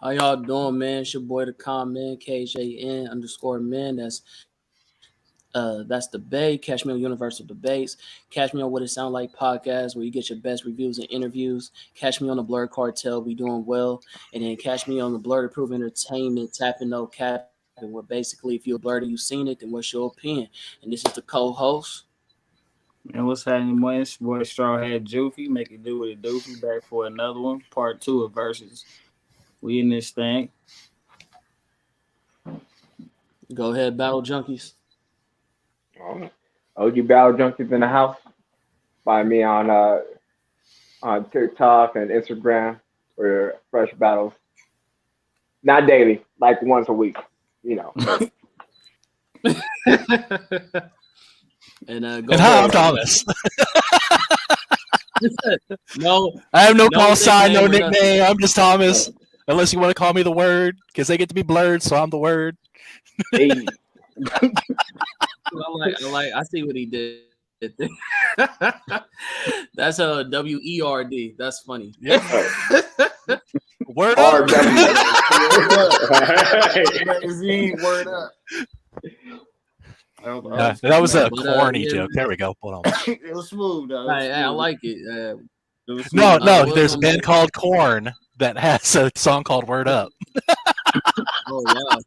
How y'all doing, man? It's your boy the man, KJN_man. That's debate. Catch me on Universal Debates. Catch me on What It Sound Like podcast, where you get your best reviews and interviews. Catch me on the BLERD Cartel. We doing well, and then catch me on the BLERD Approved Entertainment. TapN No CapN. Where basically, if you're a blurred and you've seen it, then what's your opinion? And this is the co-host. And what's happening, man? It's your boy Strawhead Joofy. Make it do what it doofy. Back for another one. Part 2 of Versus. We in this thing. Go ahead, Battle Junkies. OG Battle Junkies in the house. Find me on TikTok and Instagram for fresh battles. Not daily, like once a week, you know. And hi, I'm Thomas. No, I have no call sign, no nickname. I'm just Thomas. Unless you want to call me the Word, because they get to be blurred, so I'm the Word. Hey. I see what he did. That's a WERD. That's funny. Yep. Word up. Word up. That was a corny joke. There we go. Hold on. It was smooth, though. I like it. No. There's a band called Korn that has a song called Word Up. Oh, wow.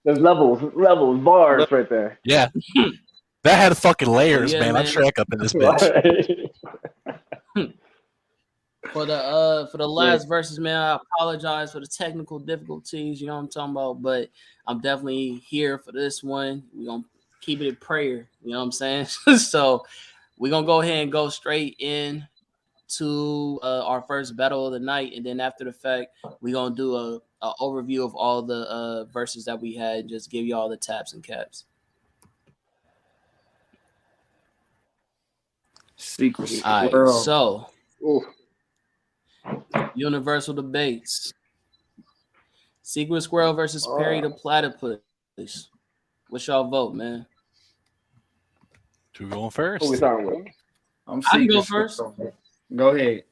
There's levels, bars right there. Yeah. That had fucking layers, man. I'm Shrek up in this bitch. For the last verses, man, I apologize for the technical difficulties, you know what I'm talking about, but I'm definitely here for this one. We're going to keep it in prayer, you know what I'm saying? So we're going to go ahead and go straight in to our first battle of the night, and then after the fact, we're going to do a overview of all the verses that we had and just give you all the taps and caps. Secret. All right, so Ooh. Universal Debates. Secret Squirrel versus Perry the Platypus. What's y'all vote, man? Who going first? Who we starting with? I can go first. Go ahead.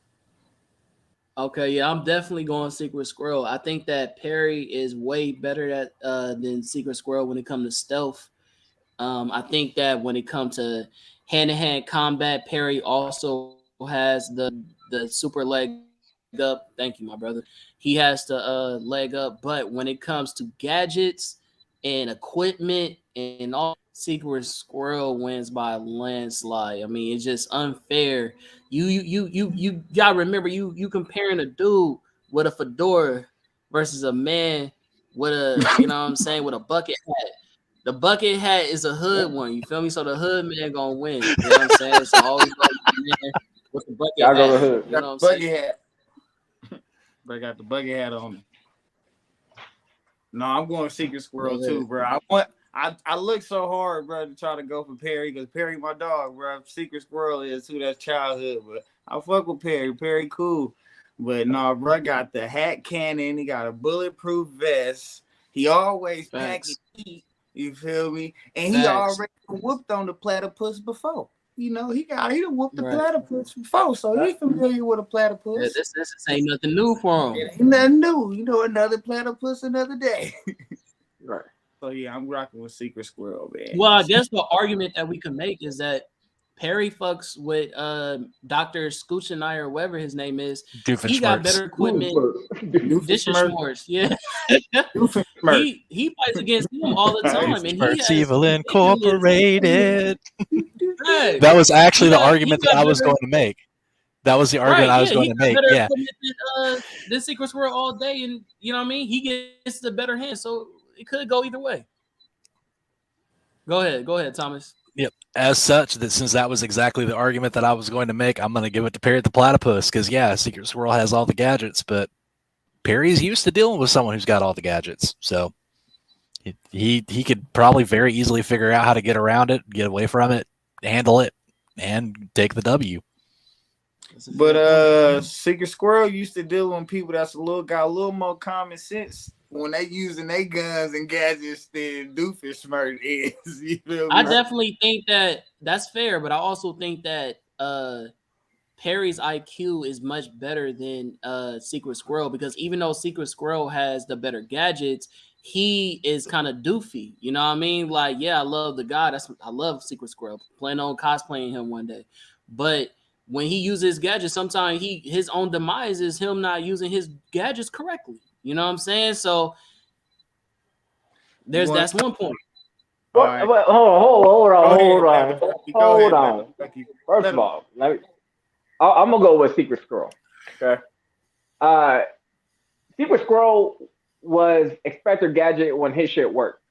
Okay, yeah, I'm definitely going Secret Squirrel. I think that Perry is way better than Secret Squirrel when it comes to stealth. I think that when it comes to hand-to-hand combat, Perry also has the super leg up. Thank you, my brother. He has the leg up, but when it comes to gadgets and equipment and all, Secret Squirrel wins by a landslide. I mean, it's just unfair. You gotta remember, you comparing a dude with a fedora versus a man with a, you know what I'm saying, with a bucket hat. The bucket hat is a hood one, you feel me? So the hood man gonna win. You know what I'm saying? So always go with the bucket hat. Go the hood. You know what I'm bucket saying? hat. But I got the bucket hat on me. No, I'm going Secret Squirrel too, bro. I look so hard, bro, to try to go for Perry because Perry my dog, bro. Secret Squirrel is too. That's childhood, but I fuck with Perry. Perry cool, but no, bro, got the hat cannon. He got a bulletproof vest. He always packing heat. You feel me? And he already whooped on the platypus before. You know, he done whooped the platypus before, so he's familiar with a platypus. Yeah, this ain't nothing new for him. It ain't nothing new. You know, another platypus, another day. Right. So yeah, I'm rocking with Secret Squirrel, man. Well, I guess the argument that we can make is that Perry fucks with Dr. Scooch or whatever his name is. He got better equipment. Dishes yeah. He fights against him all the time. And he has Evil Incorporated. That was actually the argument that I was going to make. That was the argument I was going to make. Yeah. The Secret Squirrel all day, and you know what I mean? He gets the better hand, so it could go either way. Go ahead, Thomas. Yep. As such, since that was exactly the argument that I was going to make, I'm going to give it to Perry the Platypus because, yeah, Secret Squirrel has all the gadgets, but Perry's used to dealing with someone who's got all the gadgets. So he could probably very easily figure out how to get around it, get away from it, handle it, and take the W. But Secret Squirrel used to deal with people that's got a little more common sense when they using their guns and gadgets than Doofenshmirtz is. You feel me? I definitely think that that's fair, but I also think that Perry's IQ is much better than Secret Squirrel, because even though Secret Squirrel has the better gadgets, he is kind of doofy. You know what I mean? Like, yeah, I love the guy. I love Secret Squirrel. Plan on cosplaying him one day. But when he uses gadgets, sometimes his own demise is him not using his gadgets correctly. You know what I'm saying? So that's one point. Right. Hold on. First of all, I'm gonna go with Secret Squirrel. Okay. Secret Squirrel was Inspector Gadget when his shit worked,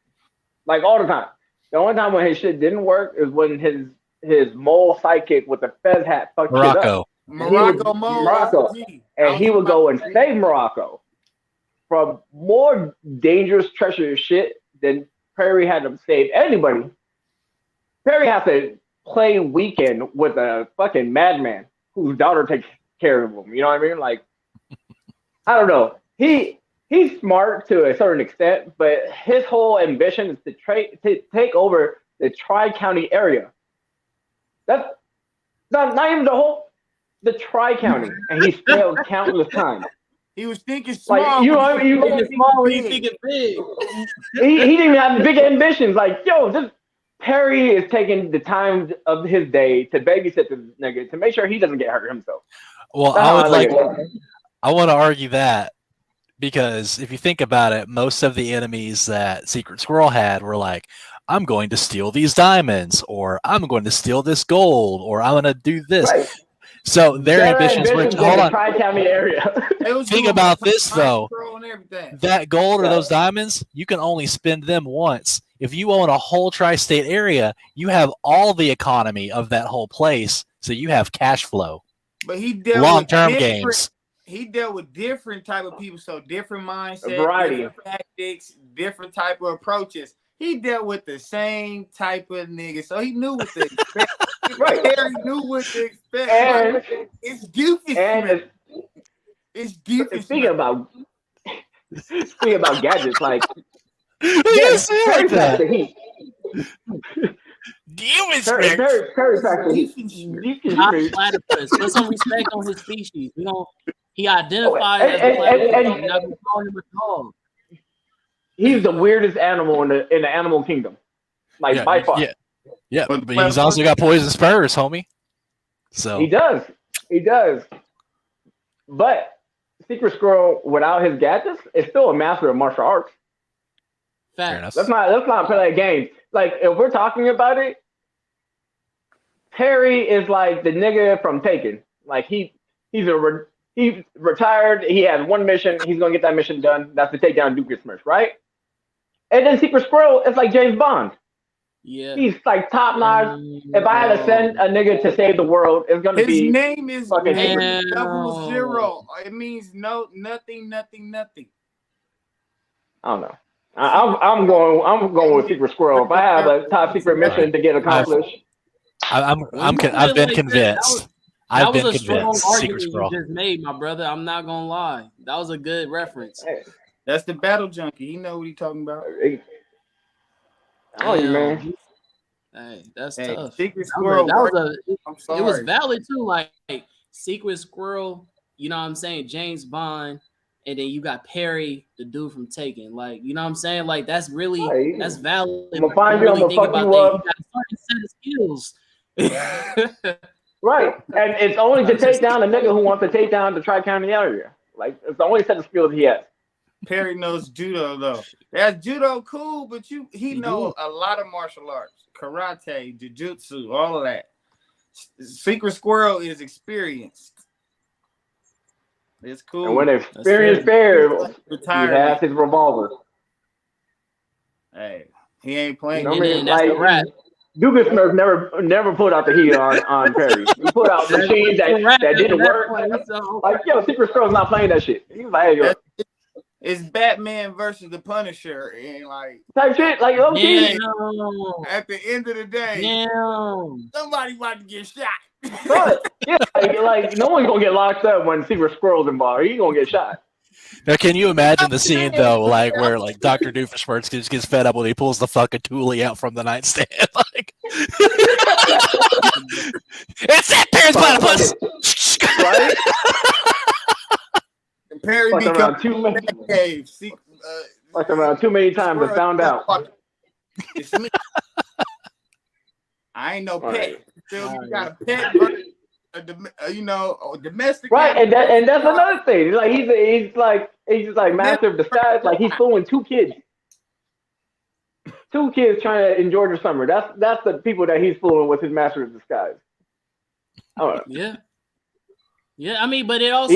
like all the time. The only time when his shit didn't work is when his mole sidekick with the fez hat fucked shit up. Morocco. And he would go and save Morocco from more dangerous, treacherous shit than Perry had to save anybody. Perry has to play weekend with a fucking madman whose daughter takes care of him. You know what I mean? Like, I don't know. He's smart to a certain extent, but his whole ambition is to take over the Tri-County area. That's not even the Tri-County, and he's failed countless times. He was thinking small. Like, you thinking small, he's thinking big. He didn't even have big ambitions. Like, yo, Perry is taking the time of his day to babysit this nigga to make sure he doesn't get hurt himself. Well, I want to argue that, because if you think about it, most of the enemies that Secret Squirrel had were like, I'm going to steal these diamonds, or I'm going to steal this gold, or I'm going to do this. Right. So their ambitions were hold on. Tri-County area. Think about this though. That gold or those diamonds, you can only spend them once. If you own a whole tri-state area, you have all the economy of that whole place, so you have cash flow. But he dealt long-term games. He dealt with different type of people, so different mindset, different tactics, different type of approaches. He dealt with the same type of nigga, so he knew what to expect. Harry knew what to expect. And it's goofy. And it's goofy. Speaking about gadgets, like Perry packed the heat. Perry packed the heat. Platypus. Put some respect on his species. He identifies as a platypus. We're not gonna call him a dog. He's the weirdest animal in the animal kingdom, like by far. Yeah, but he's also got poison spurs, homie. So he does. But Secret Squirrel, without his gadgets, is still a master of martial arts. Fact. Let's not play that game. Like, if we're talking about it, Perry is like the nigga from Taken. Like, he's retired. He has one mission. He's gonna get that mission done. That's to take down Duke Smurf, right? And then Secret Squirrel is like James Bond. Yeah, he's like top notch. If I had to send a nigga to save the world, it's gonna be. His name is fucking 000. It means nothing. I don't know. I'm going with Secret Squirrel. If I have a top secret mission to get accomplished, I've been convinced. That was a strong argument you just made, my brother. I'm not gonna lie. That was a good reference. That's the battle junkie. He know what he's talking about. Oh, man. Hey, that's tough. Secret Squirrel. It was valid too. Like Secret Squirrel, you know what I'm saying? James Bond, and then you got Perry, the dude from Taken. Like, you know what I'm saying? Like, that's really that's valid. I'm gonna find you. I'm gonna fuck you up. You got a certain set of skills. Right, and it's only to take down a nigga who wants to take down the Tri-County area. Like, it's the only set of skills he has. Perry knows judo though. That's judo cool, but he knows a lot of martial arts, karate, jiu-jitsu, all of that. Secret Squirrel is experienced. It's cool. And when experienced Perry, he has his revolver. Hey, he ain't playing. That's the rap. Duke Smurf never put out the heat on Perry. He put out machines that didn't work. Like, yo, Secret Squirrel's not playing that shit. He's like, hey, yo. It's Batman versus the Punisher, and like type shit. Like, okay. At the end of the day, somebody about to get shot. But, yeah, like no one's gonna get locked up when Secret Squirrel's involved. He's gonna get shot. Now, can you imagine the scene though, like where like Dr. Doofenshmirtz just gets fed up when he pulls the fucking toolie out from the nightstand? Like, it's that Perry's platypus. Perry Fucked become around too many. cave. Fucked around too many times and found out. It's me. I ain't no pet. Right. You got a pet, but a domestic. Right, and that's another thing. Like he's just like master of disguise. Like he's fooling two kids trying to enjoy their summer. That's the people that he's fooling with his master of disguise. I don't know. Yeah. I mean, but it also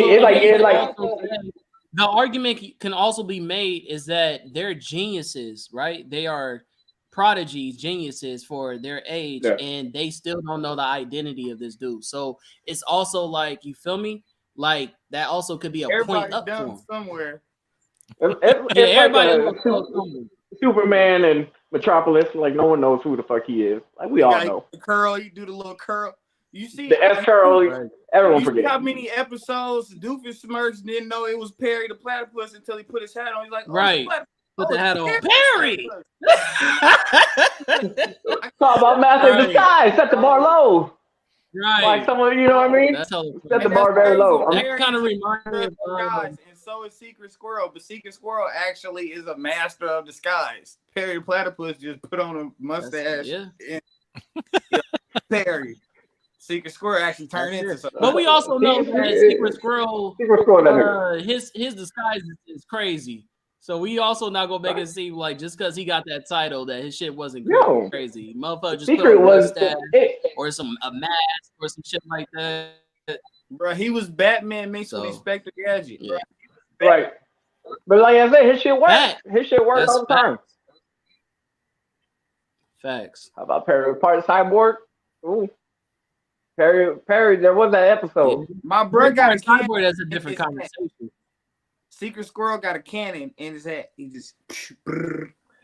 the argument can also be made is that they're geniuses, right? They are prodigies, geniuses for their age, and they still don't know the identity of this dude. So it's also like, you feel me? Like that also could be a point up for him somewhere. Everybody like Superman and Metropolis, like no one knows who the fuck he is. Like we all know. The curl, you do the little curl. You see the S curl. Everyone forgets. How many episodes Doofus Smirks didn't know it was Perry the Platypus until he put his hat on. He's like, right. Put the hat on. Perry! Talk about master of disguise. Set the bar low. Right. Like someone, you know what I mean? Set the bar very low. That kind of reminds me of and so is Secret Squirrel, but Secret Squirrel actually is a master of disguise. Perry the Platypus just put on a mustache. Perry. Secret Squirrel actually turned into something. But we also know that Secret Squirrel his disguise is crazy. So we also not gonna make it seem like just because he got that title that his shit wasn't crazy. Motherfucker just put a mustache or a mask or some shit like that. Bro, he was Batman mixed with Inspector Gadget. Yeah. Right. But like I said, his shit works. His shit works all the time. Facts. How about Perry? Part of Cyborg? Ooh. Perry, there was that episode. My brother got a Cyborg. That's a different conversation. Secret Squirrel got a cannon in his hat. He just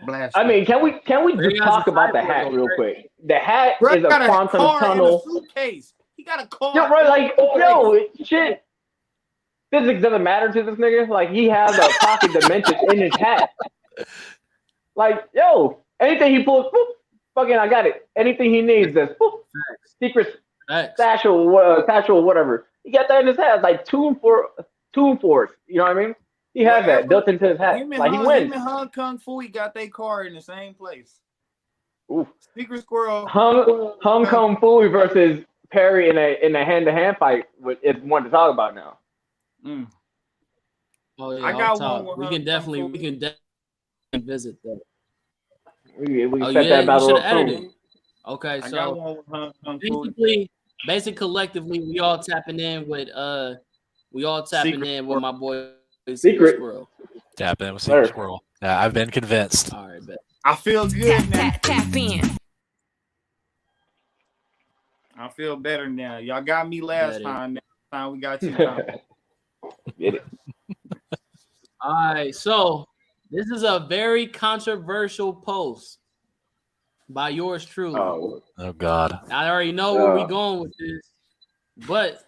blast. I mean, can we just talk about the hat real quick? The hat is a quantum tunnel. Suitcase. He got a car. Yeah, right. Like, shit. Physics doesn't matter to this nigga. Like, he has a pocket dimension in his hat. Like, anything he pulls, boop, fucking, I got it. Anything he needs, this secret satchel, whatever. He got that in his hat. It's like two force. You know what I mean? He has that built into his hat. Like he wins. Him and Hong Kong Fooey got their car in the same place. Ooh. Secret Squirrel. Hong Kong Fooey versus Perry in a hand-to-hand fight is one to talk about now. Oh yeah, I got one. We can definitely visit that. We can set that battle up soon. Okay, so basically collectively we all tapping in with my boy Secret Squirrel. Tap in with Secret Squirrel. Yeah, I've been convinced. All right, bet. I feel good now. Tap in. I feel better now. Y'all got me last time. Next time we got you. Get it. All right, so this is a very controversial post by yours truly. Oh God. I already know where we're going with this, but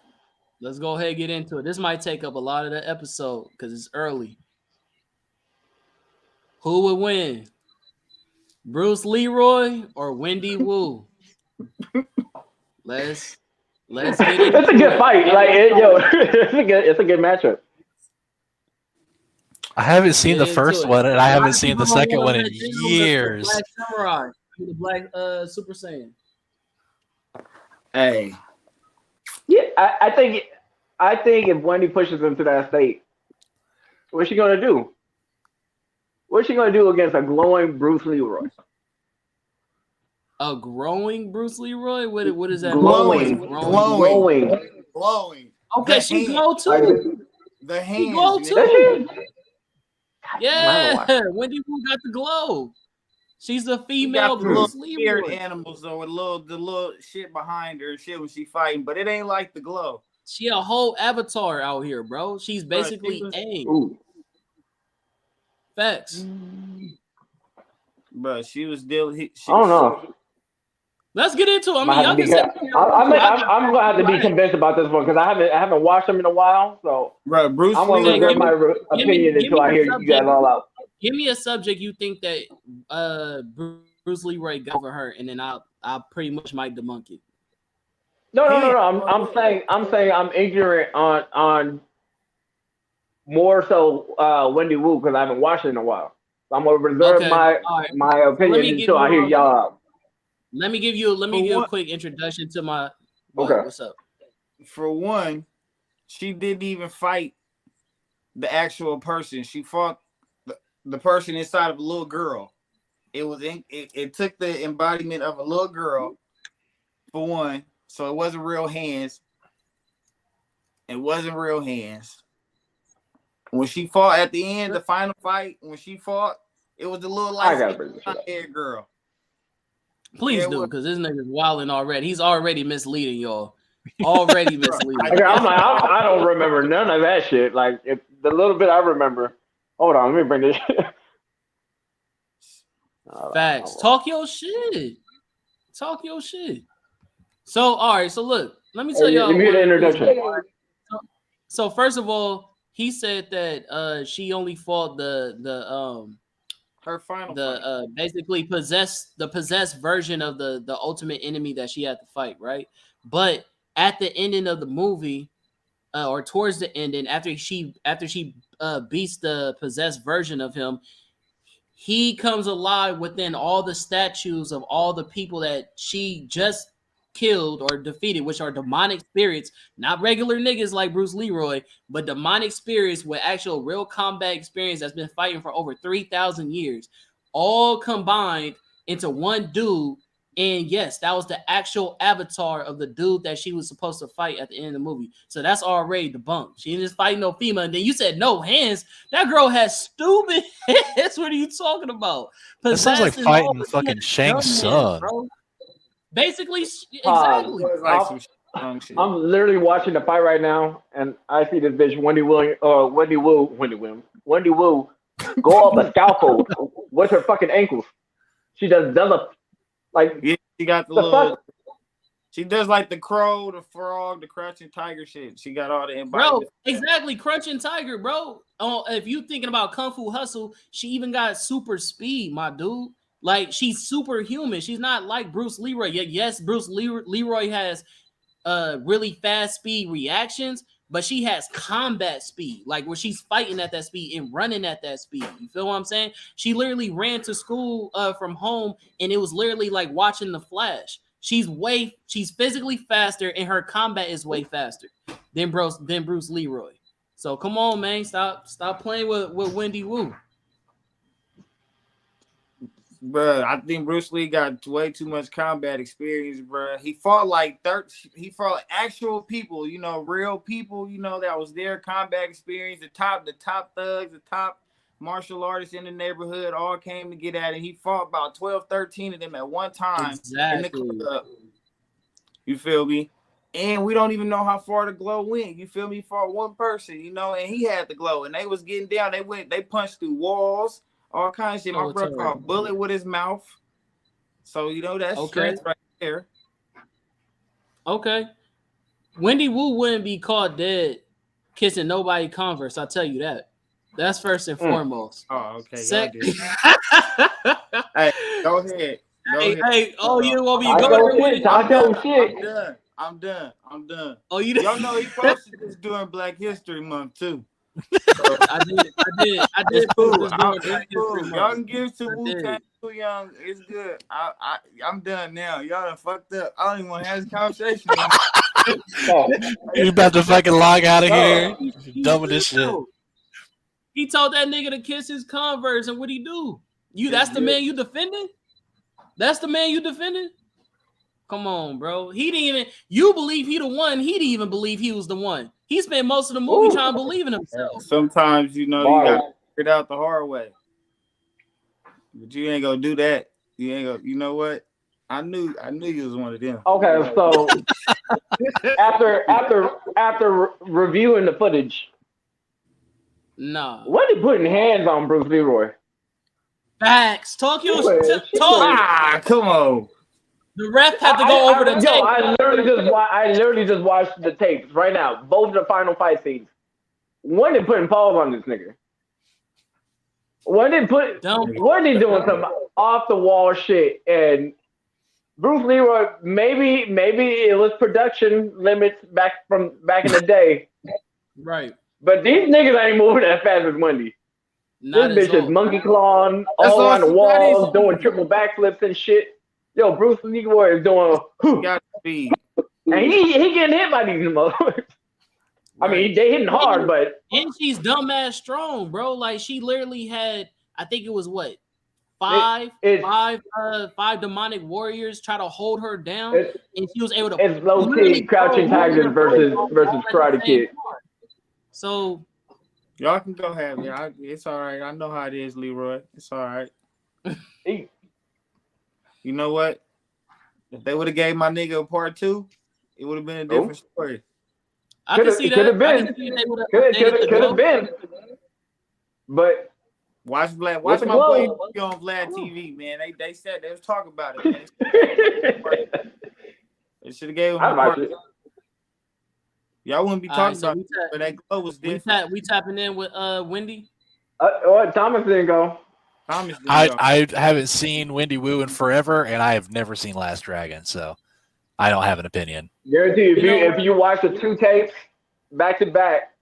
let's go ahead and get into it. This might take up a lot of the episode because it's early. Who would win? Bruce Leroy or Wendy Wu? Let's get it. It's a good fight. Like it's a good matchup. I haven't seen the first one, and I haven't seen the second one in years. Black Samurai, the Black Super Saiyan. Hey. Yeah, I think if Wendy pushes him to that state, what's she gonna do? What's she gonna do against a glowing Bruce Leroy? A growing Bruce Leroy? What is that? Glowing. Okay, she glow too. The hands. She glow too. Yeah, Wendy Wu got the glow. She's the female Bruce Leroy. Weird animals though, with the little shit behind her, shit when she fighting, but it ain't like the glow. She a whole avatar out here, bro. She's basically Aang. Facts. But she was still. I don't know. Let's get into it. I mean, I'm gonna have to be convinced about this one because I haven't watched them in a while. So, bro, Bruce, I'm gonna reserve my opinion until I hear you guys all out. Give me a subject you think that Bruce Leroy got for her, and then I pretty much might debunk it. No. I'm saying I'm ignorant on more so Wendy Wu because I haven't watched it in a while. So I'm gonna reserve Okay. my All right. my Let opinion me give until I you hear y'all out. let me give you a one- quick introduction to my Okay. what's up? For one, she didn't even fight the actual person. She fought the person inside of a little girl. It took the embodiment of a little girl, for one. So it wasn't real hands. It wasn't real hands. When she fought at the end, the final fight, when she fought, it was the little I gotta bring this shit up. light-haired girl. Please Yeah, do, well- because this nigga's wilding already. He's already misleading y'all. Already misleading. Okay, I'm like, I don't remember none of that shit. Like the little bit I remember. Hold on, let me bring this shit. Facts. Talk your shit. Talk your shit. So, all right. So, look, let me tell y'all. Give me the introduction. So, first of all, he said that she only fought Her final fight. basically the possessed version of the ultimate enemy that she had to fight, right? But at the ending of the movie, or towards the ending, after she beats the possessed version of him, he comes alive within all the statues of all the people that she just killed or defeated, which are demonic spirits, not regular niggas like Bruce Leroy, but demonic spirits with actual real combat experience that's been fighting for over 3,000 years, all combined into one dude. And yes, that was the actual avatar of the dude that she was supposed to fight at the end of the movie. So that's already debunked. She didn't just fight no female. And then you said no hands. That girl has stupid hands. What are you talking about? That sounds like Possessed and all, fighting but she fucking had Shang dumb Tsung. hands, bro. Basically, exactly. It was like some strong shit. I'm literally watching the fight right now, and I see this bitch Wendy Wu go up a scaffold with her fucking ankles. She does a like Yeah, she got the the little. fuck. She does like the crow, the frog, the crouching tiger shit. She got all the Bro, embodiment. exactly. Crunching Tiger, bro. If you thinking about Kung Fu Hustle, she even got super speed, my dude. Like, she's superhuman. She's not like Bruce Leroy. Yes, Bruce Leroy has really fast speed reactions, but she has combat speed, like where she's fighting at that speed and running at that speed. You feel what I'm saying? She literally ran to school from home, and it was literally like watching The Flash. She's physically faster, and her combat is way faster than Bruce Leroy. So come on, man, stop playing with Wendy Wu. Bruh, I think Bruce Lee got way too much combat experience, bruh. He fought like actual people, real people, that was their combat experience. The top thugs, the top martial artists in the neighborhood all came to get at it. He fought about 12, 13 of them at one time in the club. You feel me? And we don't even know how far the glow went. You feel me? For one person, and he had the glow, and they was getting down. They punched through walls. All kinds of shit. My brother caught a bullet with his mouth. So, that's strength right there. Okay. Wendy Wu wouldn't be caught dead kissing nobody Converse. I'll tell you that. That's first and foremost. Oh, okay. Hey, go ahead. Hey, oh, you want me to Talk go your there with shit. it? Talk your shit. I'm done. Oh, you Y'all know he posted this during Black History Month, too. So, I did. It's cool. This during Black It's cool. History Month. Y'all can give it to I Wu-Tang Too Young. It's good. I'm done now. Y'all done fucked up. I don't even want to have this conversation. You about to fucking log out of here? Done with this shit. He told that nigga to kiss his Converse, and what'd he do? That's the man you defending? That's the man you defending? Come on, bro. He didn't even. You believe he the one. He didn't even believe he was the one. He spent most of the movie trying to believe in himself. Sometimes you got to figure it out the hard way, but you ain't gonna do that. You ain't gonna. You know what? I knew you was one of them. Okay, so after reviewing the footage, Nah. what are putting hands on Bruce Leroy? Facts. Talk your talk. Come on. The ref had to go over the tape. I literally just watched the tapes right now. Both the final fight scenes. One is putting paws on this nigga. One is doing some off the wall shit, and Bruce Leroy. Maybe it was production limits back in the day. Right. But these niggas ain't moving that fast as Wendy. Not This as bitch is old. monkey clawing all around the walls, doing triple backflips and shit. Yo, Bruce Leroy is doing, She got speed. and he getting hit by these motherfuckers. I mean, they hitting hard, but and she's dumbass strong, bro. Like she literally had, I think it was what, five demonic warriors try to hold her down, and she was able to. It's low key Crouching Tigers versus Karate Kid. So y'all can go have it. It's all right. I know how it is, Leroy. It's all right. You know what? If they would have gave my nigga a part 2, it would have been a different story. I can see that. Could have been. Could have been. But watch my boy on Vlad TV, man. They said they was talking about it, man. They should have gave him a part 2. Y'all wouldn't be talking about it, but that glow was different. We tapping in with Wendy. Thomas didn't go. I haven't seen Wendy Woo in forever, and I have never seen Last Dragon, so I don't have an opinion. Guarantee if you watch the 2 tapes back to back,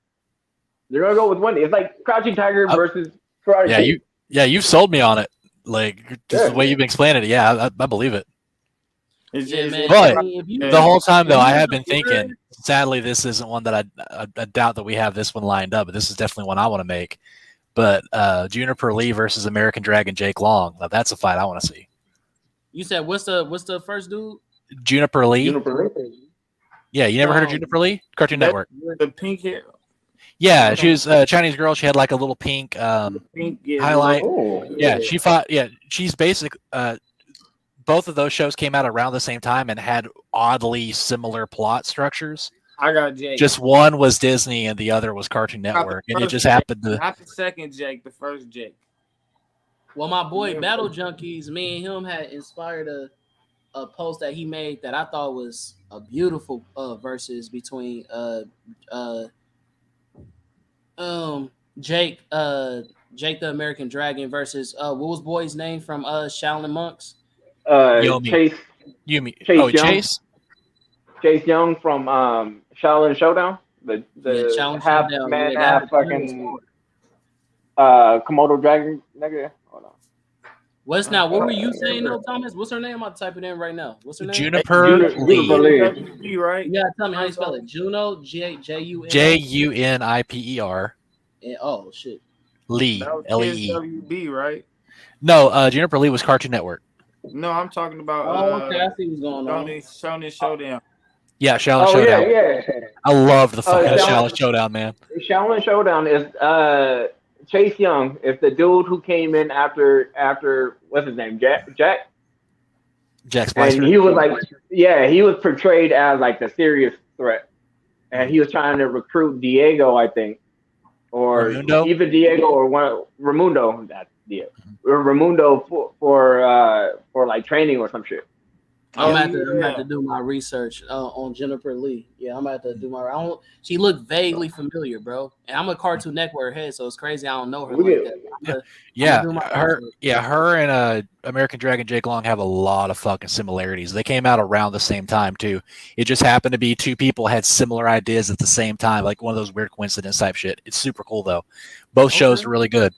you're gonna go with Wendy. It's like Crouching Tiger versus Karate Kid. You've sold me on it. Like just the way you've been explaining it. Yeah, I believe it. But the whole time though, I have been thinking. Sadly, this isn't one that I doubt that we have this one lined up. But this is definitely one I want to make. But Juniper Lee versus American Dragon Jake Long. Now that's a fight I want to see. You said what's the first dude? Juniper Lee. Yeah, you never heard of Juniper Lee? Cartoon Network. The pink hair. Yeah, she was a Chinese girl. She had like a little pink highlight. Yeah, she fought. Yeah, she's basic. Both of those shows came out around the same time and had oddly similar plot structures. I got Jake. Just one was Disney and the other was Cartoon Network, and it just happened to. Not the second Jake, the first Jake. Well, my boy Battle Junkies, me and him had inspired a post that he made that I thought was a beautiful versus between Jake the American Dragon versus what was boy's name from Shaolin Monks? Chase Young from Shaolin Showdown. The Shaolin half Showdown, man, half fucking Komodo dragon nigga. Hold on. What were you saying though, Thomas? What's her name? I'll type it in right now. What's her name? Juniper Lee. Right? Yeah, tell me how you spell it. Juno, J-U-N. Juniper. Oh shit. Lee, L-E-E. WB, right? No, Juniper Lee was Cartoon Network. No, I'm talking about. Okay, I see what's going on. Shaolin Showdown. Yeah, Shaolin Showdown. Yeah. I love the fucking Shaolin Showdown, man. Shaolin Showdown is Chase Young. It's the dude who came in after what's his name, Jack Spicer. And he was like, he was portrayed as like the serious threat, and he was trying to recruit Diego, I think, or either Diego or Raimundo. That's Diego. Raimundo for like training or some shit. I'm gonna have to do my research on Juniper Lee. Yeah, I'm gonna have to do my. She looked vaguely familiar, bro. And I'm a Cartoon Network head, so it's crazy I don't know her like that. Her and American Dragon Jake Long have a lot of fucking similarities. They came out around the same time too. It just happened to be two people had similar ideas at the same time, like one of those weird coincidence type shit. It's super cool though. Both shows are really good.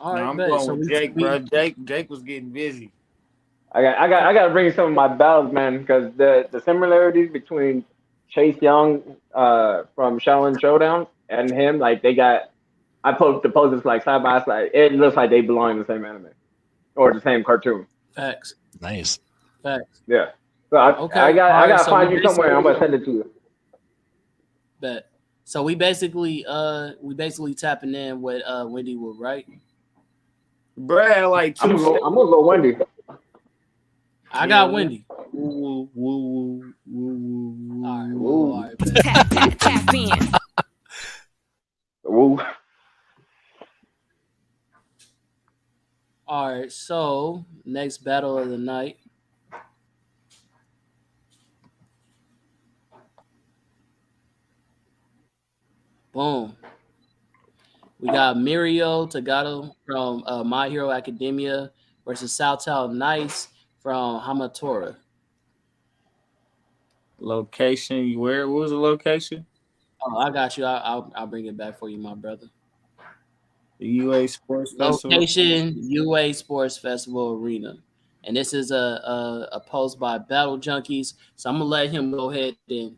All right, I'm going with Jake, bro. Jake was getting busy. I got to bring some of my battles, man, because the similarities between Chase Young from Shaolin Showdown and him, like I put the poses like side by side. It looks like they belong in the same anime or the same cartoon. Facts. Nice. Facts. Yeah. So I got to find you somewhere. I'm gonna send it to you. Bet. So we basically tapping in with Wendy Wood, right? Brad, like I'm gonna go Wendy. I got Wendy. Woo, woo, woo, woo, woo. All right. Tap in. Woo. All right. So next battle of the night. Boom. We got Mirio Tagato from My Hero Academia versus Saotao Nice from Hamatora. Location, where was the location? Oh, I got you. I'll bring it back for you, my brother. The UA Sports Festival. Location: UA Sports Festival Arena, and this is a post by Battle Junkies. So I'm gonna let him go ahead and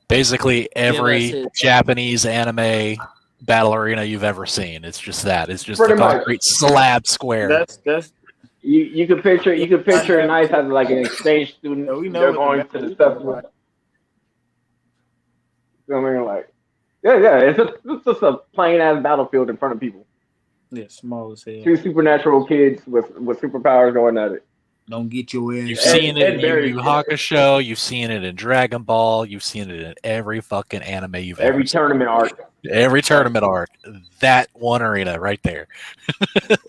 Basically, every his- Japanese anime battle arena you've ever seen. It's just that. It's just Pretty a much. concrete slab square. That's You can picture Nice as like an exchange student. Yeah, we know They're what the going to the festival. You know what I mean? Like, yeah. It's just a plain ass battlefield in front of people. small as hell. Two supernatural kids with superpowers going at it. Don't get your ass. You've seen it in Yu very Yu good. Hakusho. You've seen it in Dragon Ball. You've seen it in every fucking anime you've ever Every seen. tournament arc. Every tournament arc. That one arena right there.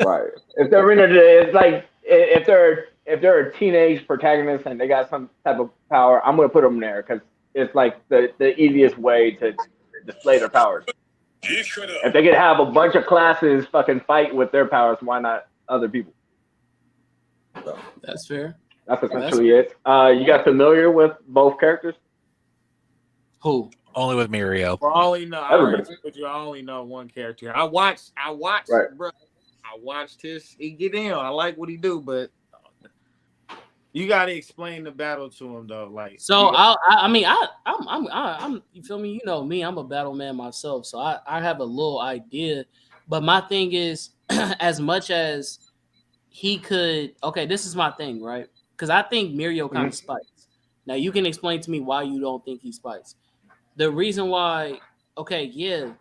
Right. If they're in it's like if they're a teenage protagonist and they got some type of power, I'm gonna put them there because it's like the easiest way to display their powers. If they could have a bunch of classes fucking fight with their powers, why not other people? That's fair. That's essentially it. You got familiar with both characters? Who? Only with Mirio. I only know. I only know one character. I watched. Right. Bro, I watched he get in. I like what he do, but you got to explain the battle to him though. Like, So I'm you feel me? You know me. I'm a battle man myself, so I have a little idea. But my thing is, as much as he could, okay, this is my thing, right? Because I think Mirio kind of spikes. Now you can explain to me why you don't think he spikes. The reason why, okay, yeah,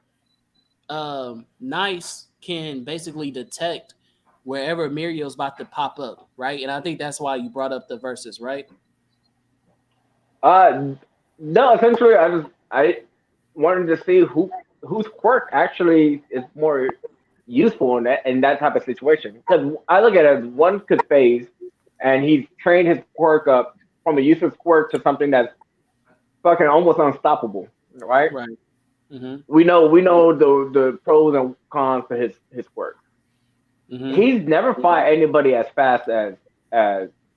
Nice can basically detect wherever Mirio's about to pop up, right? And I think that's why you brought up the verses, right? No, essentially, I wanted to see whose quirk actually is more useful in that type of situation. Because I look at it as one could phase, and he's trained his quirk up from a useless quirk to something that's fucking almost unstoppable, right? Right. Mm-hmm. We know the pros and cons to his quirk. Mm-hmm. He's never fought anybody as fast as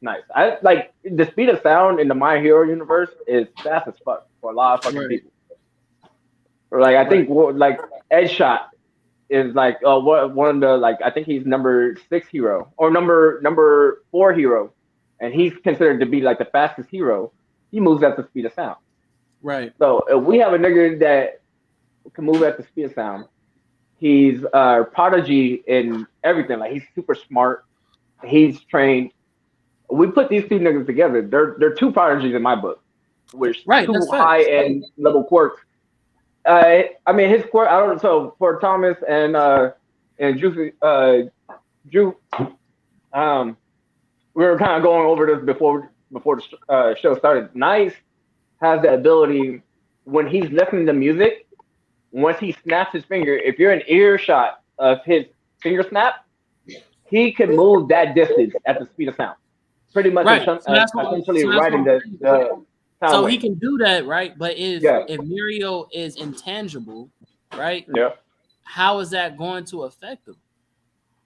Nice. I like the speed of sound in the My Hero universe is fast as fuck for a lot of fucking people. Or like I think like Edge Shot is like one of the like I think he's number 6 hero or number 4 hero, and he's considered to be like the fastest hero. He moves at the speed of sound. Right. So if we have a nigga that can move at the speed of sound, he's a prodigy in everything. Like he's super smart. He's trained. We put these two niggas together. They're two prodigies in my book, which two high end level quirks. I mean his quirk. I don't. So for Thomas and Drew, we were kind of going over this before the show started. Nice has the ability when he's listening to music. Once he snaps his finger, if you're in earshot of his finger snap, he can move that distance at the speed of sound. Pretty much essentially writing the sound. So wave. he can do that, right? But if Mirio is intangible, right? Yeah. How is that going to affect him?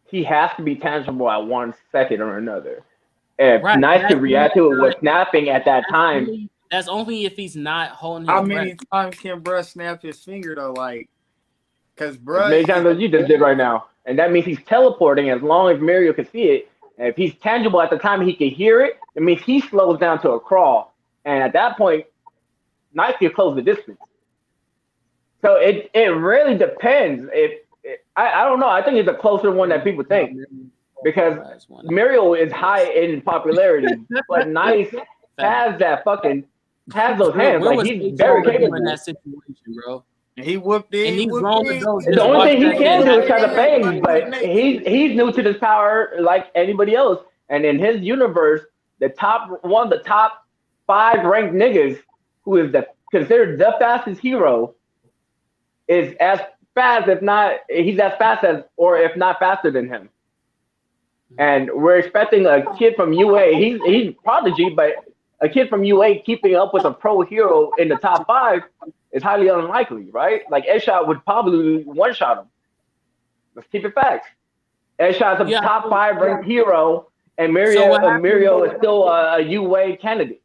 He has to be tangible at 1 second or another. If Nice could react to it with snapping at that time. That's only if he's not holding his How many breath. times can bruh snap his finger though? Like, because bruh, as many times as you just did right now, and that means he's teleporting as long as Mirio can see it. And if he's tangible at the time he can hear it, it means he slows down to a crawl, and at that point, Nice can close the distance. So it really depends. I don't know. I think it's a closer one than people think because Mirio is high in popularity, but Nice has those hands. Like he's very capable in that situation, bro. He whooped it. And he's wrong to go. The only thing he can do is try to fame, but he's new to this power like anybody else. And in his universe, one of the top 5 ranked niggas who is considered the fastest hero is as fast, he's as fast as, or if not faster than him. And we're expecting a kid from UA. He's prodigy, but a kid from UA keeping up with a pro hero in the top 5 is highly unlikely, right? Like Edshot would probably one-shot him. Let's keep it facts. Edshot's a top 5 ranked hero, and Mirio is still a UA candidate.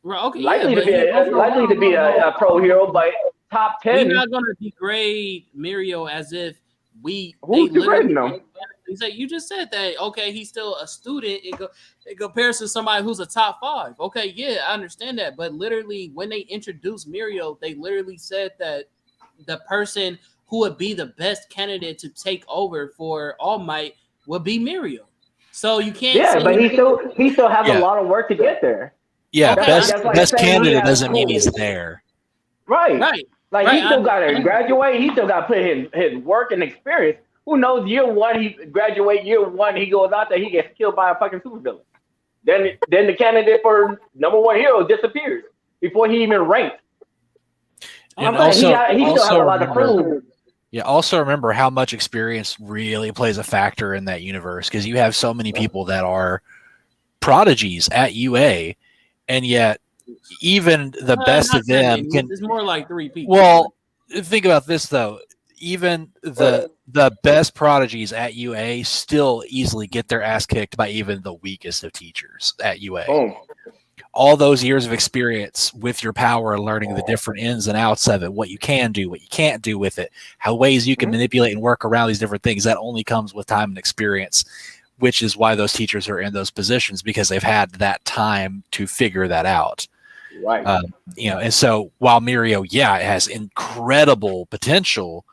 Okay, likely to be a pro hero, but top we're 10. not gonna degrade Mirio as if Who's they literally. degrading him? You just said that. Okay, he's still a student in comparison to somebody who's a top 5. Okay, yeah, I understand that. But literally, when they introduced Mirio, they literally said that the person who would be the best candidate to take over for All Might would be Mirio. So you can't. Yeah, say but he still has Yeah. a lot of work to get there. Yeah, Okay, best like best saying he candidate has doesn't mean he's schools. there. Right. Right. Like Right, he still I got to understand. graduate. He still got to put his work and experience. Who knows? Year 1, he graduate. Year 1, he goes out there. He gets killed by a fucking supervillain. Then the candidate for number 1 hero disappears before he even ranked. And I'm saying also, he still has a lot to remember, prove. yeah, also remember how much experience really plays a factor in that universe, because you have so many people that are prodigies at UA, and yet even the best Not of them that can. It's more like 3 people. Well, think about this though. Even the best prodigies at UA still easily get their ass kicked by even the weakest of teachers at UA. Boom. All those years of experience with your power and learning the different ins and outs of it, what you can do, what you can't do with it, how ways you can manipulate and work around these different things, that only comes with time and experience, which is why those teachers are in those positions, because they've had that time to figure that out. Right. And so while Mirio, yeah, it has incredible potential,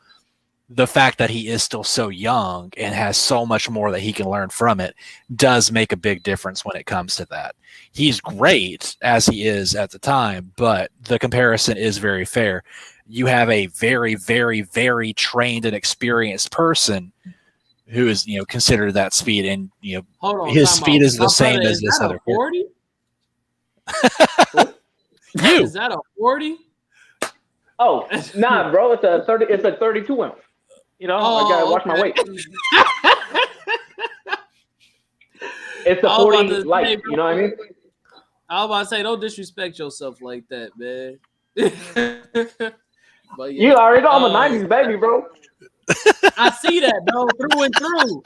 the fact that he is still so young and has so much more that he can learn from it does make a big difference when it comes to that. He's great as he is at the time, but the comparison is very fair. You have a very, very, very trained and experienced person who is, considered that speed, and Hold on, his time speed out. is the My same brother, as this that other a kid. 40? You. Is that a 40? Oh, nah, bro. It's a 30. It's a 32 ounce. I gotta watch my weight. It's a 40 light. You know what I mean? I was about to say, don't disrespect yourself like that, man. But yeah, You already know I'm a 90s baby, bro. I see that, bro, through and through.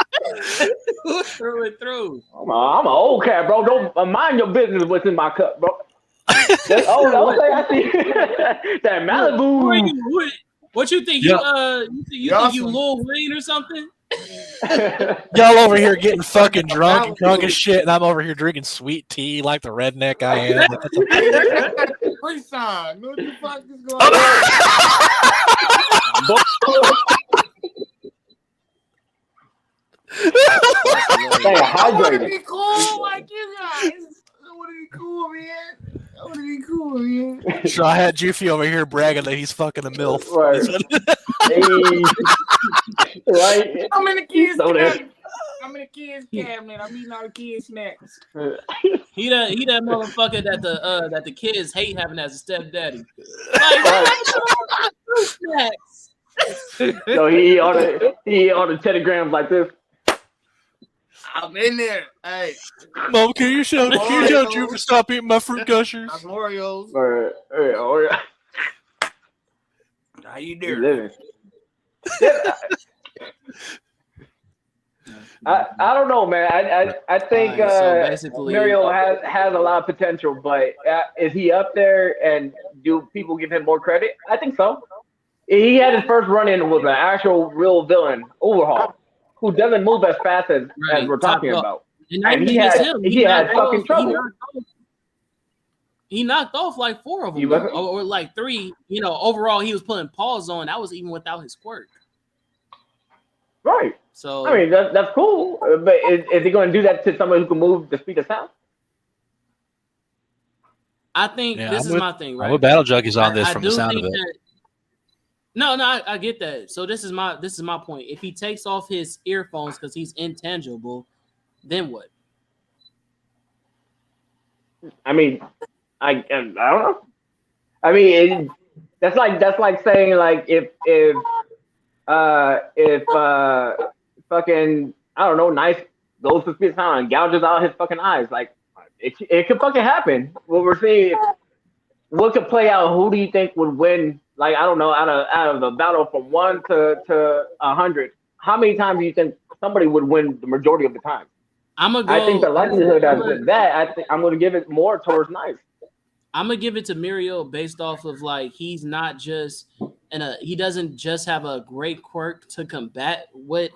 Through and through. I'm an old cat, bro. Don't mind your business what's in my cup, bro. Don't say I see that Malibu. What you think? Yeah. You think you Lil Wayne or something? Y'all over here getting fucking drunk as shit, and I'm over here drinking sweet tea like the redneck I am. First time. What the fuck is going on? Stay I want to hydrated. be cool like you guys. I want to be cool, man. I want to be cool, man. So I had Juffy over here bragging that he's fucking a MILF. Right. Right. I'm in the kids' So that- cabinet. I'm in the kids' cabinet. I'm eating all the kids' snacks. He that motherfucker that the kids hate having as a stepdaddy. Like, So he on the telegrams like this. I'm in there. Hey, Mom, can you tell Juffy to stop eating my fruit gushers? that's Oreos. How you doing? Living. I don't know, man. I think so basically, Mirio has a lot of potential, but is he up there? And do people give him more credit? I think so. He had his first run-in with an actual real villain, Overhaul, who doesn't move as fast as we're talking about. And he had fucking trouble. He knocked off like 4 of them, or like 3. Overall, he was putting paws on. That was even without his quirk. Right. So I mean, that's cool. But is he going to do that to somebody who can move the speed of sound? I think this is my thing, right? I'm with Battle Junkies on this from the sound of it. No, I get that. So this is my point. If he takes off his earphones because he's intangible, then what? I mean, I don't know. I mean, that's like saying like if fucking I don't know, Nice goes to speed sound and gouges out his fucking eyes, like it could fucking happen. What we're seeing, what could play out? Who do you think would win? Like I don't know, out of the battle from 1 to 100, how many times do you think somebody would win the majority of the time? I think the likelihood of that, I'm going to give it more towards Nice. I'm gonna give it to Mirio based off of like he's not just he doesn't just have a great quirk to combat what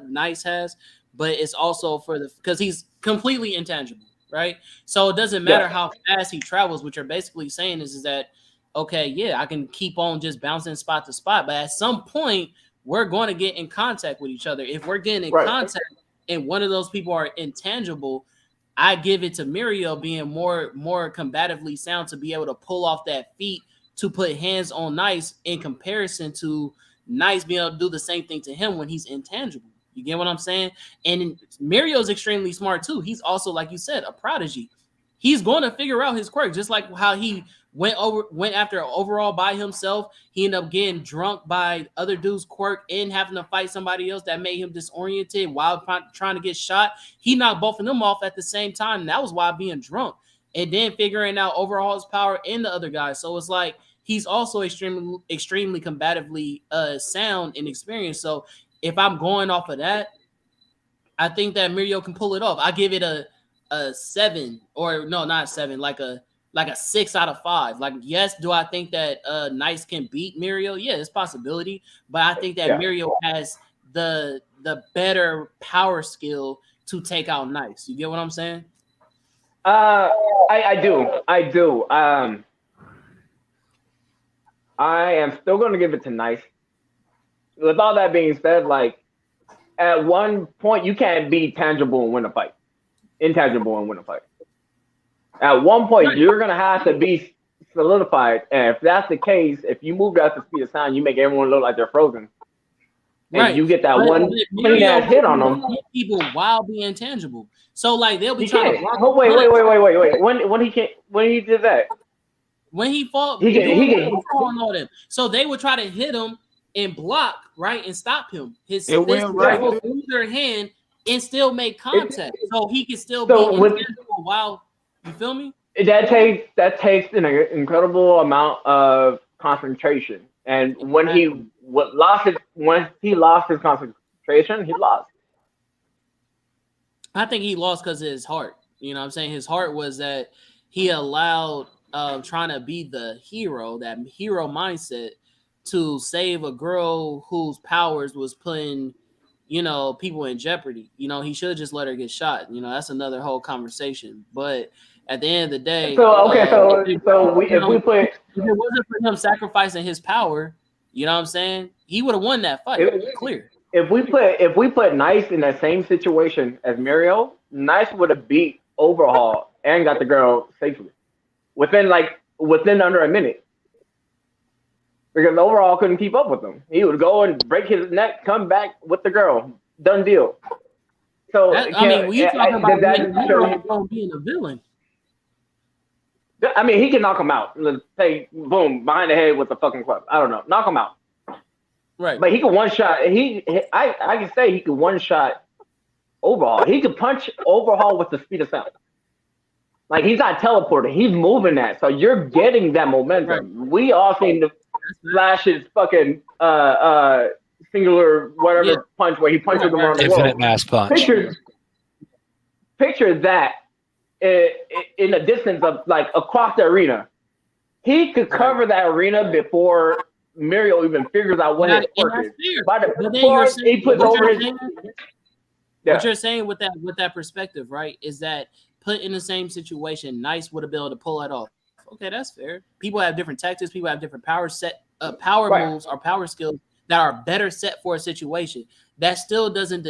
Nice has, but it's also because he's completely intangible, right? So it doesn't matter how fast he travels. What you're basically saying is that okay, yeah, I can keep on just bouncing spot to spot, but at some point we're going to get in contact with each other. If we're getting in contact and one of those people are intangible, I give it to Muriel being more combatively sound to be able to pull off that feat to put hands on Nice in comparison to Nice being able to do the same thing to him when he's intangible. You get what I'm saying? And Muriel's extremely smart too. He's also, like you said, a prodigy. He's going to figure out his quirk, just like how he went after an overall by himself. He ended up getting drunk by other dudes' quirk and having to fight somebody else that made him disoriented while trying to get shot. He knocked both of them off at the same time. And that was why being drunk. And then figuring out overall his power in the other guy. So it's like he's also extremely combatively sound and experienced. So if I'm going off of that, I think that Muriel can pull it off. I give it a 7, or no, not 7, like a 6 out of 5. Like, yes, do I think that Nice can beat Muriel? Yeah, it's a possibility. But I think that Muriel has the better power skill to take out Nice. You get what I'm saying? I do. I am still going to give it to Nice. With all that being said, like, at one point, you can't be tangible and win a fight. Intangible and win a fight. At one point, you're going to have to be solidified. And if that's the case, if you move at the speed of sound, you make everyone look like they're frozen. And you get that one clean-ass hit on them. People while being intangible. So, like, they'll be trying to... Oh, wait. When he did that? When he fought, he can. So they would try to hit him and block, right, and stop him. His fist would go through their hand and still make contact, so he can still be intangible while. You feel me? That takes an incredible amount of concentration, and when he lost his concentration, he lost. I think he lost because of his heart. You know what I'm saying? His heart was that he allowed trying to be the hero, that hero mindset, to save a girl whose powers was putting, people in jeopardy. He should have just let her get shot. That's another whole conversation. But at the end of the day, if it wasn't for him sacrificing his power, you know what I'm saying, he would have won that fight. Clear. If we put Nice in that same situation as Muriel, Nice would have beat Overhaul and got the girl safely within under a minute. Because Overhaul couldn't keep up with him. He would go and break his neck, come back with the girl. Done deal. So we talking about being a villain. I mean, he can knock him out. Let's say, boom, behind the head with the fucking club. I don't know. Knock him out. Right. But he could one shot. I can say he could one shot Overhaul. He could punch Overhaul with the speed of sound. Like, he's not teleporting. He's moving that. So you're getting that momentum. Right. We all seen the Flash's fucking singular whatever punch where he punches them around the world. Infinite mass punch. Picture that in a distance of like across the arena. He could cover that arena before Muriel even figures out what his quirk is. He puts over his. What you're saying with that perspective, right, is that put in the same situation, Nice would have been able to pull it off. Okay, that's fair. People have different tactics. People have different power moves or power skills that are better set for a situation. That still doesn't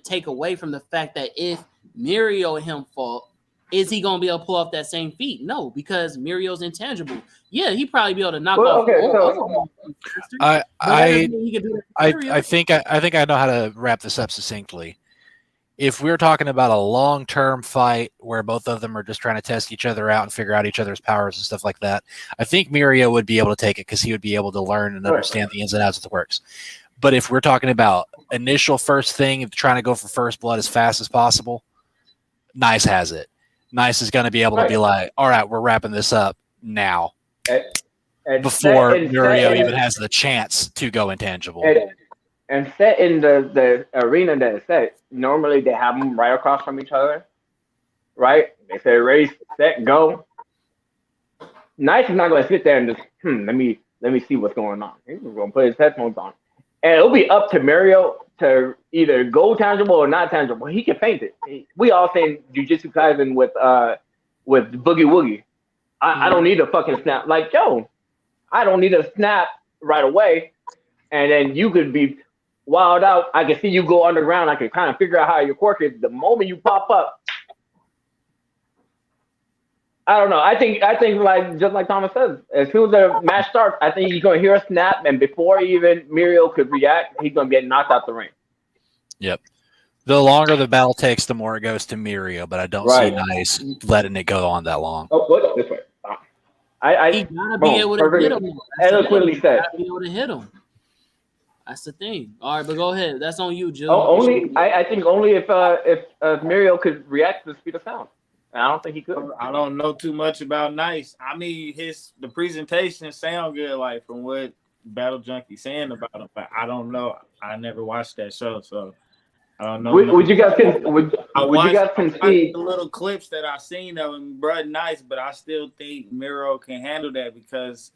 take away from the fact that if Muriel and him fought, is he gonna be able to pull off that same feat? No, because Muriel's intangible. Yeah, he'd probably be able to knock off. I think I know how to wrap this up succinctly. If we're talking about a long-term fight where both of them are just trying to test each other out and figure out each other's powers and stuff like that, I think Muriel would be able to take it because he would be able to learn and understand the ins and outs of the works. But if we're talking about initial first thing, trying to go for first blood as fast as possible, Nice has it. Nice is going to be able to be like, all right, we're wrapping this up now. Before Muriel even has the chance to go intangible. And set in the arena that is set, normally they have them right across from each other, right? They say ready, set, go. Nice is not going to sit there and just let me Let me see what's going on. He's gonna put his headphones on, and it'll be up to Mario to either go tangible or not tangible. He can feint it. We all saying Jujutsu Kaisen with Boogie Woogie. I don't need a fucking snap. Like, yo, I don't need a snap right away, and then you could be wild out. I can see you go underground. I can kind of figure out how your quirk is. The moment you pop up, I don't know. I think like just like Thomas says, as soon as the match starts, I think he's gonna hear a snap, and before even Muriel could react, he's gonna get knocked out the ring. Yep. The longer the battle takes, the more it goes to Mirio, but I don't see Nice letting it go on that long. Oh, what? This way. He gotta be able to hit him. Eloquently said. Gotta be able to hit him. That's the thing. All right, but go ahead. That's on you, Jill. I think only if Muriel could react to the speed of sound. And I don't think he could. I don't know too much about Nice. I mean, the presentation sound good, like from what Battle Junkie saying about him, but I don't know. I never watched that show, so I don't know. Would you guys concede the little clips that I seen of him, bro? Nice, but I still think Miro can handle that because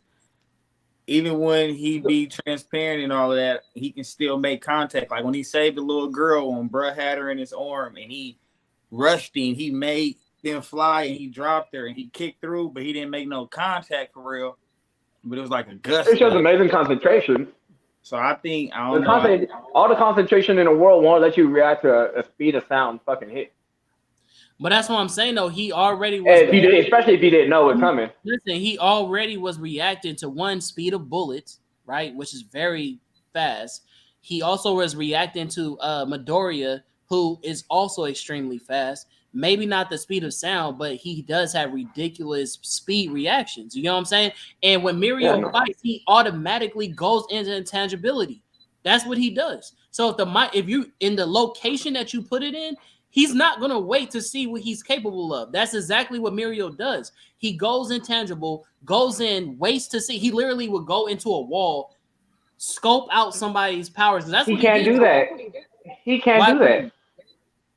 even when he be transparent and all of that, he can still make contact. Like when he saved the little girl when bruh had her in his arm and he rushed him, he made them fly and he dropped her and he kicked through, but he didn't make no contact for real. But it was like a gust. It shows amazing concentration. So I think all the concentration in the world won't let you react to a speed of sound fucking hit. But that's what I'm saying though. He already was, especially if you didn't know it coming. Listen, he already was reacting to one speed of bullets, right, which is very fast. He also was reacting to Midoriya, who is also extremely fast. Maybe not the speed of sound, but he does have ridiculous speed reactions. You know what I'm saying? And when Mirio fights, he automatically goes into intangibility. That's what he does. So if you in the location that you put it in, he's not gonna wait to see what he's capable of. That's exactly what Mirio does. He goes intangible, goes in, waits to see. He literally would go into a wall, scope out somebody's powers. That's what he can't do that. He can't do that.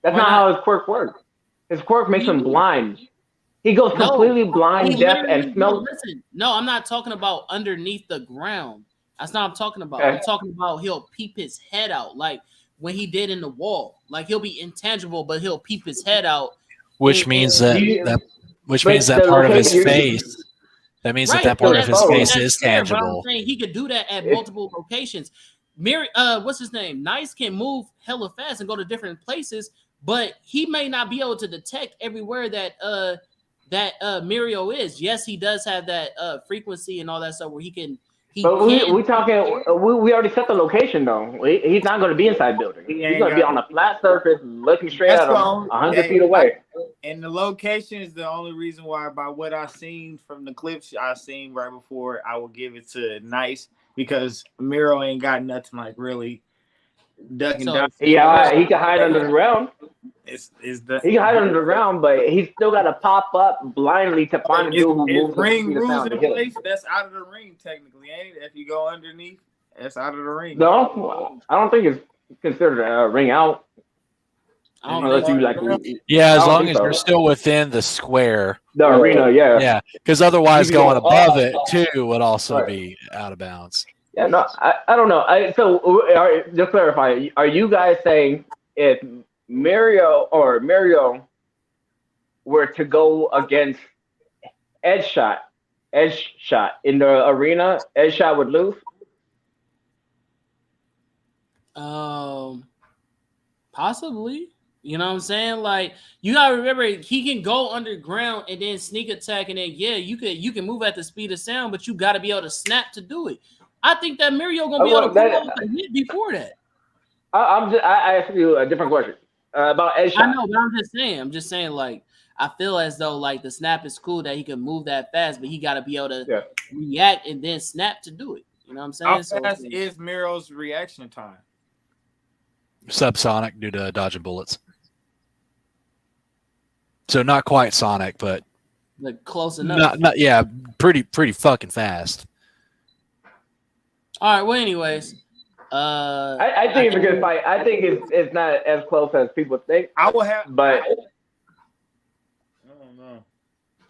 That's not how his quirk works. His quirk makes him blind. He goes completely blind, deaf, and smells. Listen, no, I'm not talking about underneath the ground. That's not what I'm talking about. I'm talking about he'll peep his head out, like when he did in the wall. Like he'll be intangible, but he'll peep his head out. Which means that part of his face. That means that part of his face is tangible. I'm saying he could do that at multiple locations. What's his name? Nice can move hella fast and go to different places, but he may not be able to detect everywhere that Mirio is. Yes, he does have that frequency and all that stuff where he can. We already set the location though. He's not going to be inside building. He's going to be on a flat surface, looking straight at him, 100 feet away. And the location is the only reason why, by what I seen from the clips I seen right before, I will give it to Nice because Miro ain't got nothing like really ducking down. Yeah, he can hide under the ground. He can hide under the ground, but he's still got to pop up blindly to find a dude who moves. Ring rules in place. That's out of the ring, technically, ain't it? If you go underneath, that's out of the ring. No, I don't think it's considered a ring out. As long as you're still within the square, the arena, yeah. Because otherwise, going above it too would also be out of bounds. Yeah, no, I don't know. Just clarify. Are you guys saying if Mirio were to go against Edge shot in the arena, Edge shot would lose? Possibly. You know what I'm saying? Like you gotta remember, he can go underground and then sneak attack, and then you can move at the speed of sound, but you got to be able to snap to do it. I think that Mirio gonna be able to pull off a hit before that. I asked you a different question about Edge shot. I know, but I'm just saying, like I feel as though like the snap is cool that he can move that fast, but he got to be able to react and then snap to do it. You know what I'm saying? How fast is Mirio's reaction time? Subsonic due to dodging bullets. So not quite sonic, but like close enough. Pretty fucking fast. All right. Well, anyways, I think it's a good fight. I think it's not as close as people think. I will have, but I don't know.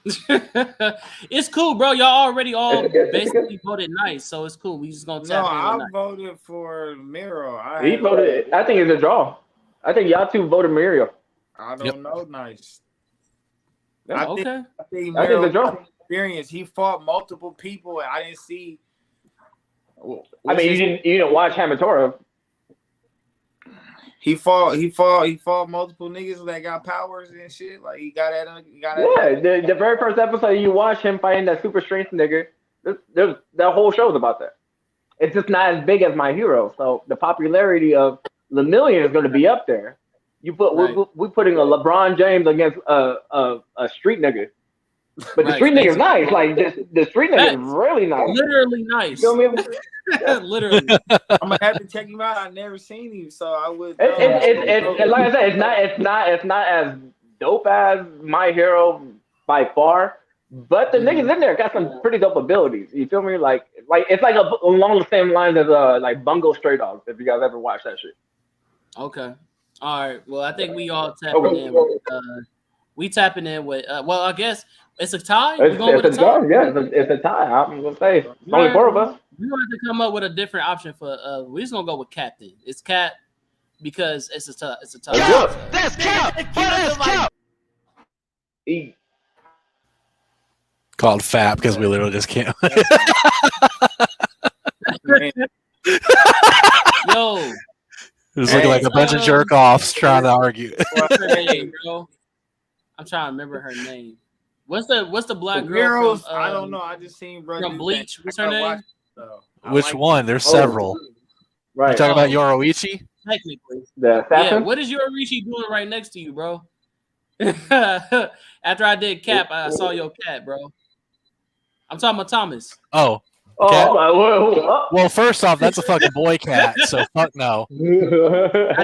It's cool, bro. Y'all already all It's basically voted nice, so it's cool. We just gonna tap No, in I with nice. voted for Miro. He voted. I think it's a draw. I think y'all two voted Muriel. I don't know, nice. Yeah, I think Okay. I think Miro it's a draw. experience. He fought multiple people, and I didn't see. I mean, you didn't watch Hamatora. He fought multiple niggas that got powers and shit. Like he got at. Yeah, the very first episode you watch him fighting that super strength nigga. There's that whole show's about that. It's just not as big as My Hero, so the popularity of Lemillion is going to be up there. You put we're putting a LeBron James against a street nigga, but the street nigga is nice. Like the street nigga is really nice. Literally nice. You know what I mean? Literally. I'm gonna have to check him out. I've never seen him, so I would. It's like I said, it's not as dope as My Hero by far, but the niggas in there got some pretty dope abilities. You feel me? Like it's like along the same lines as like Bungo Stray Dogs. If you guys ever watch that shit. Okay. All right. Well, I think we all tapping in. We tapping in with. Well, I guess it's a tie. It's a tie. Yeah, it's a tie. I'm gonna say only four of us. We're gonna have to come up with a different option for. We're just gonna go with Captain. It's Cap because it's a tie. It's a tie. That's Cap. That's Cap. Called fat because we literally just can't. Yo. It was looking like a bunch of jerk offs trying to argue. What's her name, bro? I'm trying to remember her name. What's the black girl from, I don't know. I just seen from Bleach. What's her name? Which one? There's several. Right. You talking about Yoroichi? Technically. The assassin? Yeah. What is Yoroichi doing right next to you, bro? After I did Cap, I saw your cat, bro. I'm talking about Thomas. Oh. Well, first off, that's a fucking boy cat, so fuck no. I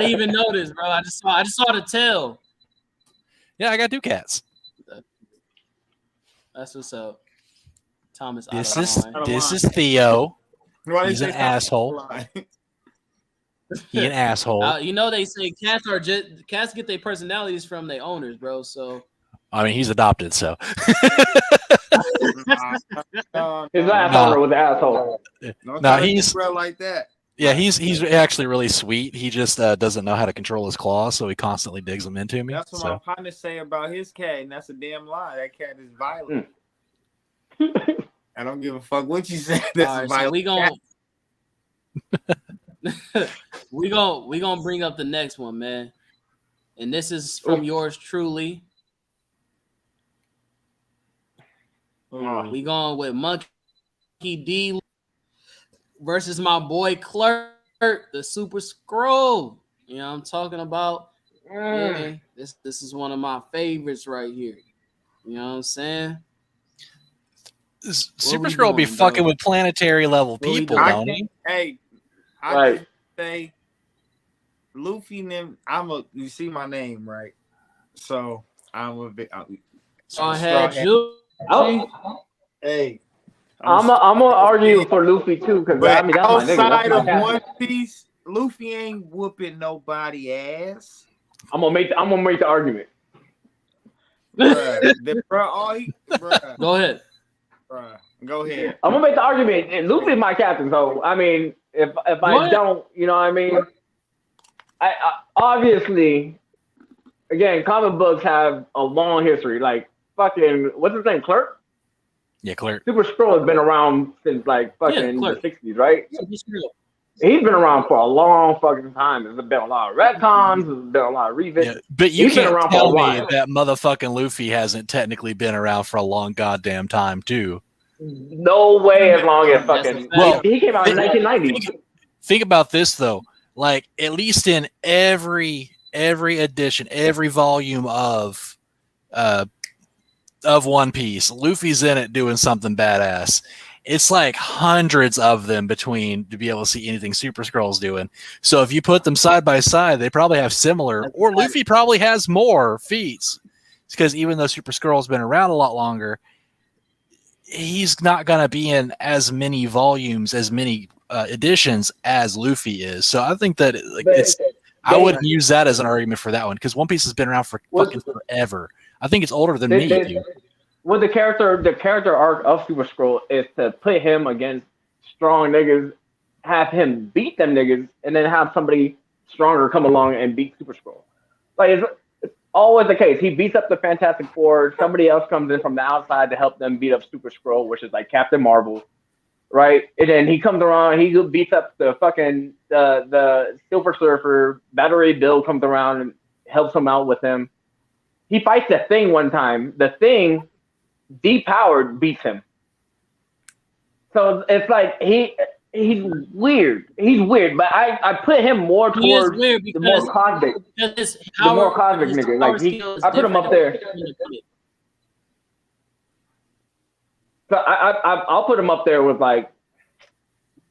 didn't even notice, bro. I just saw the tail. Yeah, I got two cats. That's what's up. Thomas. This is Theo. He's an asshole. He an asshole. You know they say cats get their personalities from their owners, bro. So I mean, he's adopted, so. His asshole was an asshole. No, he's like that. Yeah, he's actually really sweet. He just doesn't know how to control his claws, so he constantly digs them into me. That's what my partner say about his cat, and that's a damn lie. That cat is violent. I don't give a fuck what you say. That's right, so we gonna bring up the next one, man. And this is from yours truly. We going with Monkey D versus my boy Clerk, the Super Scroll. You know what I'm talking about? Yeah, this is one of my favorites right here. You know what I'm saying? Super Scroll be fucking with planetary level people, don't he? Hey, I can say Luffy and them. You see my name, right? So I'm a bit. Hey, I'm gonna argue for Luffy too, because I mean that's outside my nigga. of One Piece, Luffy ain't whooping nobody ass. I'm gonna make the argument. Bruh, Go ahead. Bruh, go ahead. I'm gonna make the argument. And Luffy's my captain, so I mean, if I don't, you know what I mean? I obviously, again, comic books have a long history. Like fucking, what's his name, Clerk? Yeah, Clerk. Super Scroll has been around since like fucking the 60s, right? He's been around for a long fucking time. There's been a lot of retcons. There's been a lot of revamps. Yeah, but you can't tell me that motherfucking Luffy hasn't technically been around for a long goddamn time, too. No way as long as fucking... Well, he came out in 1990. Think about this, though. Like, at least in every edition, every volume of One Piece, Luffy's in it doing something badass. It's like hundreds of them between to be able to see anything Super Scroll's doing. So if you put them side by side, they probably have similar, or Luffy probably has more feats. Because even though Super Scroll's been around a lot longer, he's not going to be in as many volumes, as many editions as Luffy is. So I think that I wouldn't use that as an argument for that one, because One Piece has been around for fucking forever. I think it's older than me. What the character arc of Super Skrull is to put him against strong niggas, have him beat them niggas, and then have somebody stronger come along and beat Super Skrull. Like it's always the case. He beats up the Fantastic Four. Somebody else comes in from the outside to help them beat up Super Skrull, which is like Captain Marvel, right? And then he comes around. He beats up the fucking the Silver Surfer. Battery Bill comes around and helps him out with him. He fights the Thing one time. The Thing, depowered, beats him. So it's like he's weird. He's weird, but I put him more towards the more cosmic, nigga. Like I put him up there. So I'll put him up there with like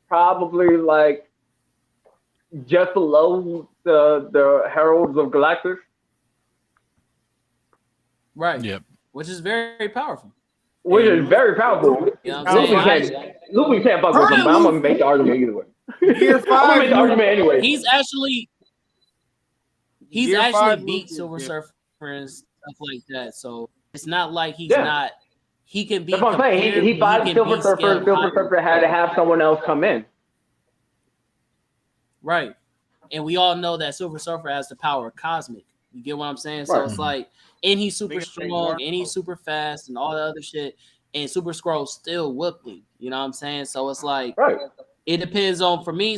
probably like just below the Heralds of Galactus. Right. Yep. Which is very powerful. Which is very powerful. You know what I'm saying? Luffy can't fuck with him, but I'm gonna make the argument either way. Gear I'm gonna make the 5, argument anyway. He's actually Gear 5 beat Luffy, Silver yeah. Surfer and stuff like that. So it's not like he's Yeah. not. He can be. That's what I'm saying. He fought Silver Surfer. Silver Surfer had to have someone else come in. Right. And we all know that Silver Surfer has the power of cosmic. You get what I'm saying? So Right. it's like, and he's super Biggest thing, strong, Mark. and he's super fast, and all the other shit. And Super Skrull still whooping. You know what I'm saying? So it's like, Right. it depends on, for me,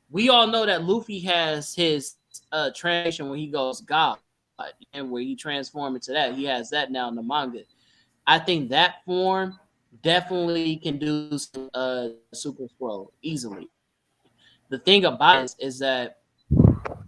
we all know that Luffy has his transformation when he goes God, and where he transforms into that. He has that now in the manga. I think that form definitely can do Super Skrull easily. The thing about it is that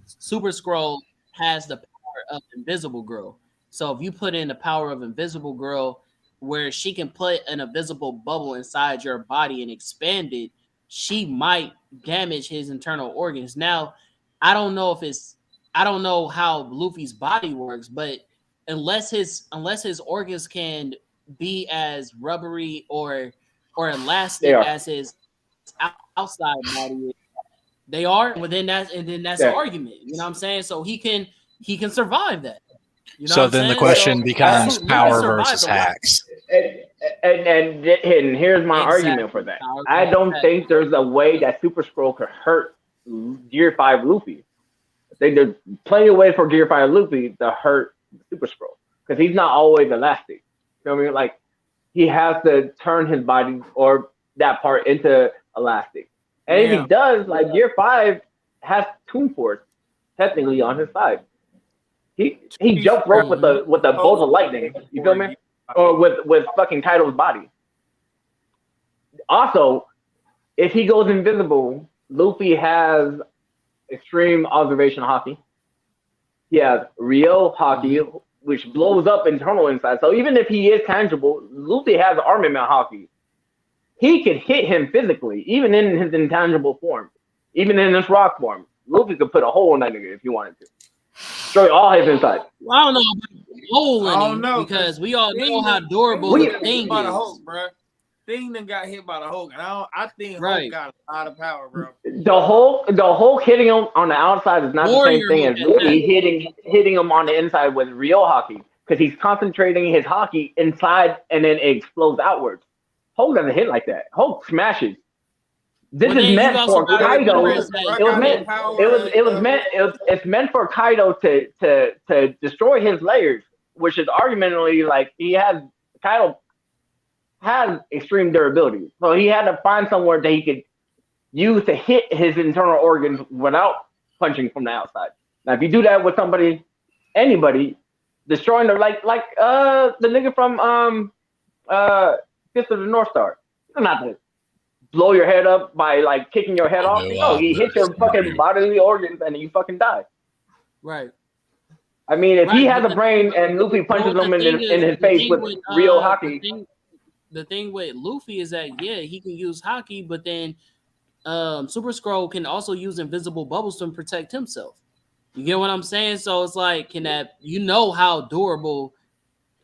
Super Skrull has the power of Invisible Girl. So if you put in the power of Invisible Girl, where she can put an invisible bubble inside your body and expand it, she might damage his internal organs. Now, I don't know how Luffy's body works, but unless his organs can be as rubbery or elastic as his outside body is, they are. Well, then that's an argument. You know what I'm saying? So he can survive that. You know So then the question becomes power versus hacks. And here's my argument for that. I don't think there's a way that Super Skrull could hurt Gear 5 Luffy. I think there's plenty of ways for Gear 5 Luffy to hurt Super Skrull because he's not always elastic. You know what I mean? Like he has to turn his body or that part into elastic. And if he does, like Gear 5 has Toon Force technically on his side. He jumped rope with the bolt of lightning. You feel me? Or with fucking Kaido's body. Also, if he goes invisible, Luffy has extreme observation hockey. He has real hockey, which blows up internal inside. So even if he is tangible, Luffy has armament hockey. He could hit him physically, even in his intangible form, even in his rock form. Luffy could put a hole in that nigga if he wanted to. Destroy all his inside. Well, I don't know about hole in him because we all know how durable the Thing by is. the Hulk, bro. Thing done got hit by the Hulk, and I think Hulk got a lot of power, bro. The Hulk hitting him on the outside is not the same thing as Luffy hitting him on the inside with real hockey because he's concentrating his hockey inside and then it explodes outwards. Hulk doesn't hit like that. Hulk smashes. This is meant for Kaido. It's meant for Kaido to destroy his layers, which is argumentally like Kaido has extreme durability. So he had to find somewhere that he could use to hit his internal organs without punching from the outside. Now, if you do that with anybody, destroying the like the nigga from Fist of the North Star, you don't have to blow your head up by like kicking your head off. No, he hits your fucking bodily organs and you fucking die. Right. I mean, if he has a brain and Luffy punches him in his face with real hockey. The thing with Luffy is that he can use hockey, but then Super Skrull can also use invisible bubbles to protect himself. You get what I'm saying? So it's like, how durable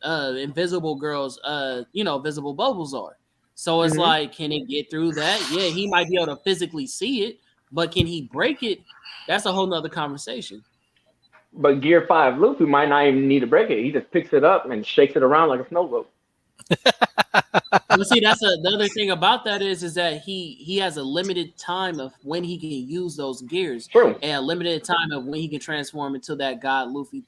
Invisible Girl's visible bubbles are. So it's like, can it get through that? Yeah, he might be able to physically see it, but can he break it? That's a whole nother conversation. But Gear 5 Luffy might not even need to break it. He just picks it up and shakes it around like a snow globe. But see, that's the other thing about that is that he has a limited time of when he can use those gears. True. And a limited time of when he can transform into that God Luffy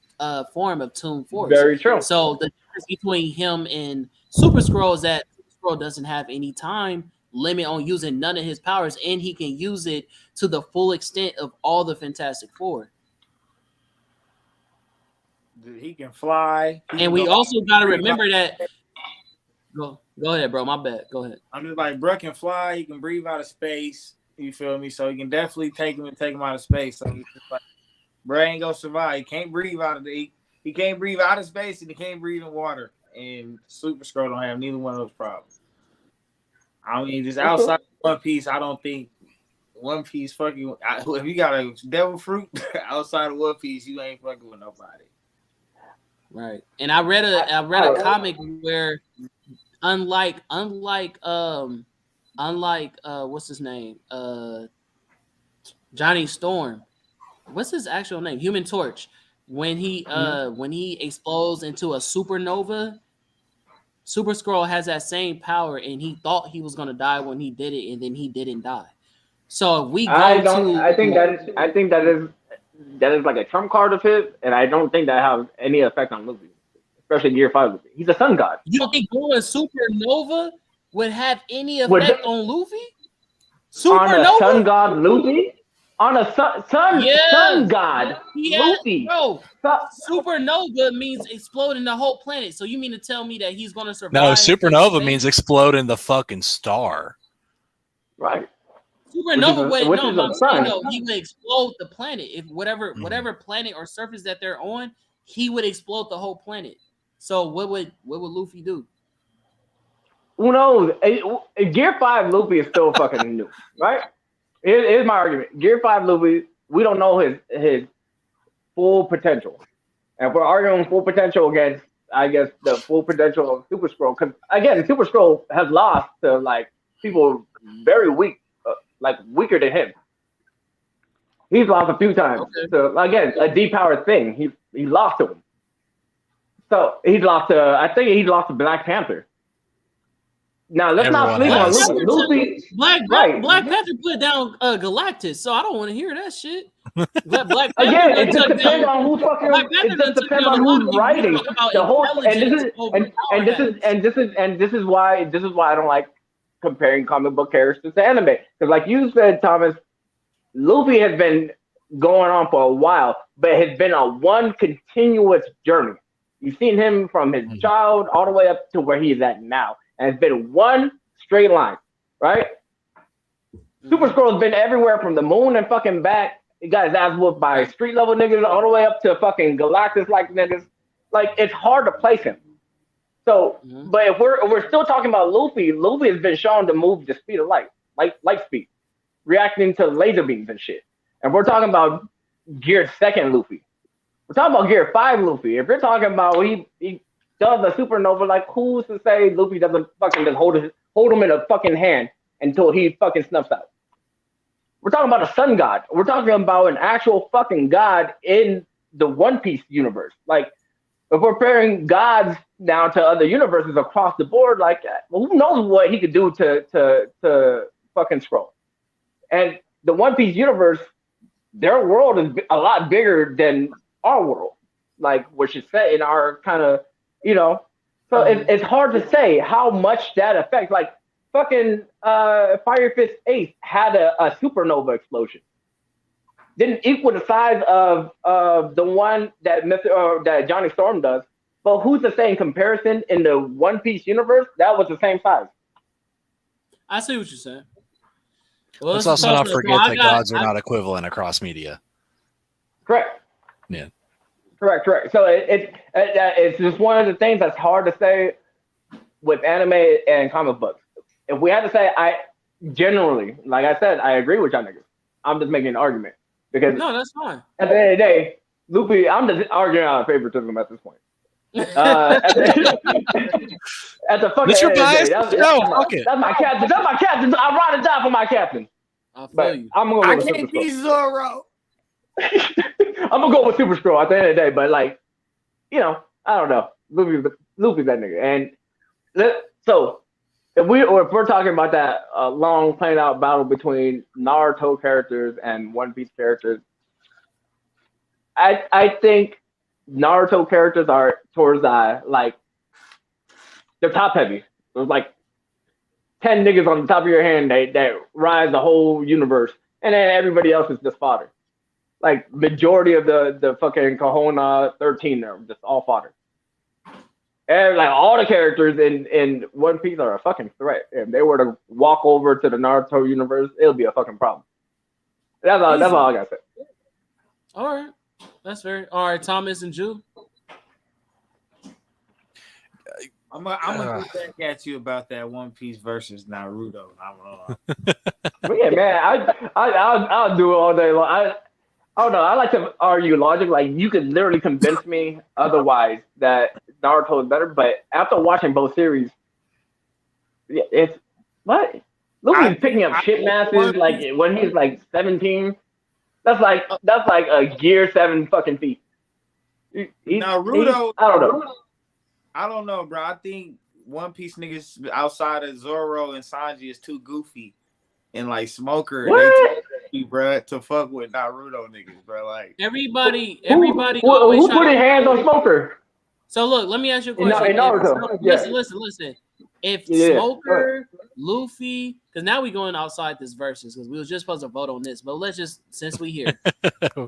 form of Toon Force. Very true. So the difference between him and Super Scroll is that Super Scroll doesn't have any time limit on using none of his powers, and he can use it to the full extent of all the Fantastic Four. Dude, he can fly. And we also got to remember that. Go ahead, bro. My bad. Go ahead. I'm just like, bro can fly. He can breathe out of space. You feel me? So he can definitely take him out of space. So he's just like, bro ain't gonna survive. He can't breathe out of he can't breathe out of space, and he can't breathe in water. And Super Scroll don't have neither one of those problems. I mean, just outside One Piece, I don't think One Piece fucking. If you got a devil fruit outside of One Piece, you ain't fucking with nobody. Right. And I read a comic where unlike what's his name? Johnny Storm. What's his actual name? Human Torch. When he explodes into a supernova, Super Scroll has that same power, and he thought he was gonna die when he did it, and then he didn't die. So if we go I think that is like a trump card of his, and I don't think that has any effect on Luffy, especially Gear 5 Luffy. He's a sun god. You don't think going supernova would have any effect on Luffy? On a sun god Luffy? On a sun god Luffy? Bro, supernova means exploding the whole planet. So you mean to tell me that he's going to survive? No, supernova means exploding the fucking star. Right. Supernova he would explode the planet. If whatever planet or surface that they're on, he would explode the whole planet. So what would Luffy do? Who knows? Gear 5 Luffy is still fucking new, right? Here's my argument. Gear 5 Luffy, we don't know his full potential. And if we're arguing full potential against, I guess, the full potential of Super Scroll, because again, Super Scroll has lost to like people very weak, like weaker than him. He's lost a few times. Okay. So again, a depowered thing. He lost to him. So I think he lost to Black Panther. Now let's not sleep on Luffy. Black Panther put down Galactus, so I don't want to hear that shit. Black Panther again, it just depends on who's fucking. It just depends on who's writing the whole. And this is why I don't like comparing comic book characters to anime, because like you said, Thomas, Luffy has been going on for a while, but has been on one continuous journey. You've seen him from his child all the way up to where he is at now. And it's been one straight line, right? Super Scroll's been everywhere from the moon and fucking back. He got his ass whooped by street level niggas all the way up to fucking Galactus like niggas. Like, it's hard to place him. So, but if we're still talking about Luffy has been shown to move the speed of light speed, reacting to laser beams and shit. And we're talking about Gear 2nd Luffy. We're talking about Gear 5 Luffy. If you're talking about he does a supernova, like who's to say Luffy doesn't fucking just hold him in a fucking hand until he fucking snuffs out? We're talking about a sun god. We're talking about an actual fucking god in the One Piece universe. Like, if we're comparing gods now to other universes across the board, like, well, who knows what he could do to fucking Scroll? And the One Piece universe, their world is a lot bigger than our world, like, which is set in our kind of, so it's hard to say how much that affects. Like, fucking Fire Fist Ace had a supernova explosion. Didn't equal the size of the one that that Johnny Storm does, but who's to say in comparison in the One Piece universe that was the same size? I see what you're saying. Well, let's also not forget that gods are not equivalent across media. Correct. Yeah. Correct. So it's just one of the things that's hard to say with anime and comic books. If we had to say, I generally, like I said, I agree with y'all niggas. I'm just making an argument because no, that's fine. At the end of the day, Luffy, I'm just arguing out of favoritism at this point. At the fucking Mr. Bias, that's my captain. That's my captain. I ride or die for my captain. I feel you. I'm gonna I can't be Zoro. I'm gonna go with Super Scroll at the end of the day, but like, I don't know. Luffy's that nigga, and so if we're talking about that long playing out battle between Naruto characters and One Piece characters, I think Naruto characters are towards like they're top heavy. There's like 10 niggas on the top of your hand that rise the whole universe, and then everybody else is just fodder. Like majority of the fucking Kahona 13 are just all fodder. And like all the characters in One Piece are a fucking threat. If they were to walk over to the Naruto universe, it'll be a fucking problem. That's all I gotta say. All right. That's fair. All right, Thomas and Jew. I'm gonna get back at you about that One Piece versus Naruto. But yeah, man, I'll do it all day long. I don't know. I like to argue logic. Like you could literally convince me otherwise that Naruto is better. But after watching both series, yeah, it's what Luffy's picking up shit masses like when he's like 17. That's like a Gear 7 fucking feat. Naruto, I I don't know, bro. I think One Piece niggas outside of Zoro and Sanji is too goofy, and like Smoker, What? they bro, to fuck with Naruto niggas, bro. Like Everybody Who always putting hands on Smoker? So look, let me ask you a question. In Naruto, yeah. Listen. If Yeah. Smoker, Luffy, because now we going outside this versus because we was just supposed to vote on this, but let's just since we here,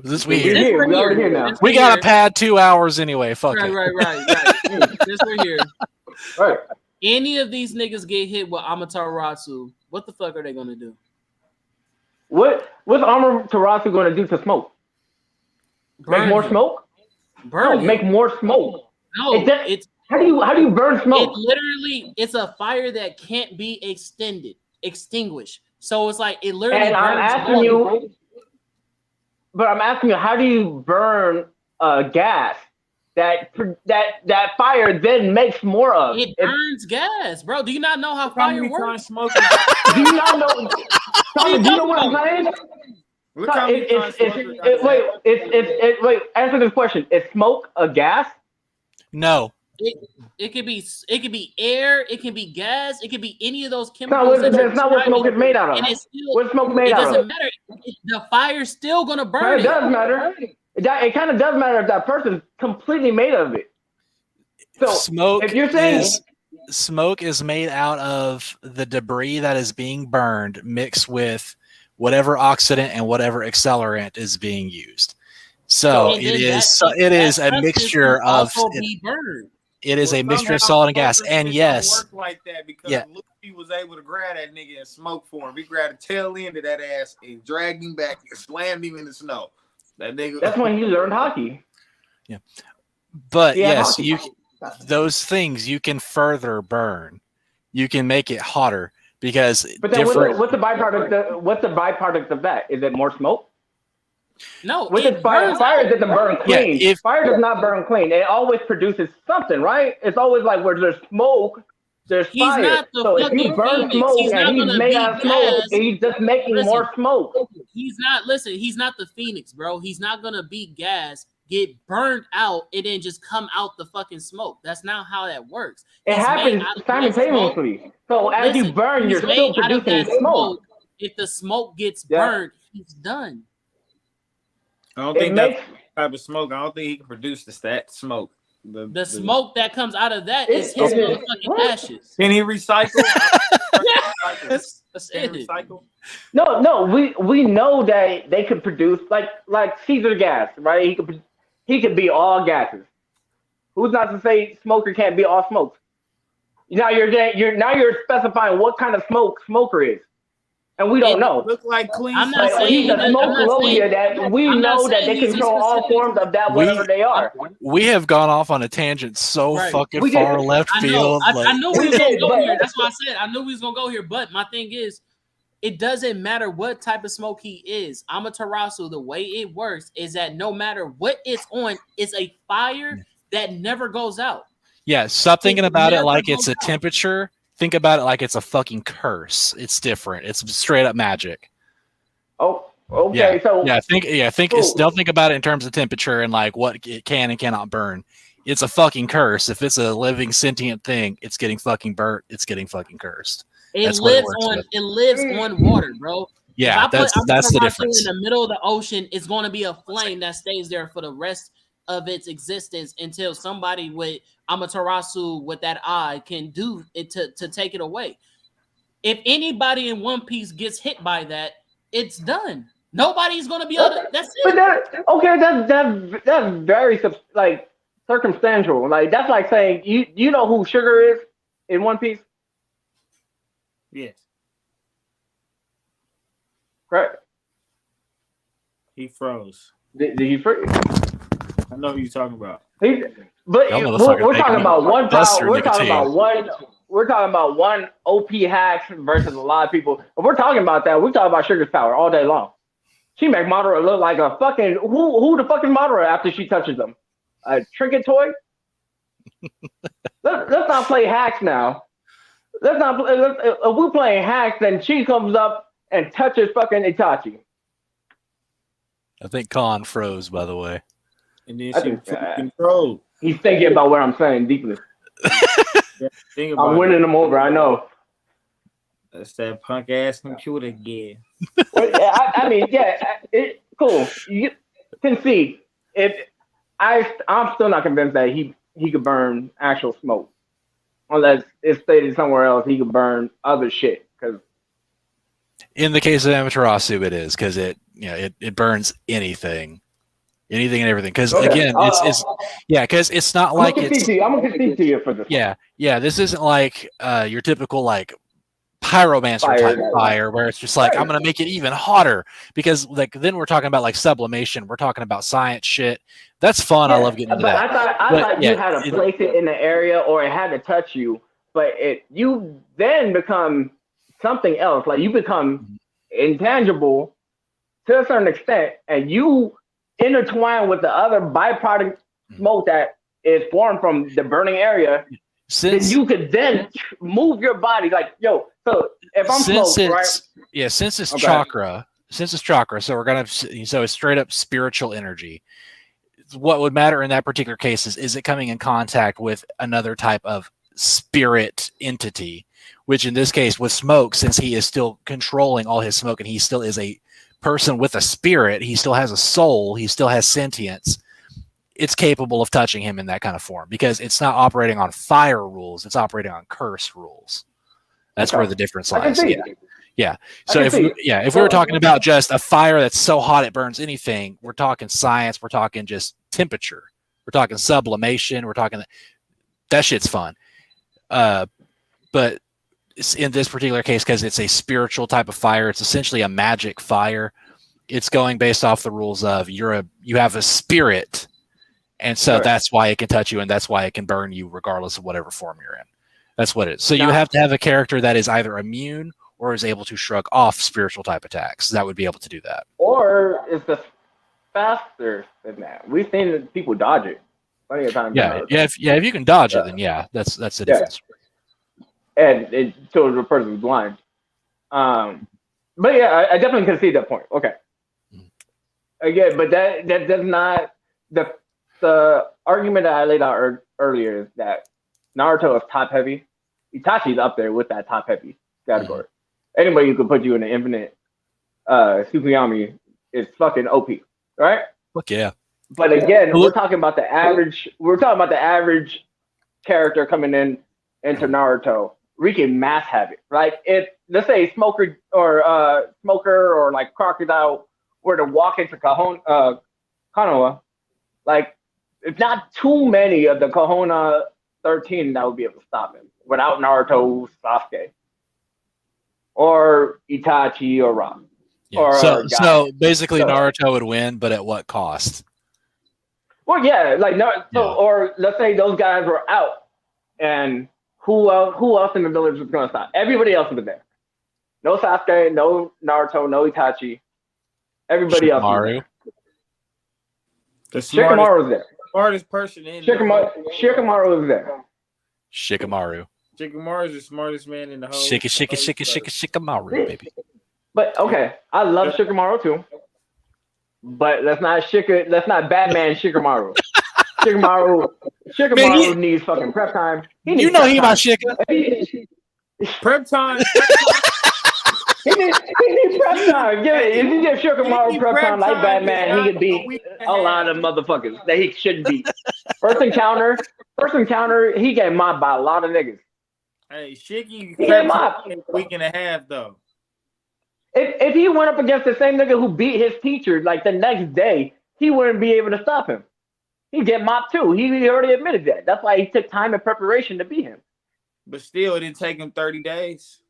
This We're weird. here. We already here now. We got to pad 2 hours anyway. Fuck it. Right. Since we're here, Right. any of these niggas get hit with Amaterasu, what the fuck are they gonna do? What's Amaterasu going to do to smoke? Make more smoke? Burn him. Make more smoke. No, it's how do you burn smoke? it's a fire that can't be extinguished. So it's like it literally. And I'm asking you, how do you burn gas that fire then makes more of? It burns gas, bro. Do you not know how fire works? Do you not know? Tommy, do you know what I'm saying? Wait. Answer this question. Is smoke a gas? No. It could be air, it can be gas, it could be any of those chemicals. That's not what smoke is made out of. And it's still, what's smoke made out of? It doesn't matter. The fire's still gonna burn. It does matter. It kind of does matter if that person's completely made of it. So smoke if you're saying smoke is made out of the debris that is being burned mixed with whatever oxidant and whatever accelerant is being used. So it is a mixture of it is a mixture of solid and gas. And yes, work like that because Luffy was able to grab that nigga and smoke for him. He grabbed the tail end of that ass and dragged him back and slammed him in the snow. That nigga. That's when he learned hockey. Yeah, but yes, those things you can further burn. You can make it hotter because. But then what's the byproduct? What's the byproduct of that? Is it more smoke? No, fire doesn't burn clean. Yeah, fire does not burn clean. It always produces something, right? It's always like where there's smoke, there's fire. So if you burn smoke and he's made out of smoke, he's just making more smoke. He's not the Phoenix, bro. He's not gonna be gas, get burned out, and then just come out the fucking smoke. That's not how that works. It happens simultaneously. So as you burn, you're still producing smoke. If the smoke gets burned, he's done. I don't think that type of smoke. I don't think he can produce that smoke. The smoke that comes out of that is his motherfucking ashes. Can he recycle? That's Can he recycle? No. We know that they could produce like Caesar gas, right? He could be all gases. Who's not to say smoker can't be all smokes? Now you're specifying what kind of smoker is. And we don't know. Look like clean. I'm not saying he's a smoker that we know that they control all forms of that, whatever they are. We have gone off on a tangent so fucking far left field. I knew we was gonna go here. That's why I said I knew we was gonna go here. But my thing is, it doesn't matter what type of smoke he is. Amaterasu, the way it works is that no matter what it's on, it's a fire that never goes out. Yeah, stop thinking about it like it's a temperature. Think about it like it's a fucking curse. It's different. It's straight up magic. Oh, Okay, so think they'll think about it in terms of temperature and like what it can and cannot burn. It's a fucking curse. If it's a living sentient thing, it's getting fucking burnt. It's getting fucking cursed. That's what it works with. It lives on water, bro. Yeah, if I put that's the Amaterasu difference. in the middle of the ocean, it's going to be a flame that stays there for the rest of its existence until somebody with Amaterasu with that eye can do it to take it away. If anybody in One Piece gets hit by that, it's done. Nobody's going to be able to. That's it. But that's very like circumstantial. Like that's like saying you know who Sugar is in One Piece. Yes. Correct. He froze. Did he freeze? I know who you're talking about. But we're talking about one power. We're talking about one. We're talking about one OP hacks versus a lot of people. If we're talking about that, we're talking about Sugar's power all day long. She make Madara look like a fucking who the fucking Madara after she touches them? A trinket toy? let's not play hacks now. Let's not. If we're playing hacks, then she comes up and touches fucking Itachi. I think Khan froze, by the way. And then she freaking froze. He's thinking about what I'm saying deeply. Yeah, I'm winning him over. I know. That's that punk ass computer again. I mean, yeah, cool. You can see if I'm still not convinced that he could burn actual smoke, unless it's stated somewhere else he could burn other shit. Because in the case of Amaterasu, it is because it burns anything and everything. Because again, because it's not like it's. I'm gonna concede to you for this. Yeah. This isn't like your typical like pyromancer type fire where it's just like I'm gonna make it even hotter, because like then we're talking about like sublimation, we're talking about science shit. That's fun. I love getting into that. I thought you had to place it in the area or it had to touch you, but you then become something else. Like you become intangible to a certain extent, and you intertwine with the other byproduct smoke that is formed from the burning area. Then you could then move your body like, yo. So if I'm smoke, right? Yeah, since it's chakra, so we're gonna so it's straight up spiritual energy. What would matter in that particular case is it coming in contact with another type of spirit entity, which in this case with smoke, since he is still controlling all his smoke and he still is a person with a spirit, he still has a soul, he still has sentience. It's capable of touching him in that kind of form because it's not operating on fire rules; it's operating on curse rules. That's where the difference lies. Yeah. So if we were talking about just a fire that's so hot it burns anything, we're talking science. We're talking just temperature. We're talking sublimation. We're talking that shit's fun. But in this particular case, because it's a spiritual type of fire, it's essentially a magic fire. It's going based off the rules of you have a spirit. And so that's why it can touch you, and that's why it can burn you regardless of whatever form you're in. That's what it is. So you have to have a character that is either immune or is able to shrug off spiritual type attacks. That would be able to do that. Or is the faster than that. We've seen people dodge it plenty of times. If you can dodge it, then that's the difference. And it shows the person's blind. But yeah, I definitely can see that point. Okay. Again, but that does not the argument that I laid out earlier is that Naruto is top heavy. Itachi's up there with that top heavy category. Anybody who could put you in an infinite Tsukuyomi is fucking OP, right? Fuck yeah. But again, we're talking about the average. We're talking about the average character coming into Naruto wreaking mass havoc. Like if let's say Smoker or like Crocodile were to walk into Konoha, like if not too many of the Konoha 13 that would be able to stop him without Naruto, Sasuke, or Itachi, or Rock. Yeah. So basically, Naruto would win, but at what cost? Well, yeah, like or let's say those guys were out, and who else in the village was going to stop? Everybody else was there. No Sasuke, no Naruto, no Itachi. Everybody else was there. Shikamaru was there. Smartest person in Shikamaru was there. Shikamaru. Shikamaru is the smartest man in the whole. Shikamaru, baby. But okay, I love Shikamaru too. But let's not Batman Shikamaru. Shikamaru needs fucking prep time. You know he my Shika. Prep time. He needs prep time. If he gives Shikamaru prep time like Batman, he could beat a lot of motherfuckers that he shouldn't beat. First encounter, he get mobbed by a lot of niggas. Hey, Shiggy, prep time a week and a half though. If he went up against the same nigga who beat his teacher like the next day, he wouldn't be able to stop him. He'd get mobbed too. He already admitted that. That's why he took time and preparation to beat him. But still, it didn't take him 30 days.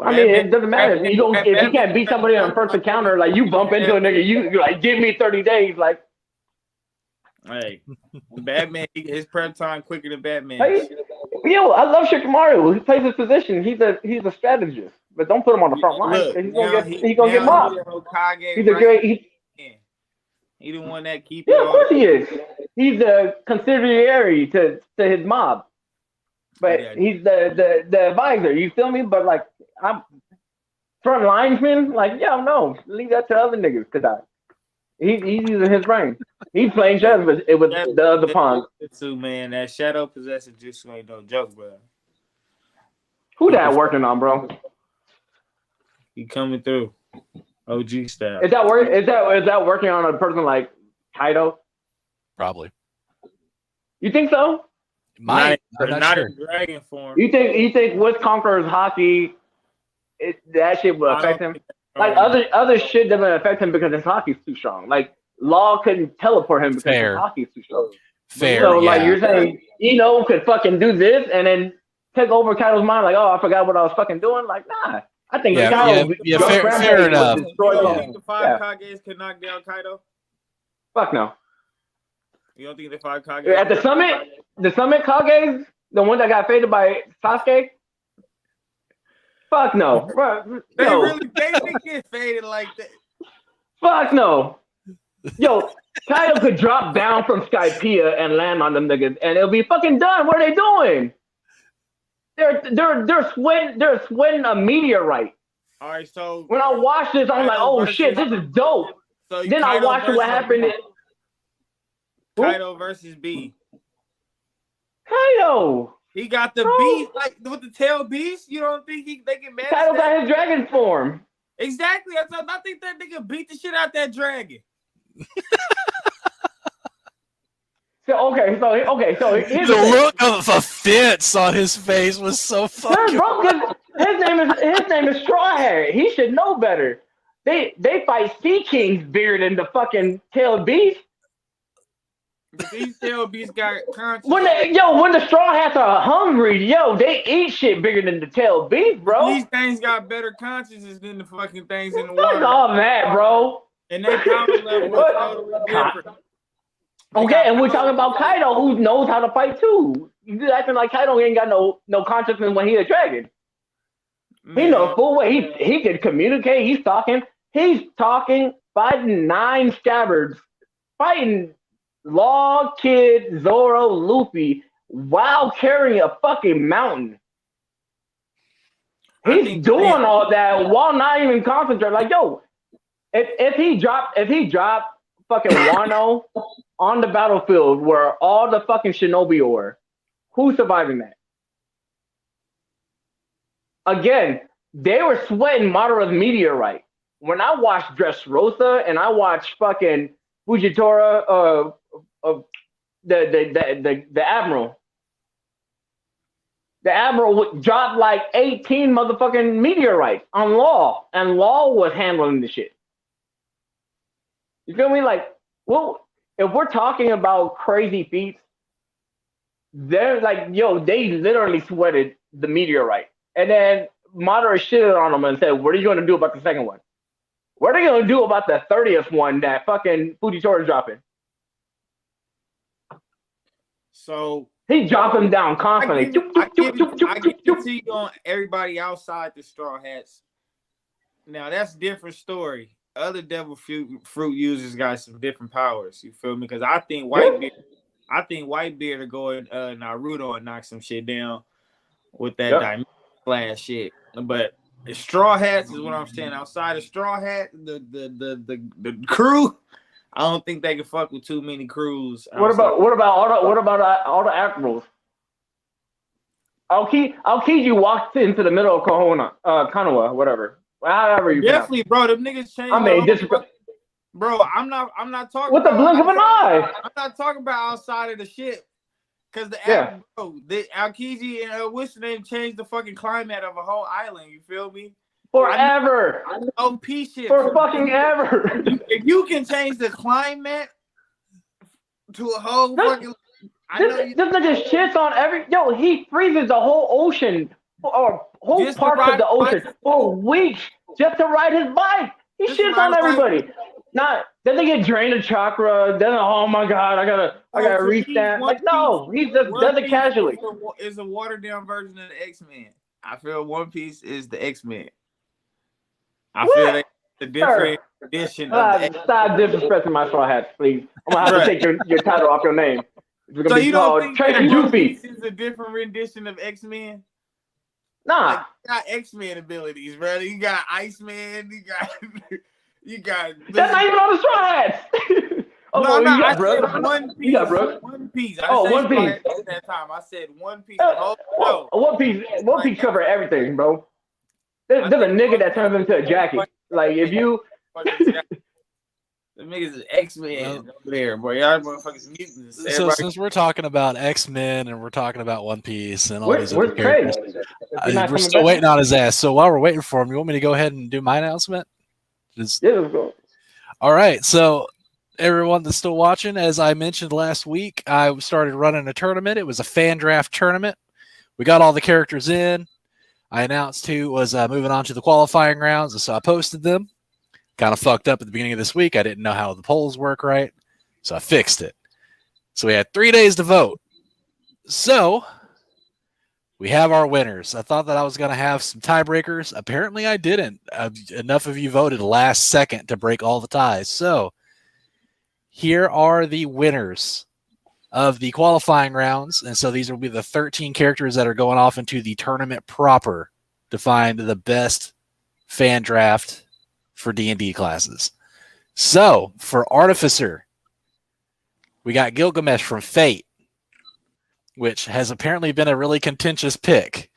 I mean, it doesn't matter. If you can't beat somebody on first encounter, like you bump into a nigga, you're like, give me 30 days. Like, hey, Batman, his prep time quicker than Batman. Hey, yo, I love Shikamaru. He plays his position. He's a strategist. But don't put him on the front line. Look, he's gonna get mobbed. He's a great. He the one that keeps. Yeah, of course he is. He's a consigliere to his mob, but he's the advisor. You feel me? But like I'm front linesman. Like no, leave that to other niggas because he's using his brain. He's playing chess with the other pawns. Too, man, that shadow possessor just ain't no joke, bro. Who that working on, bro? He coming through. OG style. Is that working on a person like Kaido? Probably. You think so? Not sure. in dragon form. You think with Conqueror's hockey, that shit will affect him? Like other shit doesn't affect him because his hockey's too strong. Like Law couldn't teleport him because his hockey's too strong. Fair. So like you're saying, Ino could fucking do this and then take over Kaido's mind. Like, oh, I forgot what I was fucking doing. Like, nah. I think fair enough. You don't think the 5 Kages could knock down Kaido? Fuck no. You don't think the 5 Kages at the summit Kages, the one that got faded by Sasuke? Fuck no. They didn't get faded like that. Fuck no. Yo, Kaido could drop down from Skypiea and land on them niggas, and it'll be fucking done. What are they doing? They're sweating a meteorite. All right, so when I watch this, I'm like, oh shit, this is dope. So then I watch what happened. Kaido versus B. Kaido. He got the beast, like with the tail beast. You don't think they can manage Kaido got his dragon form. Exactly. I think that nigga beat the shit out that dragon. So here's the look of offense on his face was so fucking. Bro, his name is Straw Hat. He should know better. They fight sea kings bigger than the fucking tail beast. But these tail beasts got conscience. When the Straw Hats are hungry, they eat shit bigger than the tail beast, bro. These things got better consciences than the fucking things in the water. Fuck all that, bro. And they power level is totally different. Okay, and we're talking about Kaido, who knows how to fight too. You acting like Kaido ain't got no consciousness when he's a dragon. Man. He knows full well he can communicate. He's talking, fighting 9 scabbards, fighting Law, Kid, Zoro, Luffy, while carrying a fucking mountain. He's doing all that while not even concentrating. Like, if he dropped fucking Wano on the battlefield where all the fucking shinobi are, who's surviving that? Again, they were sweating Madara's meteorite. When I watched Dressrosa and I watched fucking Fujitora the Admiral. The Admiral dropped like 18 motherfucking meteorites on Law, and Law was handling the shit. You feel me? Like, well, if we're talking about crazy feats, they're like, they literally sweated the meteorite. And then Madara shitted on them and said, what are you going to do about the second one? What are you going to do about the 30th one that fucking Fujitora is dropping? So he dropped him down constantly. I give it to you on everybody outside the Straw Hats. Now, that's a different story. Other devil fruit users got some different powers. You feel me? Because I think Whitebeard will go in Naruto and knock some shit down with that diamond flash shit. But Straw Hats is what I'm saying. Outside of Straw Hat, the crew, I don't think they can fuck with too many crews. What about all the admirals? Aokiji walked into the middle of Konoha, whatever. However you definitely, bro. Them niggas changed. I mean, bro, I'm not talking with the blink of an eye. I'm not talking about outside of the ship. Cause the Aokiji and what's the name changed the fucking climate of a whole island. You feel me? Forever. I know shit for fucking ever. If you can change the climate to a whole fucking, this nigga shits on every. Yo, he freezes the whole ocean or whole parts of the ocean for weeks just to ride his bike. He shits on everybody. Then they get drained of chakra. Then oh my god, I gotta restand. Like no, he just does it casually. It's a watered down version of the X-Men. I feel One Piece is the X-Men. I feel like the different edition of the stop disrespecting my Straw Hats, please. I'm gonna have to take your title off your name. So you don't think Trader One Piece is a different rendition of X-Men? Nah, like, you got X-Men abilities, brother. You got Iceman. You got. That's not even on the Straw Hats. No, you got Brooke. One Piece. You got Brooke. One Piece. One Piece. At that time, I said One Piece. One Piece cover everything, bro. There's a nigga that turns into a jacket. Like if you. The niggas is X-Men over there, boy. Y'all motherfuckers mutants. So since we're talking about X-Men and we're talking about One Piece and all these other characters, we're still waiting on his ass. So while we're waiting for him, you want me to go ahead and do my announcement? Yeah, let's go. All right. So everyone that's still watching, as I mentioned last week, I started running a tournament. It was a fan draft tournament. We got all the characters in. I announced who was moving on to the qualifying rounds, and so I posted them. Kind of fucked up at the beginning of this week. I didn't know how the polls work right, so I fixed it. So we had 3 days to vote. So we have our winners. I thought that I was going to have some tiebreakers. Apparently I didn't. Enough of you voted last second to break all the ties. So here are the winners of the qualifying rounds. And so these will be the 13 characters that are going off into the tournament proper to find the best fan draft for D&D classes. So for Artificer, we got Gilgamesh from Fate, which has apparently been a really contentious pick.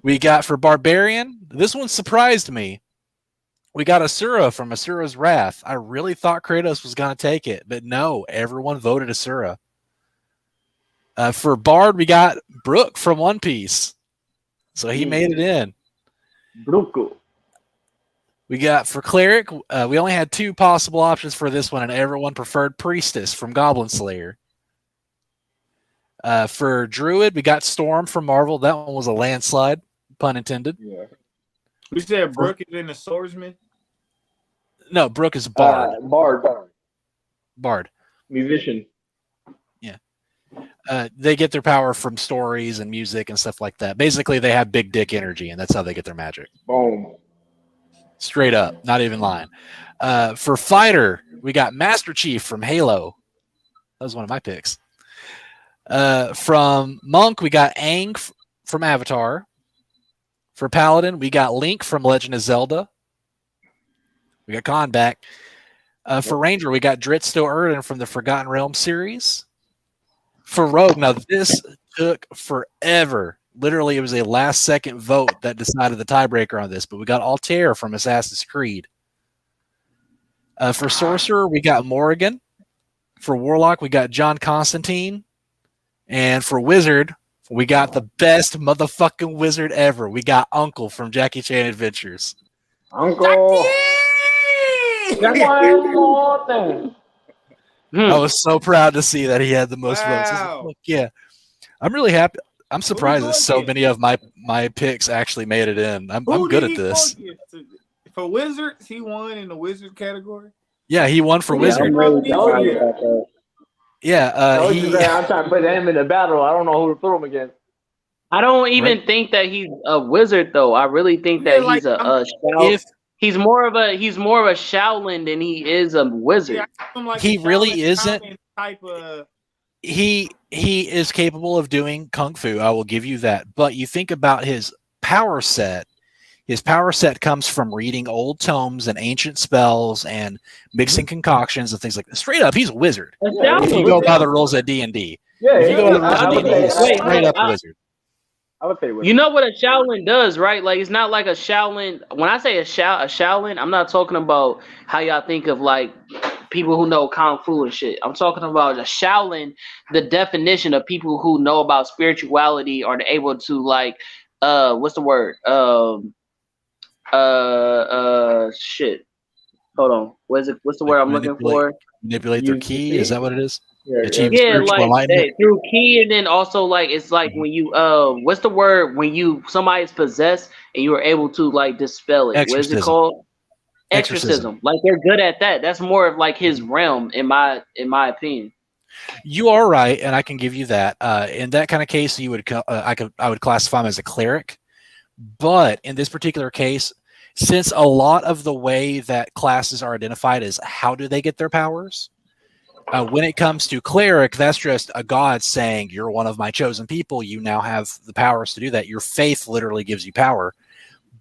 We got for Barbarian, this one surprised me. We got Asura from Asura's Wrath. I really thought Kratos was going to take it, but no, everyone voted Asura. For Bard, we got Brook from One Piece. So he made it in. Brook. We got for Cleric, we only had 2 possible options for this one, and everyone preferred Priestess from Goblin Slayer. For Druid, we got Storm from Marvel. That one was a landslide, pun intended. Yeah. We said Brooke is in the Swordsman? No, Brooke is Bard. Bard. Musician. Yeah. They get their power from stories and music and stuff like that. Basically, they have big dick energy, and that's how they get their magic. Boom. Straight up, not even lying. For Fighter, we got Master Chief from Halo. That was one of my picks. From Monk, we got Aang from Avatar. For Paladin, we got Link from Legend of Zelda. We got Khan back. For Ranger, we got Dritz Still Erden from the Forgotten Realms series. For Rogue, now this took forever. Literally, it was a last-second vote that decided the tiebreaker on this, but we got Altair from Assassin's Creed. For Sorcerer, we got Morrigan. For Warlock, we got John Constantine. And for Wizard, we got the best motherfucking wizard ever. We got Uncle from Jackie Chan Adventures. Uncle! That's one more thing. I was so proud to see that he had the most votes. Like, yeah. I'm really happy. I'm surprised that so many of my picks actually made it in. I'm good at this. For Wizards, he won in the Wizard category? Yeah, he won for Wizard. I'm really proud about that. Yeah, I'm trying to put him in the battle. I don't know who to throw him against. I don't even think that he's a wizard, though. I really think that he's he's more of a Shaolin than he is a wizard. Yeah, like he really isn't. Type of... He is capable of doing kung fu. I will give you that. But you think about his power set, his power set comes from reading old tomes and ancient spells and mixing concoctions and things like that. Straight up, he's a wizard. If you go by the rules of D&D. Yeah, if you go by the rules of D&D, he's straight up a wizard. I would say wizard. You know what a Shaolin does, right? Like, it's not like a Shaolin. When I say a Shaolin, I'm not talking about how y'all think of like people who know Kung Fu and shit. I'm talking about a Shaolin, the definition of people who know about spirituality are able to like, what's the word? Shit. Hold on. What's the word I'm looking for? Manipulate their key? Is that what it is? Yeah, like through key, and then also like it's like when you what's the word when somebody's possessed and you are able to like dispel it? Exorcism. What is it called? Exorcism. Like they're good at that. That's more of like his realm, in my opinion. You are right, and I can give you that. In that kind of case, I would classify him as a cleric. But in this particular case, since a lot of the way that classes are identified is how do they get their powers, when it comes to cleric, that's just a god saying, you're one of my chosen people. You now have the powers to do that. Your faith literally gives you power.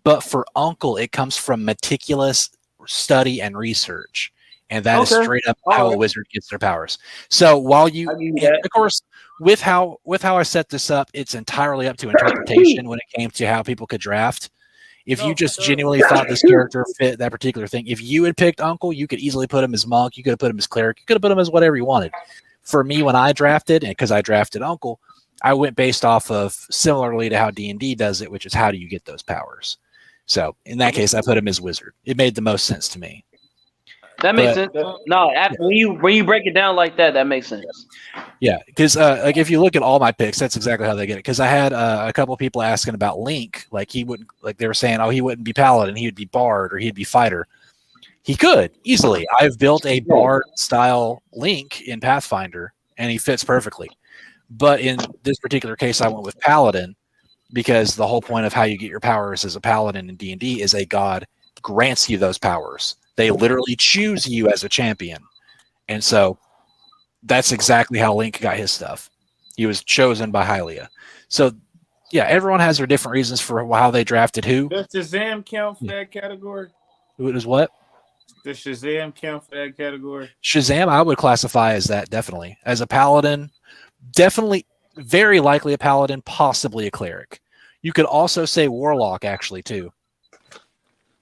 But for uncle, it comes from meticulous study and research. And that is straight up how a wizard gets their powers. So while of course, with how I set this up, it's entirely up to interpretation when it came to how people could draft. If you just genuinely thought this character fit that particular thing, if you had picked uncle, you could easily put him as monk. You could have put him as cleric. You could have put him as whatever you wanted. For me, when I drafted, and because I drafted uncle, I went based off of similarly to how D&D does it, which is how do you get those powers. So in that case, I put him as wizard. It made the most sense to me. That makes sense. No, when you break it down like that, that makes sense. Yeah, because like if you look at all my picks, that's exactly how they get it. Because I had a couple of people asking about Link, like he wouldn't, like they were saying, oh, he wouldn't be paladin, he would be bard, or he'd be fighter. He could easily. I've built a bard style Link in Pathfinder, and he fits perfectly. But in this particular case, I went with paladin because the whole point of how you get your powers as a paladin in D&D is a god grants you those powers. They literally choose you as a champion. And so that's exactly how Link got his stuff. He was chosen by Hylia. So, yeah, everyone has their different reasons for how they drafted who. Does Shazam count for that category? It was what? Does Shazam count for that category? Shazam, I would classify as that, definitely. As a paladin, definitely, very likely a paladin, possibly a cleric. You could also say warlock, actually, too.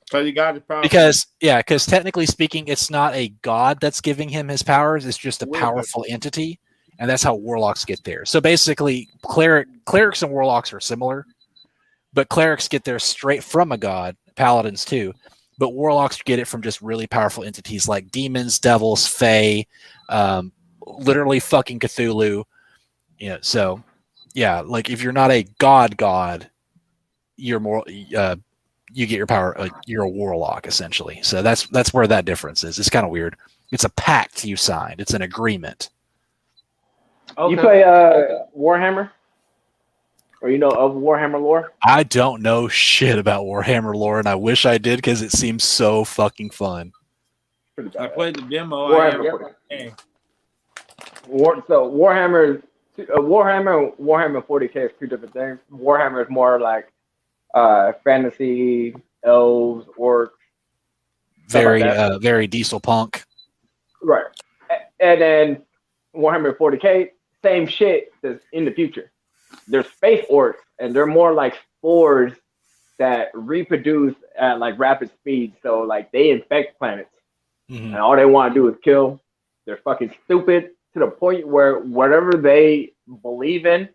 So you got the power. Because technically speaking, it's not a god that's giving him his powers. It's just a powerful entity, and that's how warlocks get there. So basically, clerics and warlocks are similar, but clerics get there straight from a god. Paladins too, but warlocks get it from just really powerful entities like demons, devils, fae, literally fucking Cthulhu. Yeah. So yeah, like if you're not a god, you're more. You get your power, you're a warlock, essentially. So that's where that difference is. It's kind of weird. It's a pact you signed. It's an agreement. Okay. You play Warhammer? Or you know of Warhammer lore? I don't know shit about Warhammer lore, and I wish I did because it seems so fucking fun. I played the demo. Warhammer 40K is two different things. Warhammer is more like fantasy, elves, orcs. Very diesel punk. Right. And then Warhammer 40K, same shit that's in the future. They're space orcs, and they're more like spores that reproduce at like rapid speed. So like they infect planets, and all they want to do is kill. They're fucking stupid to the point where whatever they believe in,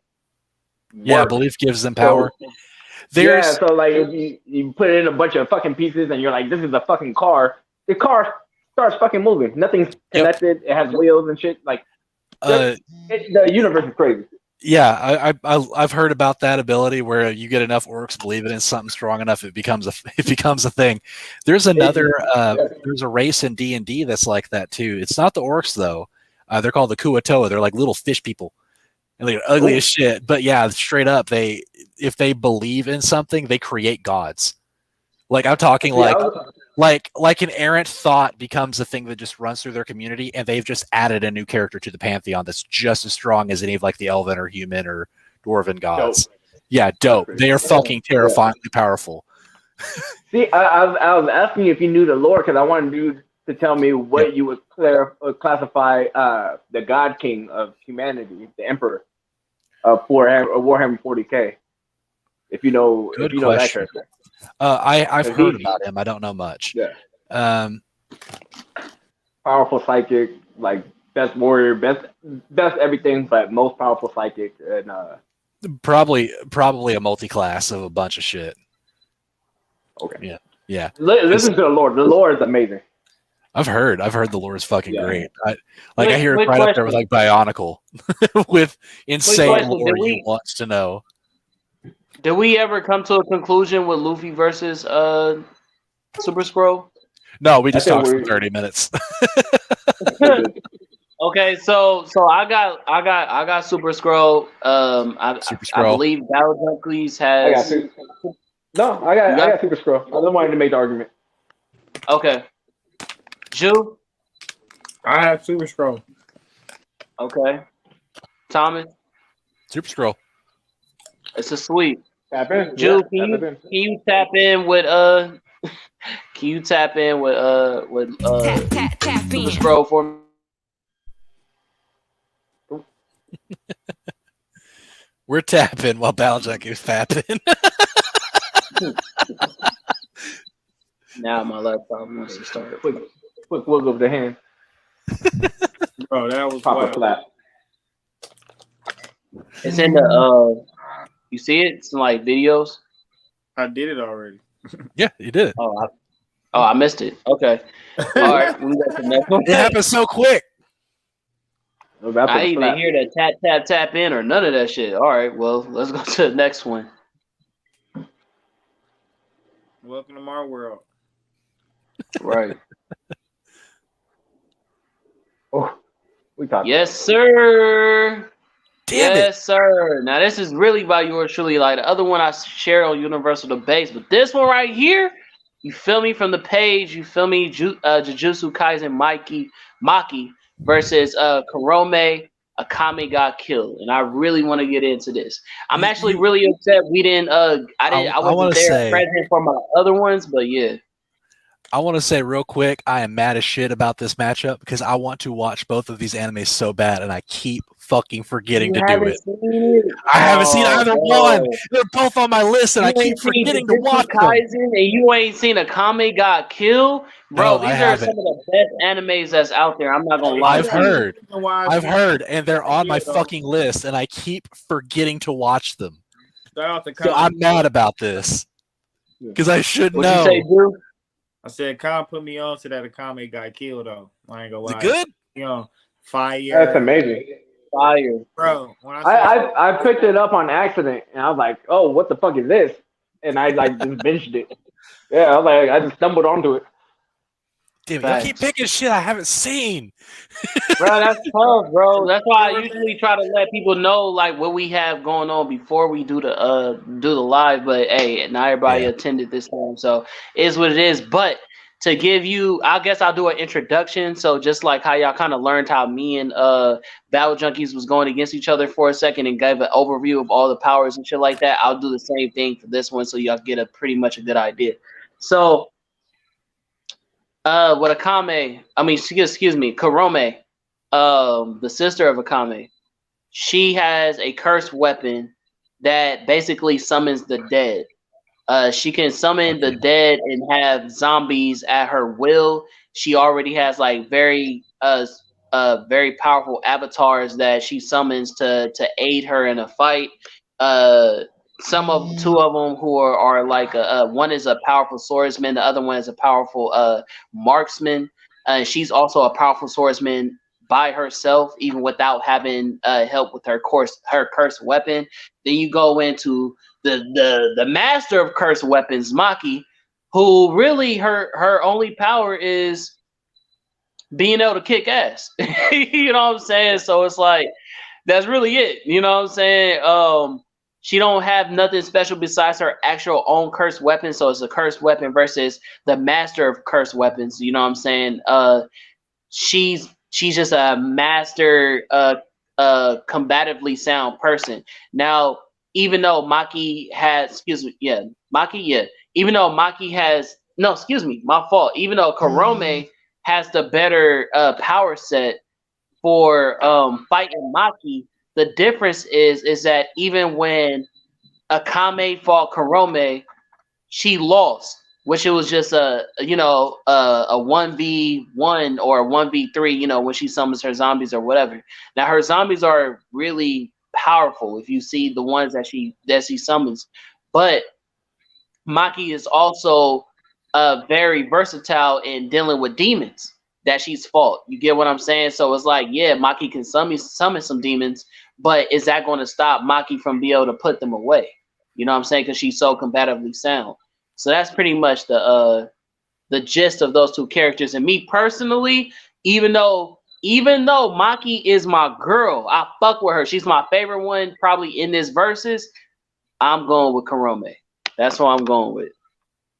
belief gives them power. So like if you put it in a bunch of fucking pieces and you're like, this is a fucking car. The car starts fucking moving. Nothing's connected. It has wheels and shit. Like the universe is crazy. Yeah, I've heard about that ability where you get enough orcs believing in something strong enough, it becomes a thing. There's another there's a race in D&D that's like that too. It's not the orcs though. They're called the Kuatoa. They're like little fish people. And they're ugly as shit. But yeah, straight up, if they believe in something, they create gods. Like I'm talking like an errant thought becomes a thing that just runs through their community, and they've just added a new character to the pantheon that's just as strong as any of like the elven or human or dwarven gods. Yeah, dope. They are fucking terrifyingly powerful. See, I was asking you if you knew the lore because I wanted you to tell me what you would classify the God King of humanity, the Emperor of Warhammer 40K. If you know, Good if you know that question. character. I've heard about him. I don't know much. Yeah. Powerful psychic, like best warrior, best everything, but most powerful psychic, and probably a multi-class of a bunch of shit. okay. Yeah. Listen to the lore. The lore is amazing. I've heard the lore is fucking great. I Quick- hear it quick right up there with question. like Bionicle, with insane question. lore Did we- you wants to know. Did we ever come to a conclusion with Luffy versus Super Scroll? No, we just think talked for we- 30 minutes. Okay, so I got Super Scroll. I Scroll. believe Battle Junkies I got has. two. No, I got Super Scroll. I just wanted to make the argument. Okay. Jew. I have Super Scroll. Okay. Thomas. Super Scroll. It's a sweep. Tap in. Jew, Yeah, can you tap in with Can you tap in with Tap Super in. Scroll for me? We're tapping while Battlejack is fapping. Now my laptop wants to start. Quick wiggle of the hand. Bro, that was Pop a wild. flat. It's in the you see it? It's in like videos. I did it already. Yeah, you did it. I missed it. Okay. All right. We got the next one. It happened so quick. I didn't even hear the tap in or none of that shit. All right. Well, let's go to the next one. Welcome to my world. Right. Oh, we talked. Yes, sir. Damn it. Yes, sir. Now this is really by yours truly. Like the other one I shared on Universal Debates, but this one right here, you feel me from the page. You feel me? Jujutsu Kaisen Maki versus Kurome Akame got killed, and I really want to get into this. I'm actually really upset we didn't. I wasn't there present for my other ones, but yeah. I want to say real quick, I am mad as shit about this matchup because I want to watch both of these animes so bad, and I keep fucking forgetting to do it. I haven't seen either one. They're both on my list, and I keep forgetting to watch them. And you ain't seen Akame got killed, bro. No, these are some of the best animes that's out there. I'm not gonna lie. I've heard, and they're on my fucking list, and I keep forgetting to watch them. So I'm mad about this because I should know. What'd you say, Drew? I said, Kyle put me on to that Akame got killed, though. I ain't gonna lie. Is it good? You know, fire. That's amazing. Fire. Bro, when I picked it up on accident, and I was like, oh, what the fuck is this? And I like just binged it. Yeah, I was like, I just stumbled onto it. Damn it, you keep picking shit I haven't seen. Bro, that's tough, bro. That's why I usually try to let people know like what we have going on before we do the live. But hey, not everybody attended this time, so it is what it is. But to give you, I guess I'll do an introduction. So just like how y'all kind of learned how me and Battle Junkies was going against each other for a second and gave an overview of all the powers and shit like that, I'll do the same thing for this one so y'all get a pretty much a good idea. So what Kurome, the sister of Akame, she has a cursed weapon that basically summons the dead. She can summon the dead and have zombies at her will. She already has like very powerful avatars that she summons to aid her in a fight. Two of them who are like one is a powerful swordsman, the other one is a powerful marksman. She's also a powerful swordsman by herself, even without having help with her cursed weapon. Then you go into the master of cursed weapons, Maki, who really her only power is being able to kick ass. You know what I'm saying? So it's like that's really it. You know what I'm saying? She don't have nothing special besides her actual own cursed weapon. So it's a cursed weapon versus the master of cursed weapons. You know what I'm saying? She's just a master, combatively sound person. Now, even though Maki has, even though Maki has, no, excuse me, my fault. Even though Karome has the better power set for fighting Maki, the difference is that even when Akame fought Karome, she lost, which it was just a 1v1 or a 1v3, when she summons her zombies or whatever. Now her zombies are really powerful if you see the ones that she summons, but Maki is also very versatile in dealing with demons that she's fought. You get what I'm saying? So it's like, yeah, Maki can summon some demons, but is that going to stop Maki from being able to put them away? You know what I'm saying? Because she's so combatively sound. So that's pretty much the gist of those two characters. And me personally, even though Maki is my girl, I fuck with her. She's my favorite one, probably in this versus. I'm going with Karome. That's what I'm going with.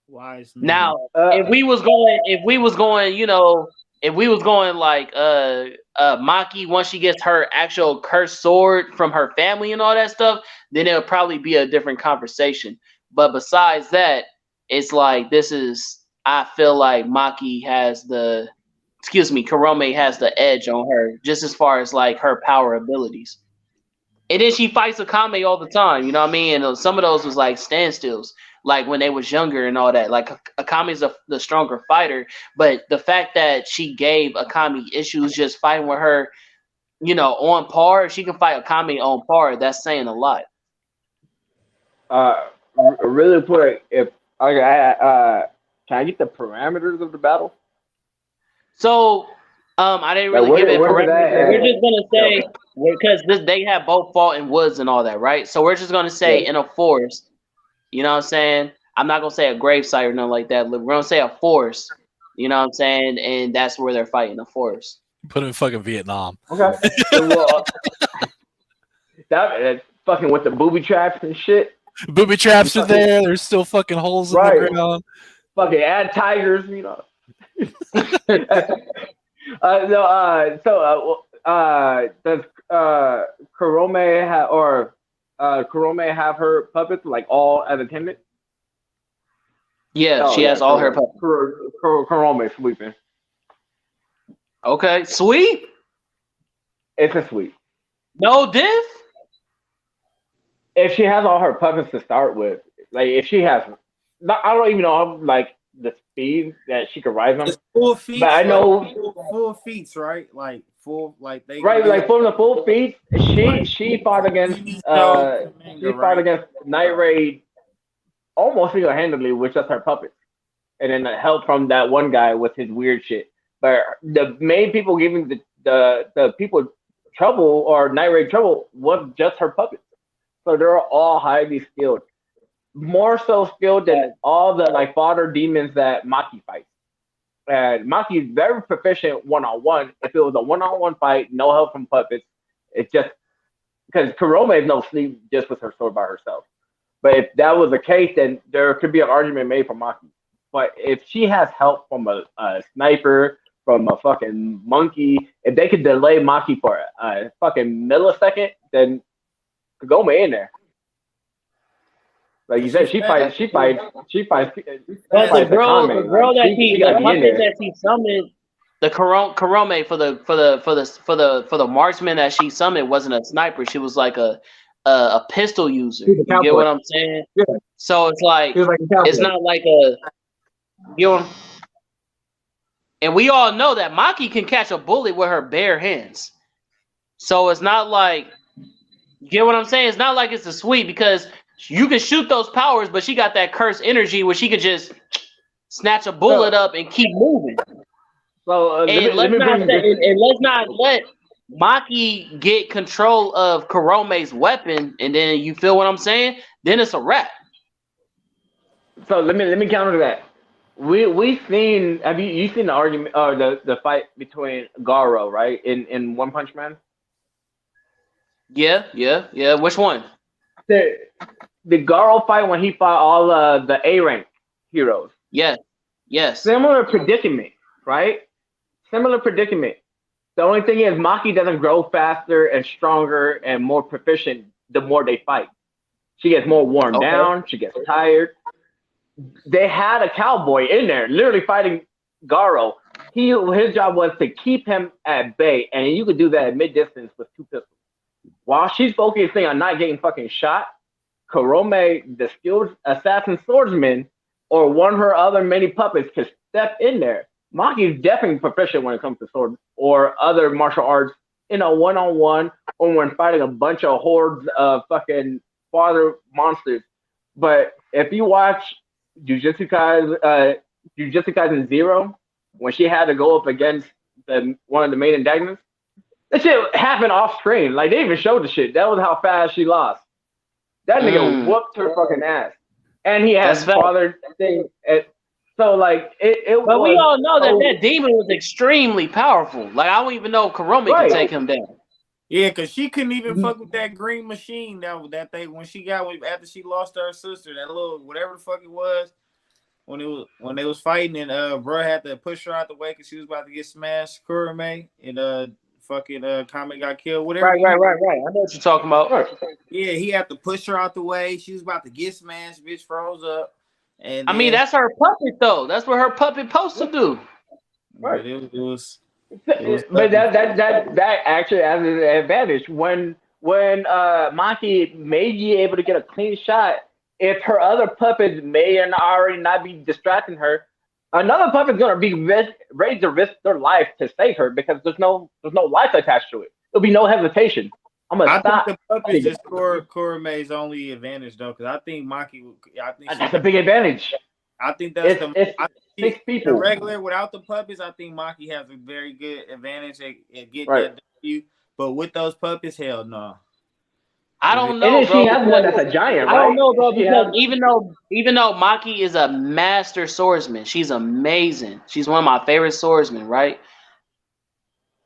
Wise man. Now, if we was going like Maki, once she gets her actual cursed sword from her family and all that stuff, then it'll probably be a different conversation. But besides that, it's like I feel like Karome has the edge on her, just as far as like her power abilities. And then she fights Akame all the time, you know what I mean? And some of those was like standstills, like when they was younger and all that. Like Akame's the stronger fighter, but the fact that she gave Akame issues just fighting with her, on par, she can fight Akame on par. That's saying a lot. Really quick, if can I get the parameters of the battle? So, I didn't really give it parameters. We're just gonna say because they have both fought in woods and all that, right? So we're just gonna say in a forest. You know what I'm saying? I'm not gonna say a gravesite or nothing like that. We're gonna say a forest. You know what I'm saying? And that's where they're fighting, a forest. Put it in fucking Vietnam. Okay. Well, that fucking with the booby traps and shit. Booby traps are there. There's still fucking holes in the ground. Fucking add tigers, does Karome have her puppets like all as attendant? Yeah, she has all her puppets. Karome sweeping. Okay, sweep. It's a sweep. No diff. If she has all her puppets to start with, like if she has, I don't even know like the speed that she could ride them. It's full feet, but I know full feet, right? Like full, like they like from the full feet. She fought against against Night Raid almost single-handedly with just her puppets, and then the help from that one guy with his weird shit. But the main people giving the people trouble or Night Raid trouble was just her puppets. So they're all highly skilled. More so skilled than all the like fodder demons that Maki fights. And Maki is very proficient one-on-one. If it was a one-on-one fight, no help from puppets, it's just because Karome is no sleep just with her sword by herself. But if that was the case, then there could be an argument made for Maki. But if she has help from a sniper, from a fucking monkey, if they could delay Maki for a fucking millisecond, then Kagome in there. Like you said, she fights. But the girl that she summoned, the Karome for the marksman that she summoned wasn't a sniper. She was like a pistol user. You get what I'm saying? Yeah. So it's like it's not like and we all know that Maki can catch a bullet with her bare hands. So it's not like, you get what I'm saying? It's not like it's a sweep because you can shoot those powers, but she got that cursed energy where she could just snatch a bullet up and keep moving. So let's not let Maki get control of Karome's weapon, and then you feel what I'm saying? Then it's a wrap. So let me counter that. We've seen. Have you seen the argument or the fight between Garo, right, in One Punch Man? Yeah. Which one? The Garo fight when he fought all the A rank heroes. Yes. Similar predicament, right? Similar predicament. The only thing is Maki doesn't grow faster and stronger and more proficient the more they fight. She gets more worn Okay. down. She gets tired. They had a cowboy in there, literally fighting Garo. His job was to keep him at bay, and you could do that at mid distance with 2 pistols. While she's focusing on not getting fucking shot, Kurome, the skilled assassin swordsman, or one of her other many puppets could step in there. Maki's definitely proficient when it comes to sword or other martial arts in a one-on-one or when fighting a bunch of hordes of fucking father monsters. But if you watch Jujutsu Kaisen 0, when she had to go up against one of the main antagonists, that shit happened off screen. Like, they even showed the shit. That was how fast she lost. That nigga whooped her fucking ass. And he had father thing. So, like, it But was... we all know that demon was extremely powerful. Like, I don't even know if Kurome could take him down. Yeah, because she couldn't even fuck with that green machine that they when she got after she lost her sister, that little whatever the fuck it was. When they was fighting and bro had to push her out the way because she was about to get smashed, Kurome, and fucking Kame got killed. Whatever. Right. I know what you're talking about. Yeah, he had to push her out the way. She was about to get smashed. Bitch froze up. And I mean, that's her puppet though. That's what her puppet supposed to do. Right. But it was but that actually has an advantage. When Maki may be able to get a clean shot, if her other puppets may and already not be distracting her, another puppet's gonna be ready to risk their life to save her because there's no life attached to it. There'll be no hesitation. I think the puppets is Kurome's only advantage though, because I think Maki. That's a big advantage. I think that's it's 6 people. The regular without the puppets, I think Maki has a very good advantage at getting that W. But with those puppets, hell no. I don't know, and bro. She has one that's a giant, right? I don't know, bro, because even though Maki is a master swordsman, she's amazing. She's one of my favorite swordsmen, right?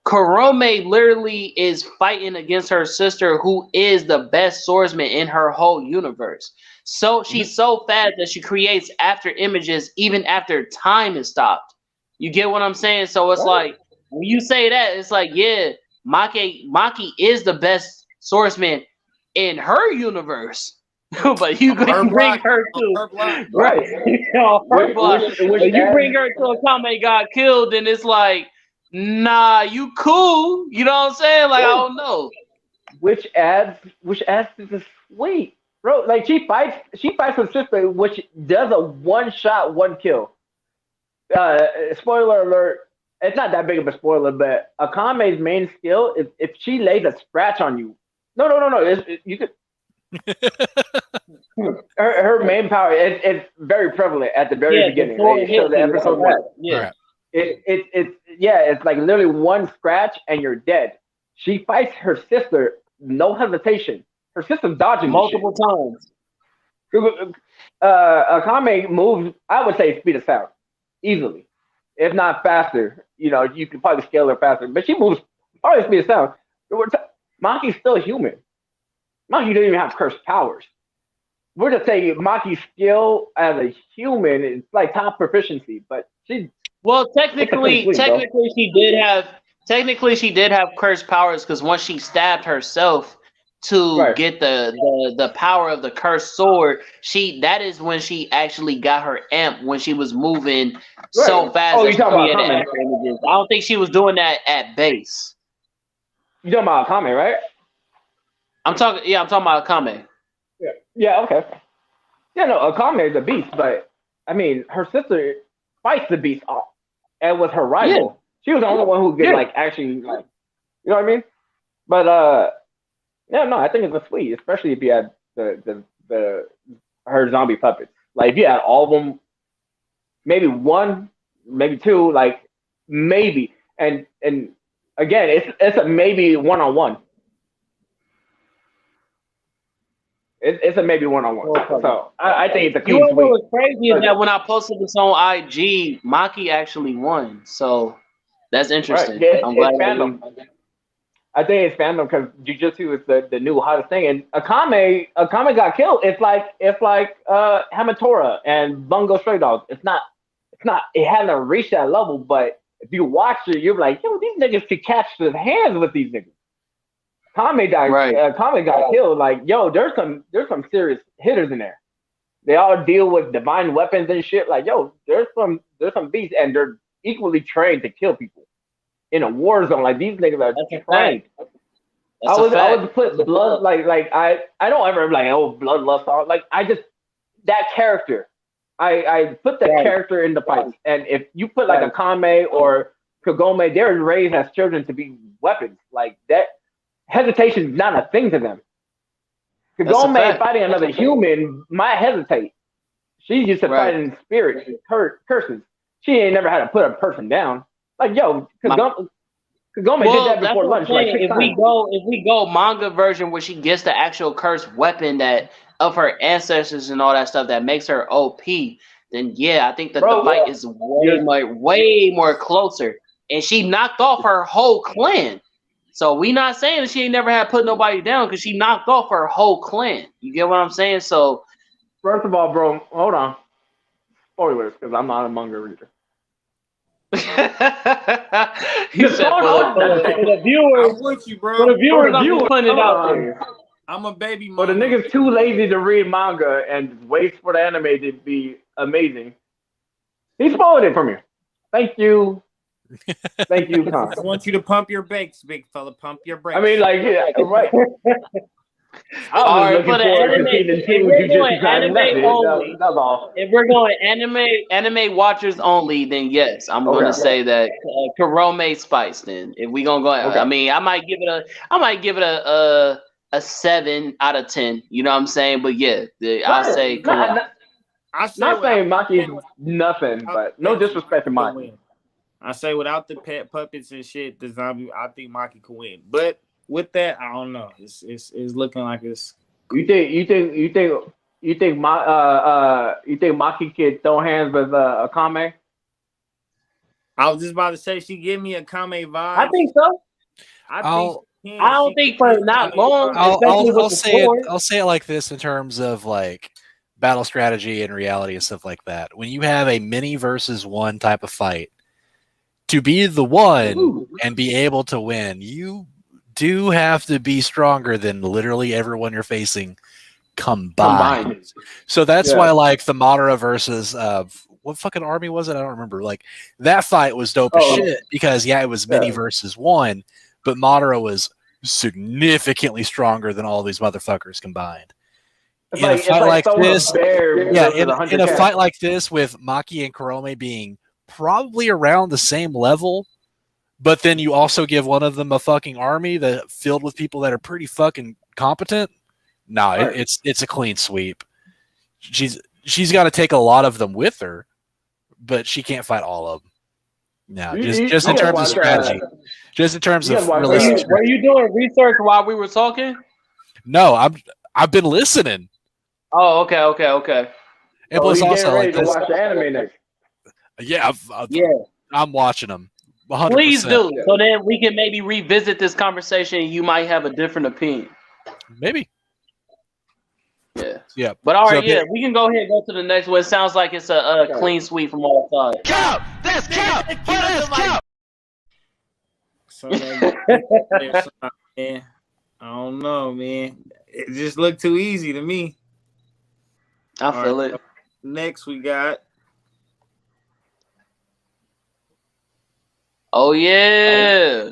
Kurome literally is fighting against her sister, who is the best swordsman in her whole universe. So she's so fast that she creates after images even after time is stopped. You get what I'm saying? So it's like when you say that, it's like, yeah, Maki is the best swordsman in her universe. But you can bring her to right. Her block. When you bring her to a Kame got killed, then it's like, nah, you cool. You know what I'm saying? Like, I don't know. Which adds to the sweet. Bro, like she fights her sister, which does a 1-shot, 1-kill. Spoiler alert, it's not that big of a spoiler, but Akame's main skill is if she lays a scratch on you. No. You could her main power is very prevalent at the very beginning. They show the episode 1. Yeah. It's like literally 1 scratch and you're dead. She fights her sister, no hesitation. Her sister's dodging multiple times. Akame moves, I would say, speed of sound easily, if not faster. You know, you could probably scale her faster, but she moves probably speed of sound. Maki's still human. Maki doesn't even have cursed powers. We're just saying Maki's skill as a human is like top proficiency, but she. Well, technically, she did have cursed powers because once she stabbed herself to get the power of the cursed sword, that is when she actually got her amp when she was moving so fast. Oh, you talking about Akame? Images. I don't think she was doing that at base. You talking about Akame, right? I'm talking about Akame. Yeah, okay. Yeah, no, Akame is a beast, but I mean, her sister fights the beast off, and was her rival. Yeah. She was the only one who could actually you know what I mean? But no, I think it's a sweet, especially if you had her zombie puppets. Like if you had all of them, maybe 1, maybe 2, like maybe, and again, it's a maybe 1-on-1. It's a maybe 1-on-1. So I think it's a clean sweep. What was crazy is that when I posted this on IG, Maki actually won. So that's interesting. Right. I'm glad. It's fandom. I think it's fandom because Jujutsu is the new hottest thing. And Akame got killed. It's like Hamatora and Bungo Stray Dogs. It hasn't reached that level, but if you watch it, you're like, yo, these niggas could catch their hands with these niggas. Kame got Right. Kame got killed. Like, yo, there's some serious hitters in there. They all deal with divine weapons and shit. Like, yo, there's some beasts, and they're equally trained to kill people in a war zone. Like, these niggas are That's a trained. That's I would put blood like I don't ever like bloodlust on like I just that character. I put that character in the fights, and if you put like a Kame or Kagome, they're raised as children to be weapons. Like that hesitation is not a thing to them. Kagome fighting another human might hesitate. She's used to fighting spirit curses. She ain't never had to put a person down. Like, yo, Kagome did that before lunch. Like, if we go manga version where she gets the actual cursed weapon that of her ancestors and all that stuff that makes her OP, then yeah, I think that the fight is way more closer. And she knocked off her whole clan. So we not saying that she ain't never had put nobody down because she knocked off her whole clan. You get what I'm saying? So first of all, bro, hold on. Spoilers, because I'm not a manga reader. He said for the viewers, I'm with you, bro. For the viewers, I'm just putting it out there. I'm a baby mama. But the niggas too lazy to read manga and wait for the anime to be amazing. He spoiled it for me. Thank you. Thank you, Con. I want you to pump your brakes, big fella. Pump your brakes. I mean, like, yeah, right. All right, for the anime, if we're going anime only, if we're going anime watchers only, then yes, I'm going to say that Kurome Spice. Then, if we gonna go, I mean, I might give it a 7 out of 10. You know what I'm saying? But yeah, I'll say. Not saying Maki's nothing, but no disrespect to Maki. I say without the pet puppets and shit, the zombie, I think Maki can win. But with that, I don't know. It's looking like it's. You think Maki could throw hands with Akame? I was just about to say she give me a Kame vibe. I think so. I don't think for not long. I'll say it like this in terms of like battle strategy and reality and stuff like that. When you have a many versus one type of fight, to be the one and be able to win, you do have to be stronger than literally everyone you're facing combined. So that's why, like, the Madara versus what fucking army was it? I don't remember. Like, that fight was dope as shit because it was many versus one, but Madara was significantly stronger than all these motherfuckers combined. In a fight like this, in a fight like this with Maki and Kurome being probably around the same level, but then you also give one of them a fucking army that filled with people that are pretty fucking competent. No, it's a clean sweep. She's got to take a lot of them with her, but she can't fight all of them. No, just in terms of strategy, just in terms of realistic. Were you doing research while we were talking? No, I've been listening. Oh, okay. It was also like to watch the anime next. Yeah, I'm watching them. 100%. Please do, so then we can maybe revisit this conversation and you might have a different opinion. Maybe. Yeah. But all right, we can go ahead and go to the next one. It sounds like it's a clean sweep from all sides. Count! That's count! That's count! So, man, I don't know, man. It just looked too easy to me. I feel it. Next, we got. Oh yeah,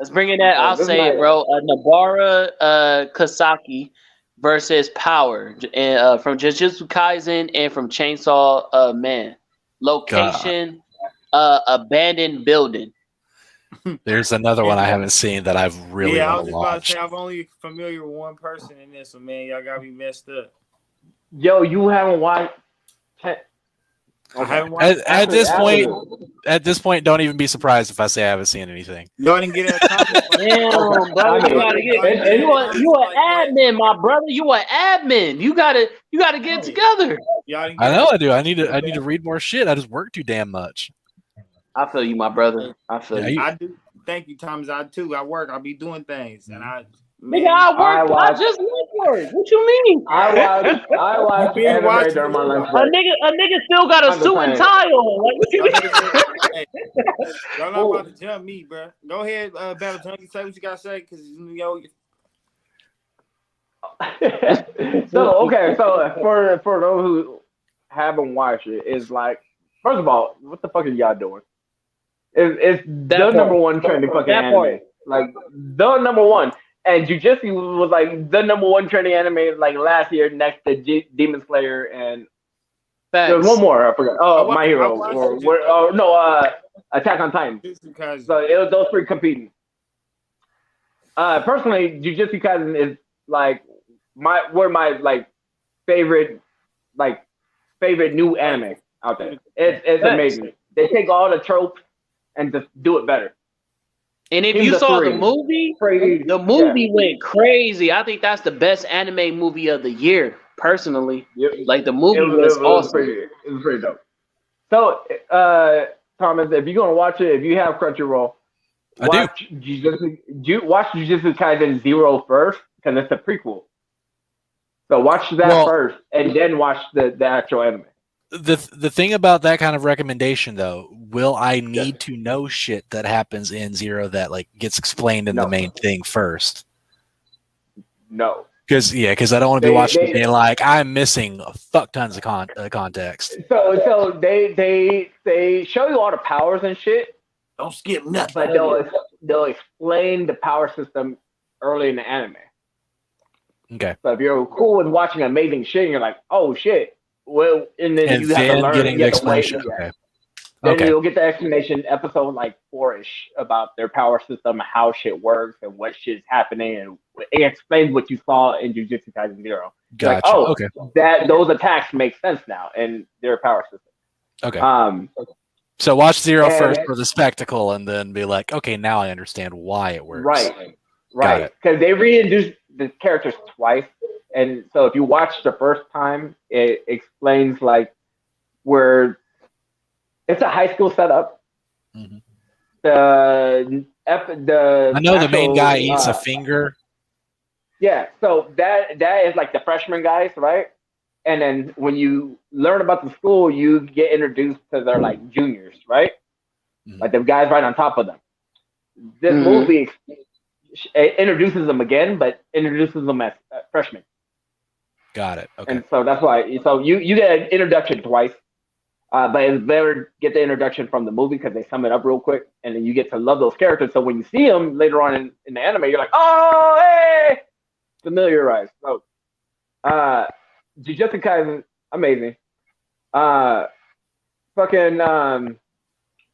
let's bring in that. I'll say it, bro. Nobara Kasaki versus Power, and from Jujutsu Kaisen and from Chainsaw Man. Location: abandoned building. There's another one I haven't seen that I've really I was just watched. about to say I'm only familiar with one person in this one, man. Y'all got me messed up. Yo, you haven't watched. I haven't watched At this point, don't even be surprised if I say I haven't seen anything. Y'all didn't get that. Damn, bro, you gotta get. You an admin, my brother. You an admin. You gotta get it together. I know I do. I need to read more shit. I just work too damn much. I feel you, my brother. I feel you. I do. Thank you, Thomas. I work. I'll be doing things, and I work. I just met for? What you mean? I watch You been anime watching during my it. lunch A break. nigga still got a I'm suit just and saying. tie on. Like, what you Y'all mean? niggas ain't- hey, y'all not about to jump me, bro. Go ahead, Battle Junkie. Say what you gotta say, cause yo, So for those who haven't watched it, it's like, first of all, what the fuck are y'all doing? It's the part. number one trending fucking That anime. part. Like the number one. And Jujutsu was like the number one trending anime like last year next to Demon Slayer and there was Facts. one more, I forgot. Oh, My I Hero. watched Attack on Titan. Jujutsu Kaisen. So it was those three competing. Personally, Jujutsu Kaisen is like my favorite new anime out there. It's amazing. They take all the tropes and just do it better. And if Team you of saw three. the movie, Crazy. the movie went crazy. I think that's the best anime movie of the year, personally. Yep. Like the movie It was awesome. It was pretty dope. So, Thomas, if you're gonna watch it, if you have Crunchyroll, watch Jujutsu Kaisen 0 first, because it's a prequel. So watch that first, and then watch the actual anime. The thing about that kind of recommendation, though, will I need to know shit that happens in Zero that like gets explained in the main thing first? No. Because I don't want to be watching it being like, I'm missing a fuck tons of context. So they show you all the powers and shit. Don't skip nothing. But they'll explain the power system early in the anime. Okay. So if you're cool with watching amazing shit, and you're like, oh shit. Well, and then you have to learn. Getting the explanation. Okay. Then you'll get the explanation episode like 4-ish about their power system, how shit works, and what shit's happening, and it explains what you saw in Jujutsu Kaisen 0. Gotcha. Like, okay. Those attacks make sense now in their power system. Okay. So watch Zero first for the spectacle, and then be like, okay, now I understand why it works. Right. Because they reintroduced the characters twice, and so if you watch the first time, it explains like where it's a high school setup. Mm-hmm. I know the main guy eats a finger. Yeah, so that is like the freshman guys, right? And then when you learn about the school, you get introduced to their like juniors, right? Mm-hmm. Like the guys right on top of them. This movie introduces them again, but introduces them as freshmen. Got it. Okay. And so that's why. So you get an introduction twice, but it's better to get the introduction from the movie because they sum it up real quick, and then you get to love those characters. So when you see them later on in the anime, you're like, oh, hey, familiarized. So, Jujutsu Kaisen, amazing.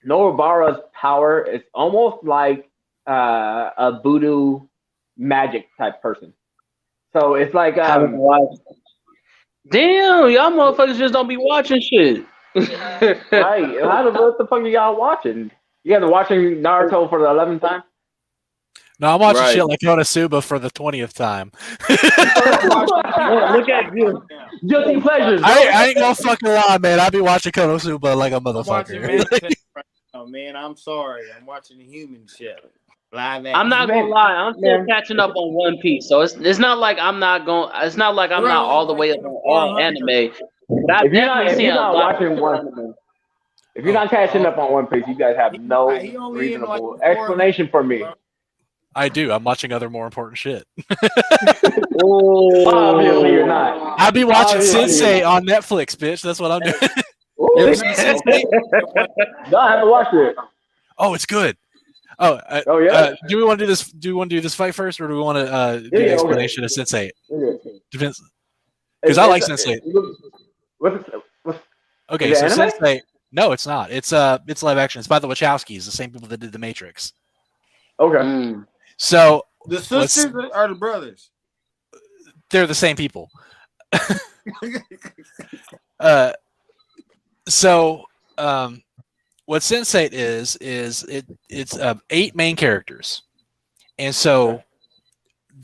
Norobara's power is almost like a voodoo magic type person. So it's like damn, y'all motherfuckers just don't be watching shit. Right. What the fuck are y'all watching? You guys are watching Naruto for the 11th time? No, I'm watching shit like Konosuba for the 20th time. Look at you. Guilty pleasures. I ain't gonna fucking lie, man. I be watching Konosuba like a motherfucker. Oh man, I'm sorry. I'm watching the human shit. Live I'm not gonna lie. I'm still catching up on One Piece, so it's not like I'm not going. It's not like I'm not all the way up on all anime. But I've definitely seen a lot. If you're not catching up on One Piece, you guys have no reasonable explanation for me. I do. I'm watching other more important shit. Obviously, you're not. I'll be watching Sensei on Netflix, bitch. That's what I'm doing. You ever seen Sensei? No, I haven't watched it. Oh, it's good. Yeah. Do we want to do this? Do we want to do this fight first, or do we want to do the explanation of Sensei? Depends. Because I like Sensei. Okay, so Sensei. No, it's not. It's live action. It's by the Wachowskis, the same people that did The Matrix. Okay. So the sisters are the brothers. They're the same people. What Sensei is it's 8 main characters, and so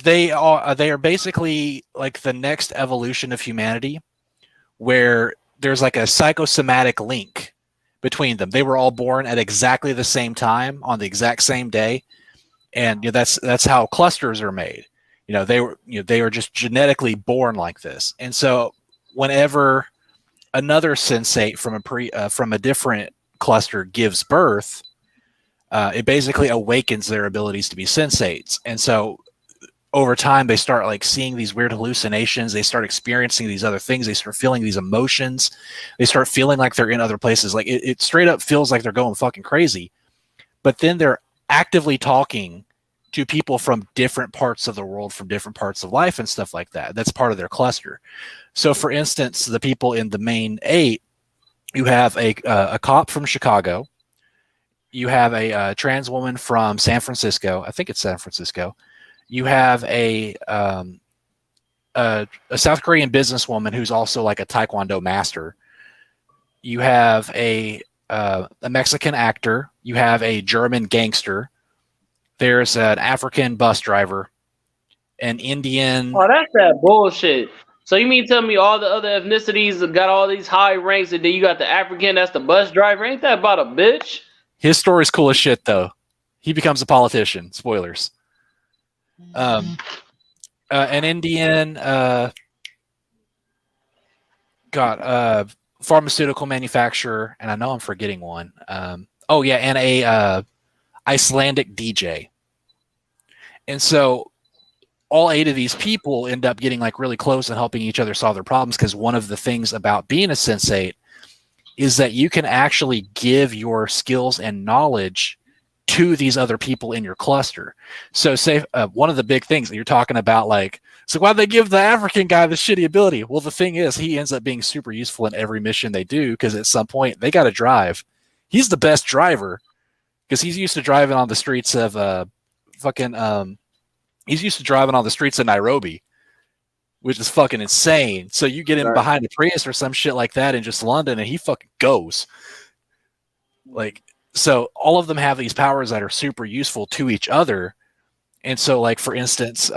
they are basically like the next evolution of humanity, where there's like a psychosomatic link between them. They were all born at exactly the same time on the exact same day, and that's how clusters are made. they were just genetically born like this. And so whenever another sensate from a different cluster gives birth, it basically awakens their abilities to be sensates. And so over time, they start like seeing these weird hallucinations. They start experiencing these other things. They start feeling these emotions. They start feeling like they're in other places. Like it straight up feels like they're going fucking crazy. But then they're actively talking to people from different parts of the world, from different parts of life and stuff like that. That's part of their cluster. So for instance, the people in the main 8, you have a cop from Chicago. You have a trans woman from San Francisco. I think it's San Francisco. You have a South Korean businesswoman who's also like a Taekwondo master. You have a Mexican actor. You have a German gangster. There's an African bus driver, an Indian. Oh, that's that bullshit. So you mean tell me all the other ethnicities have got all these high ranks, and then you got the African that's the bus driver? Ain't that about a bitch? His story's cool as shit, though. He becomes a politician. Spoilers. An Indian pharmaceutical manufacturer, and I know I'm forgetting one. And a Icelandic DJ. And so all 8 of these people end up getting like really close and helping each other solve their problems, because one of the things about being a sensate is that you can actually give your skills and knowledge to these other people in your cluster. So say one of the big things that you're talking about, like, so why'd they give the African guy the shitty ability? Well, the thing is, he ends up being super useful in every mission they do, because at some point they got to drive. He's the best driver because he's used to driving on the streets of he's used to driving on the streets of Nairobi, which is fucking insane. So you get him behind a Prius or some shit like that in just London, and he fucking goes. Like, so all of them have these powers that are super useful to each other. And so, like, for instance,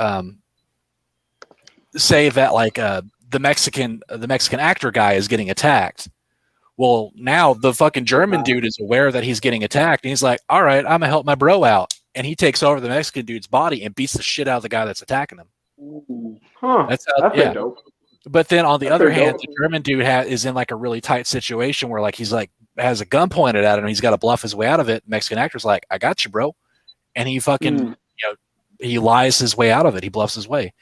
say that like the Mexican actor guy is getting attacked. Well, now the fucking German dude is aware that he's getting attacked, and he's like, all right, I'm gonna help my bro out. And he takes over the Mexican dude's body and beats the shit out of the guy that's attacking him. Huh. That's dope. But then on the other hand, the German dude is in like a really tight situation where like he's like has a gun pointed at him. He's got to bluff his way out of it. Mexican actor's like, I got you, bro. And he fucking, he lies his way out of it. He bluffs his way.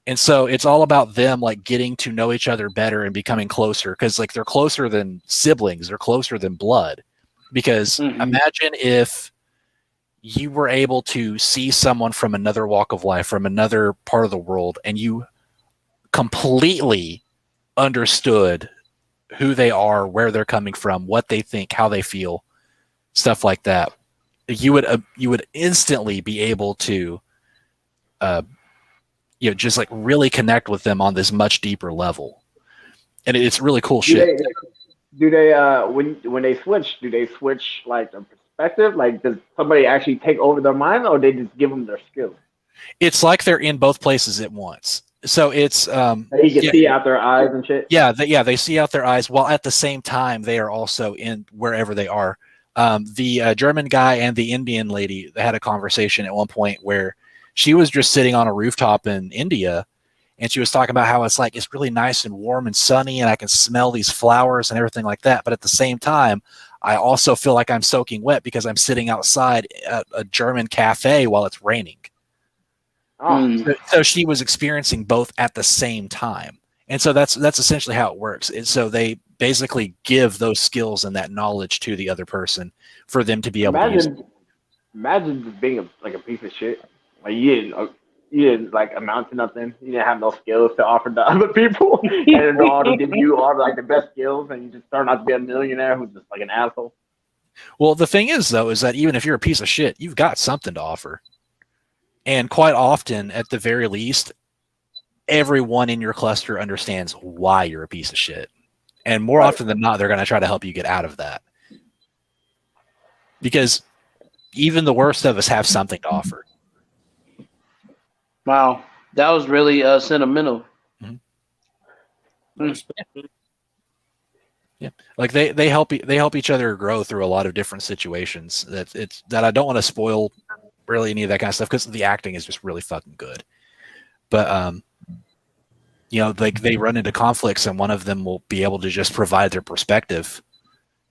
And so it's all about them like getting to know each other better and becoming closer, because like they're closer than siblings. They're closer than blood. Because imagine if you were able to see someone from another walk of life, from another part of the world, and you completely understood who they are, where they're coming from, what they think, how they feel, stuff like that. You would instantly be able to just like really connect with them on this much deeper level. And it's really cool shit. Do they when they switch, do they switch like the perspective? Like, does somebody actually take over their mind, or they just give them their skills? It's like they're in both places at once. So it's you can see out their eyes and shit. Yeah, they see out their eyes, while at the same time they are also in wherever they are. The German guy and the Indian lady had a conversation at one point where she was just sitting on a rooftop in India, and she was talking about how it's like it's really nice and warm and sunny, and I can smell these flowers and everything like that. But at the same time, I also feel like I'm soaking wet because I'm sitting outside at a German cafe while it's raining. So she was experiencing both at the same time. And so that's essentially how it works. So they basically give those skills and that knowledge to the other person for them to be able to use it. Imagine just being a piece of shit. Like you didn't like amount to nothing. You didn't have no skills to offer to other people, and then all to give you all like the best skills, and you just turn out to be a millionaire who's just like an asshole. Well, the thing is, though, is that even if you're a piece of shit, you've got something to offer. And quite often, at the very least, everyone in your cluster understands why you're a piece of shit. And more often than not, they're going to try to help you get out of that. Because even the worst of us have something to offer. Wow. That was really sentimental. Yeah. Like they help each other grow through a lot of different situations. That I don't want to spoil really any of that kind of stuff, because the acting is just really fucking good. but like they run into conflicts, and one of them will be able to just provide their perspective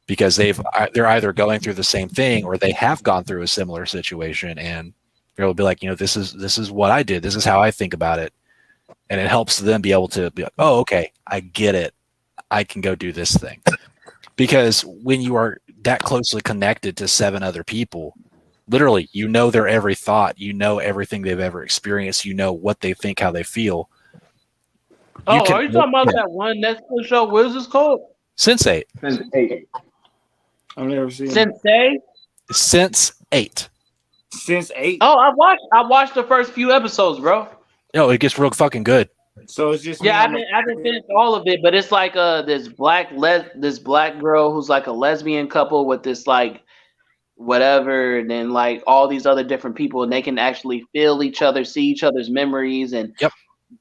because they're either going through the same thing or they have gone through a similar situation, and they'll be like, this is what I did, this is how I think about it, and it helps them be able to be like, oh, okay, I get it, I can go do this thing. Because when you are that closely connected to 7 other people, literally, their every thought, everything they've ever experienced, what they think, how they feel. Are you talking about that one Netflix show? What is this called? Sense8. I've never seen Sense8. Sense8. Sense8. Oh, I watched the first few episodes, bro. No, it gets real fucking good. So it's just I haven't finished all of it, but it's like this black girl who's like a lesbian couple with this like whatever, and then like all these other different people, and they can actually feel each other, see each other's memories, and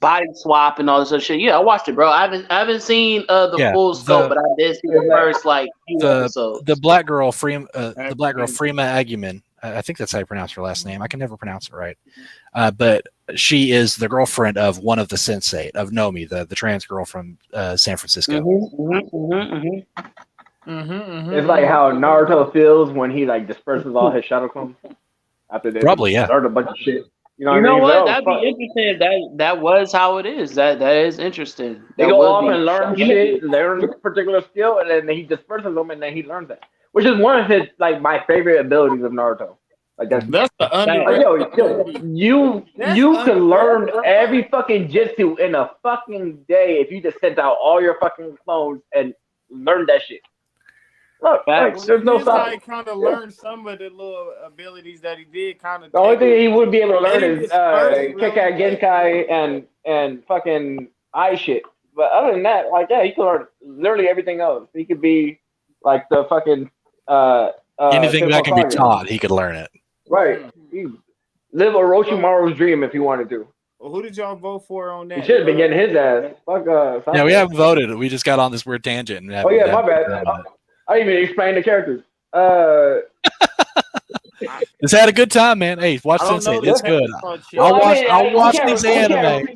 body swap and all this other shit. Yeah, I watched it, bro. I haven't seen the full scope, but I did see the first like few episodes. The black girl Freema Agyeman. I think that's how you pronounce her last name. I can never pronounce it right. But she is the girlfriend of one of the Sense8, of Nomi, the trans girl from San Francisco. It's like how Naruto feels when he like disperses all his shadow clones after they learned a bunch of shit. You know what? That'd be interesting. That was how it is. That is interesting. They go off and learn shit, learn a particular skill, and then he disperses them, and then he learns that. Which is one of his like my favorite abilities of Naruto. Like that's the you can learn every fucking jutsu in a fucking day if you just sent out all your fucking clones and learn that shit. Look, there's no stopping. He kind of learned some of the little abilities that he did. The only thing he would be able to learn is Kekai Genkai and fucking eye shit. But other than that, like he could learn literally everything else. He could be like the fucking anything that can be taught, he could learn it. Right. He live Orochimaru's dream if he wanted to. Well, who did y'all vote for on that? He should have been getting his ass. Fuck. Yeah, we haven't voted. We just got on this weird tangent. My bad. I didn't even explain the characters. Just had a good time, man. Hey, watch Sense8. It's good. I'll watch these anime.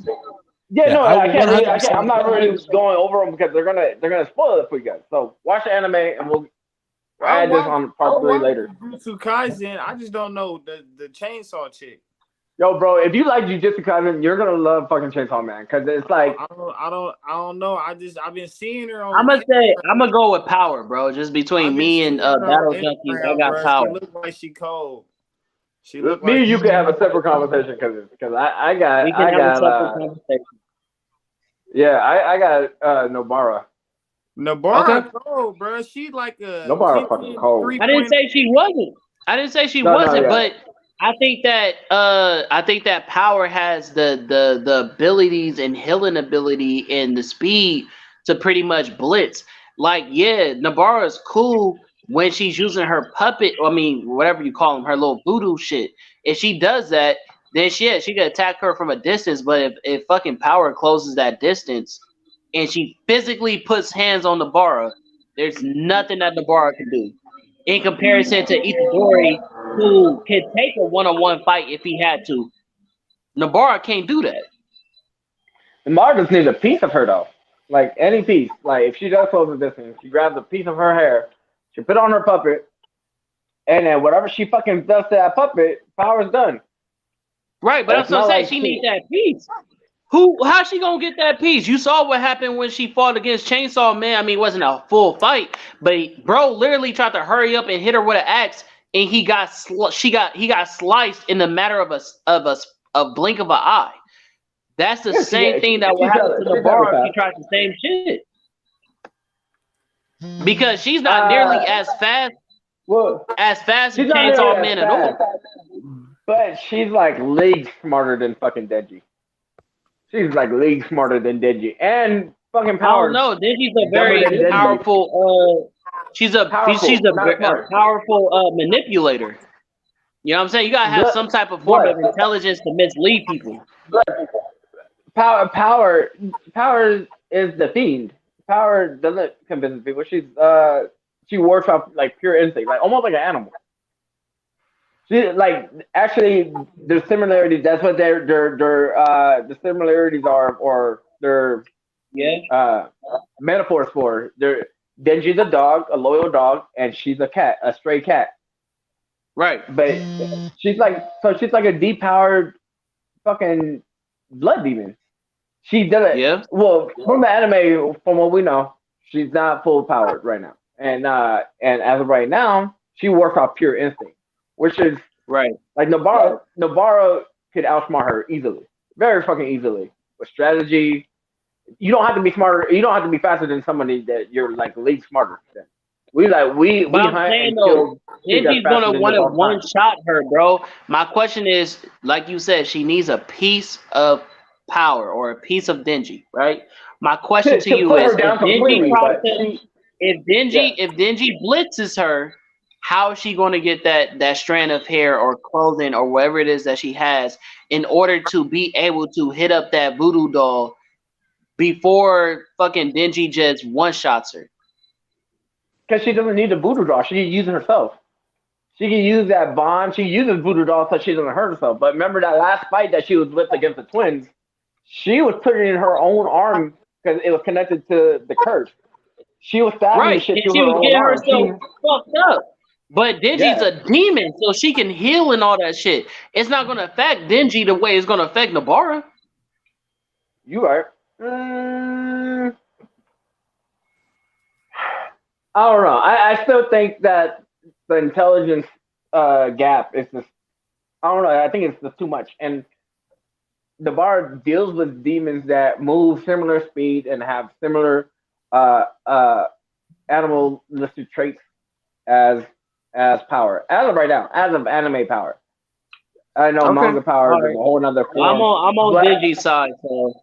I'm not really going over them because they're gonna spoil it for you guys. So watch the anime and we'll add this on part 3 later. Jujutsu Kaisen, I just don't know the chainsaw chick. Yo, bro, if you like Jujutsu Kaisen, you're gonna love fucking Chainsaw Man because it's like I don't know. I've been seeing her on. I'm gonna go with Power, bro. Just between me and Battle Junkies, I got Power. She look like she cold. Me and you can have a separate conversation because I got Nobara. Nobara cold, bro. She like a Nobara fucking cold. I didn't say she wasn't. But I think that Power has the abilities and healing ability and the speed to pretty much blitz. Like, Nobara is cool when she's using her puppet, whatever you call them, her little voodoo shit. If she does that, then she can attack her from a distance. But if fucking Power closes that distance and she physically puts hands on Nobara, there's nothing that Nobara can do. In comparison to Itadori, who can take a one-on-one fight if he had to. Nobara can't do that. Nobara just needs a piece of her, though. Like, any piece. Like, if she does close the distance, she grabs a piece of her hair, she put it on her puppet, and then whatever she fucking does to that puppet, Power's done. Right, but that's what I'm saying. She needs that piece. How's she gonna get that piece? You saw what happened when she fought against Chainsaw Man. It wasn't a full fight, but bro literally tried to hurry up and hit her with an axe, and he got sliced in the matter of a blink of an eye. That's the same thing that will happen to Nobara if she tries the same shit. Because she's not nearly as fast as Chainsaw Man at all. But she's like leagues smarter than fucking Denji. She's like league smarter than Denji and fucking Power. No, Denji's a very powerful. She's a powerful manipulator. You know what I'm saying? You gotta have some type of form of intelligence to mislead people. Power is the fiend. Power doesn't convince people. She works off like pure instinct, like almost like an animal. She like actually there's similarities. That's what their the similarities are, or their metaphors for. Denji's a dog, a loyal dog, and she's a cat, a stray cat. Right. But she's like a depowered fucking blood demon. She did it. Yeah. Well, from the anime, from what we know, she's not full powered right now, and as of right now, she works off pure instinct, which is right. Like Nobara could outsmart her easily, very fucking easily with strategy. You don't have to be smarter. You don't have to be faster than somebody that you're like league smarter than. We I'm saying though, Denji's gonna want to one shot her, bro. My question is, like you said, she needs a piece of power or a piece of Denji, right? My question to you is, if Denji blitzes her, how is she going to get that strand of hair or clothing or whatever it is that she has in order to be able to hit up that voodoo doll before fucking Denji just one shots her? Because she doesn't need the voodoo doll. She can use it herself. She can use that bond. She uses voodoo doll so she doesn't hurt herself. But remember that last fight that she was with against the twins? She was putting in her own arm because it was connected to the curse. She was stabbing shit through her own arm. She was getting herself fucked up. But Denji's a demon, so she can heal and all that shit. It's not going to affect Denji the way it's going to affect Nobara. You right. I don't know. I still think that the intelligence gap is just, I don't know. I think it's just too much. And the bar deals with demons that move similar speed and have similar animalistic traits as power. As of right now, as of anime power. I know manga power is a whole nother form. I'm on Denji's side, so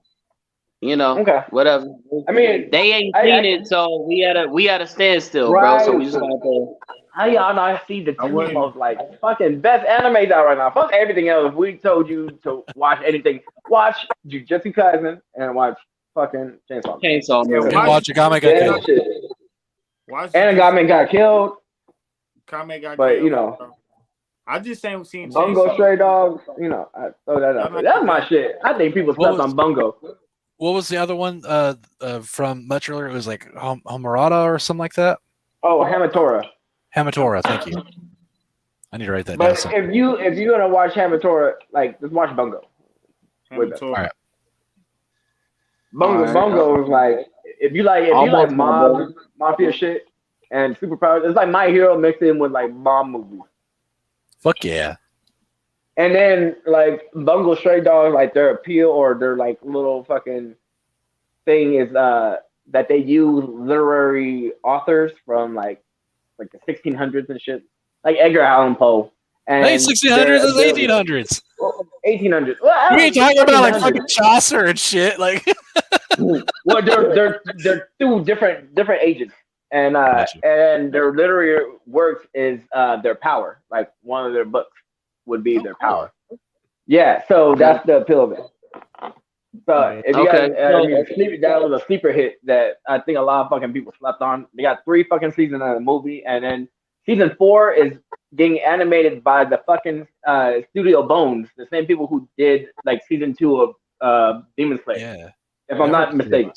whatever. I mean, they ain't seen it, so we at a standstill, bro. So we just got to. How y'all not see the two most like fucking best animes out right now? Fuck everything else. If we told you to watch anything, watch Jujutsu Kaisen and watch fucking Chainsaw Man. And watch Agame got killed. And Agame got killed. Kame got but killed. You know, I just ain't seen Bungo Stray Dogs. You know, I throw that out. That's my shit. I think people slept on Bungo. What was the other one from much earlier? It was like Homarata or something like that. Oh, Hamatora. Hamatora, thank you. I need to write that down. But if you're gonna watch Hamatora, like just watch Bungo. All right. Bungo is like if you like mafia shit and superpowers, it's like My Hero mixed in with like bomb movies. Fuck yeah. And then like Bungo Stray Dogs, like their appeal or their like little fucking thing is that they use literary authors from like the 1600s and shit, like Edgar Allan Poe. And 1600s is 1800s. 1800s. Well, we ain't talking about like fucking Chaucer and shit. Like, well, they're two different ages, and their literary works is their power. Like one of their books would be their power. Yeah, so that's the appeal of it. So if you guys, that was a sleeper hit that I think a lot of fucking people slept on. They got 3 fucking seasons of the movie, and then season 4 is getting animated by the fucking Studio Bones, the same people who did like season 2 of Demon Slayer. Yeah. If I'm not mistaken.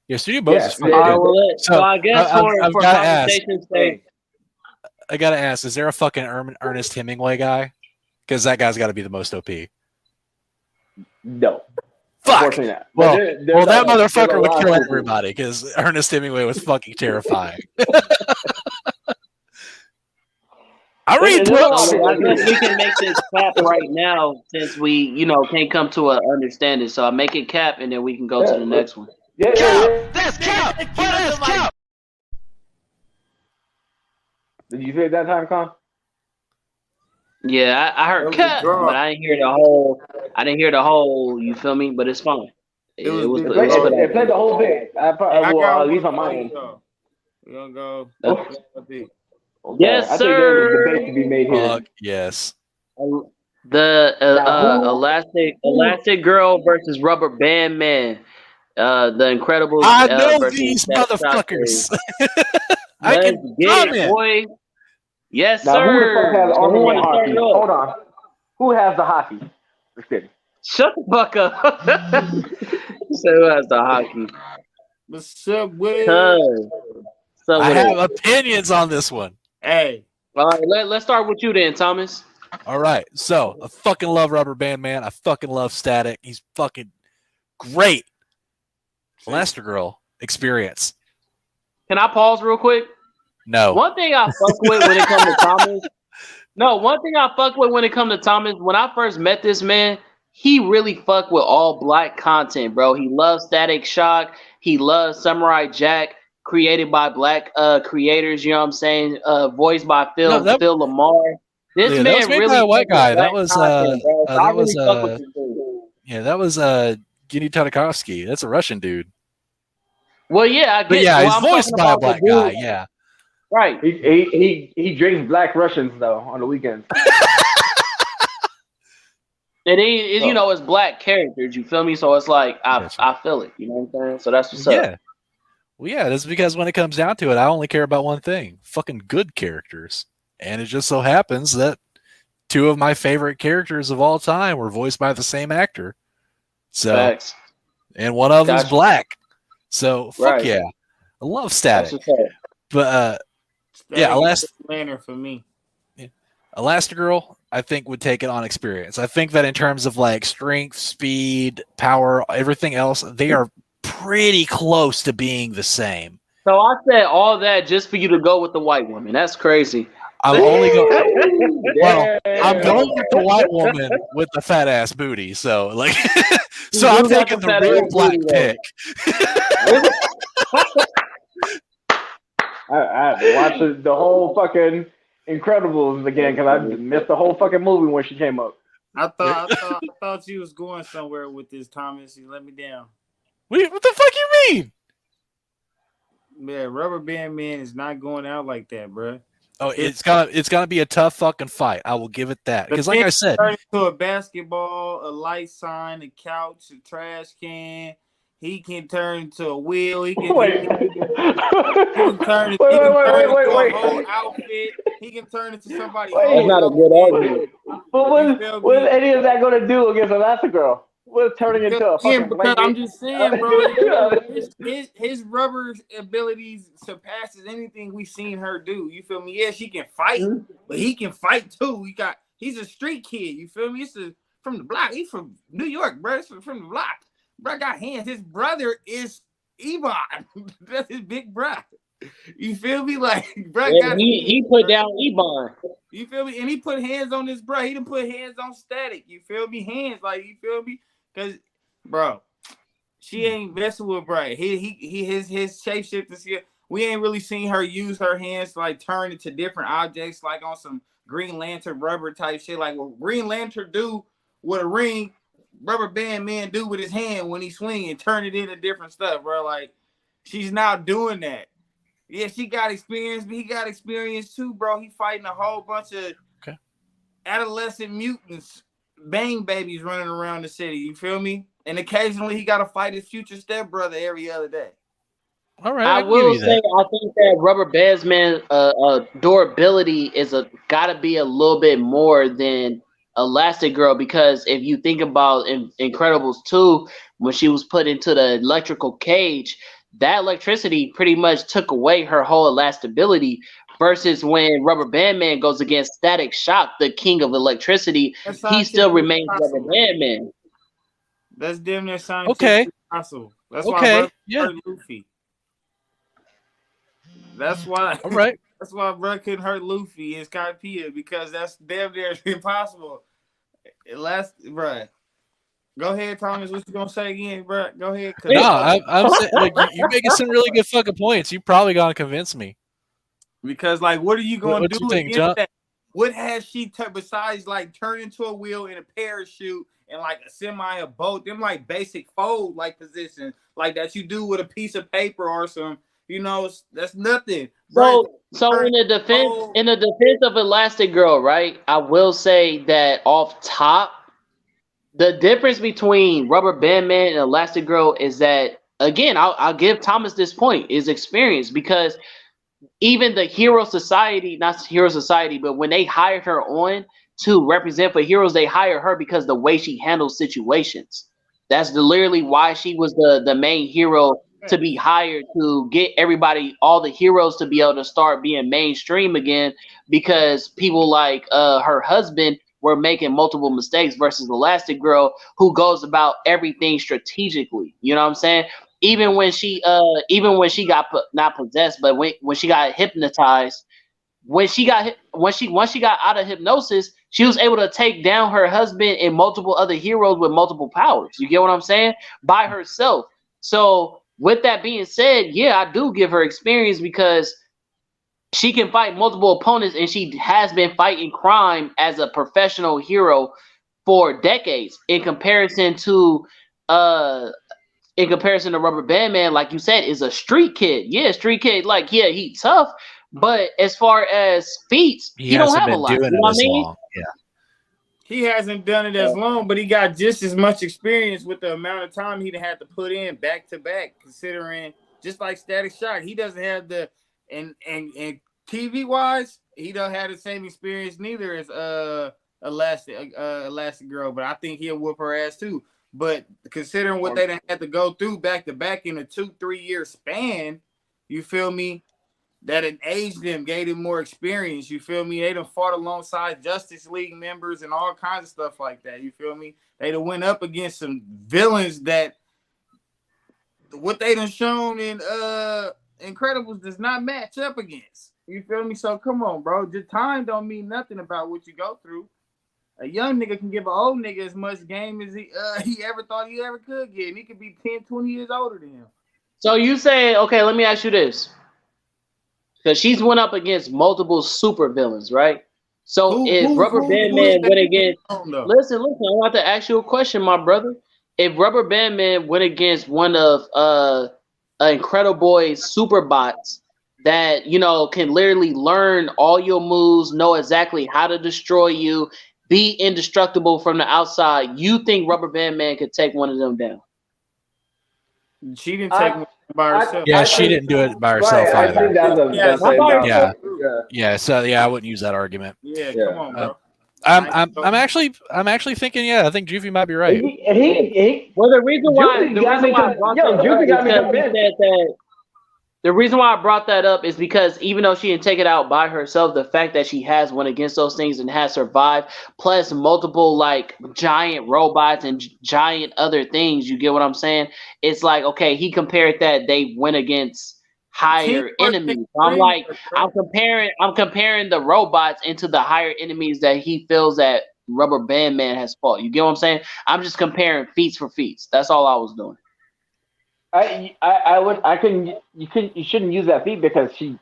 Yeah, Studio Bones is fucking good. So I guess for conversation's sake, I gotta ask: is there a fucking Ernest Hemingway guy? Because that guy's got to be the most OP. No. Fuck. Well, that motherfucker would kill everybody because Ernest Hemingway was fucking terrifying. I read books. I guess we can make this cap right now since we, can't come to an understanding. So I make it cap, and then we can go to the next one. Cap! That's cap! That's cap! Did you say it that time, Con? Yeah, I heard cap, but I didn't hear the whole. I didn't hear the whole. You feel me? But it's fine. It played the whole thing. At least on my end. We're gonna go. Yes, I sir. think there's a debate to be made here. Yes. The Elastic Girl versus Rubber Band Man. The Incredibles. I know these motherfuckers. I can get it, boy. Yes, Now, who the fuck sir. has So who Army wanna and hockey? start off? Hold on. Who has the hockey? Just kidding. Shut the fuck up. So who has the hockey? What's up with it? Cuz. So I with have it. opinions on this one. Hey, All right, let's start with you then, Thomas. All right. So I fucking love Rubber Band Man. I fucking love Static. He's fucking great. Elastigirl experience. Can I pause real quick? No. One thing I fuck with when it comes to Thomas. No, one thing I fuck with when it comes to Thomas, when I first met this man, he really fuck with all black content, bro. He loves Static Shock. He loves Samurai Jack, created by black creators, you know what I'm saying? Voiced by Phil Lamar. This Yeah, that man was made really by a white fuck with guy. black That was content, bro. So I that really was fuck with this dude. yeah, that was Gini Tartakovsky. That's a Russian dude. Well, yeah, I get. But yeah, well, he's I'm voiced talking by a about the black guy. dude. Yeah. Right. He drinks Black Russians though on the weekends. And he, you know, it's black characters. You feel me? So it's like I feel it. You know what I'm saying? So that's what's up. Yeah. Well, yeah, that's because when it comes down to it, I only care about one thing: fucking good characters. And it just so happens that two of my favorite characters of all time were voiced by the same actor. So, Facts. and one of them's Gotcha. black. So, fuck Right. yeah, I love That's Static. what's up. But yeah, Lantern for me. Elastigirl, I think would take it on experience. I think that in terms of like strength, speed, power, everything else, they are pretty close to being the same. So I said all that just for you to go with the white woman. That's crazy. I'm only going. Well, I'm going with the white woman with the fat ass booty. So like, so I'm taking the real black pick. I had to watch the whole fucking Incredibles again because I missed the whole fucking movie when she came up. I thought you was going somewhere with this, Thomas. You let me down. What the fuck you mean? Yeah, Rubber Band Man is not going out like that, bro. Oh, it's gonna be a tough fucking fight. I will give it that because, like I said, turn into a basketball, a light sign, a couch, a trash can. He can turn into a wheel. He can turn into a whole outfit. He can turn into somebody. That's not a good argument. But what is any of that going to do against Elastigirl? What's turning into a fucking because I'm just saying, bro. His rubber abilities surpasses anything we've seen her do. You feel me? Yeah, she can fight, but he can fight too. He's a street kid. You feel me? From the block. He's from New York, bro. It's from the block. Bro got hands. His brother is Ebon. That's his big brother. You feel me? Like, bro, Yeah, he put down Ebon. You feel me? And he put hands on his bro. He didn't put hands on Static. You feel me? Hands, like, you feel me? Because, bro, she ain't messing with bro. His shapeshifters here. We ain't really seen her use her hands to like turn into different objects, like on some Green Lantern rubber type shit. Like what Green Lantern do with a ring, Rubber Band Man do with his hand when he swing and turn it into different stuff, bro. Like, she's not doing that. Yeah, she got experience, but he got experience too, bro. He fighting a whole bunch of adolescent mutants, bang babies running around the city. You feel me? And occasionally he got to fight his future stepbrother every other day. All right, I will say I think that Rubber Band's man durability is gotta be a little bit more than Elastigirl, because if you think about Incredibles 2, when she was put into the electrical cage, that electricity pretty much took away her whole elastability, versus when Rubber Band Man goes against Static Shock, the king of electricity, he still remains Rubber Band Man. That's damn near scientifically possible. That's why hurt Luffy. That's why. All right. That's why bro couldn't hurt Luffy and Skypiea, because that's damn near impossible. Bro. Go ahead, Thomas. What you gonna say again, bro? Go ahead. No, I'm saying, like, you're making some really good fucking points. You probably gonna convince me. Because, like, what are you gonna do against that? What has she besides like turn into a wheel in a parachute and like a semi, a boat? Them like basic fold like positions like that you do with a piece of paper or some. You know, that's nothing. So in the defense of Elastigirl, right? I will say that off top, the difference between Rubber Band Man and Elastigirl is that, again, I'll give Thomas this point, is experience, because even the Hero Society, not Hero Society, but when they hired her on to represent for heroes, they hired her because the way she handles situations. That's literally why she was the main hero to be hired to get everybody, all the heroes to be able to start being mainstream again, because people like her husband were making multiple mistakes versus Elastic Girl, who goes about everything strategically. You know what I'm saying? Even when she got not possessed, but when she got hypnotized, once she got out of hypnosis, she was able to take down her husband and multiple other heroes with multiple powers. You get what I'm saying? By herself. So with that being said, yeah, I do give her experience because she can fight multiple opponents, and she has been fighting crime as a professional hero for decades. In comparison to Rubber Band Man, like you said, is a street kid. Yeah, street kid. Like, yeah, he tough, but as far as feats, he don't hasn't have a been lot. doing You it know what I as mean? long. Yeah. He hasn't done it as long, but he got just as much experience with the amount of time he'd had to put in back to back, considering just like Static Shock, he doesn't have the and TV wise, he don't have the same experience neither as Elastic Girl, but I think he'll whoop her ass too. But considering what they done had to go through back to back in a 2-3 year span, you feel me? That it aged them, gave them more experience. You feel me? They done fought alongside Justice League members and all kinds of stuff like that. You feel me? They done went up against some villains that what they done shown in Incredibles does not match up against. You feel me? So come on, bro. Just time don't mean nothing about what you go through. A young nigga can give an old nigga as much game as he ever thought he ever could get. And he could be 10, 20 years older than him. So you say, okay, let me ask you this. Because she's went up against multiple super villains, right? So if Rubber Band Man went against, listen, I want to ask you a question, my brother. If Rubber Band Man went against one of Incredible Boy's super bots that, you know, can literally learn all your moves, know exactly how to destroy you, be indestructible from the outside, you think Rubber Band Man could take one of them down? She didn't take one by herself. Yeah, she didn't do it by herself Right, either. Yeah. So yeah, I wouldn't use that argument. Yeah, come on, bro. I'm actually thinking. Yeah, I think Juvie might be right. Well, the reason why the reason why I brought that up is because even though she didn't take it out by herself, the fact that she has went against those things and has survived, plus multiple like giant robots and giant other things, you get what I'm saying? It's like, okay, he compared that they went against higher enemies. I'm comparing the robots into the higher enemies that he feels that Rubber Band Man has fought. You get what I'm saying? I'm just comparing feats for feats. That's all I was doing. You shouldn't use that feat because she,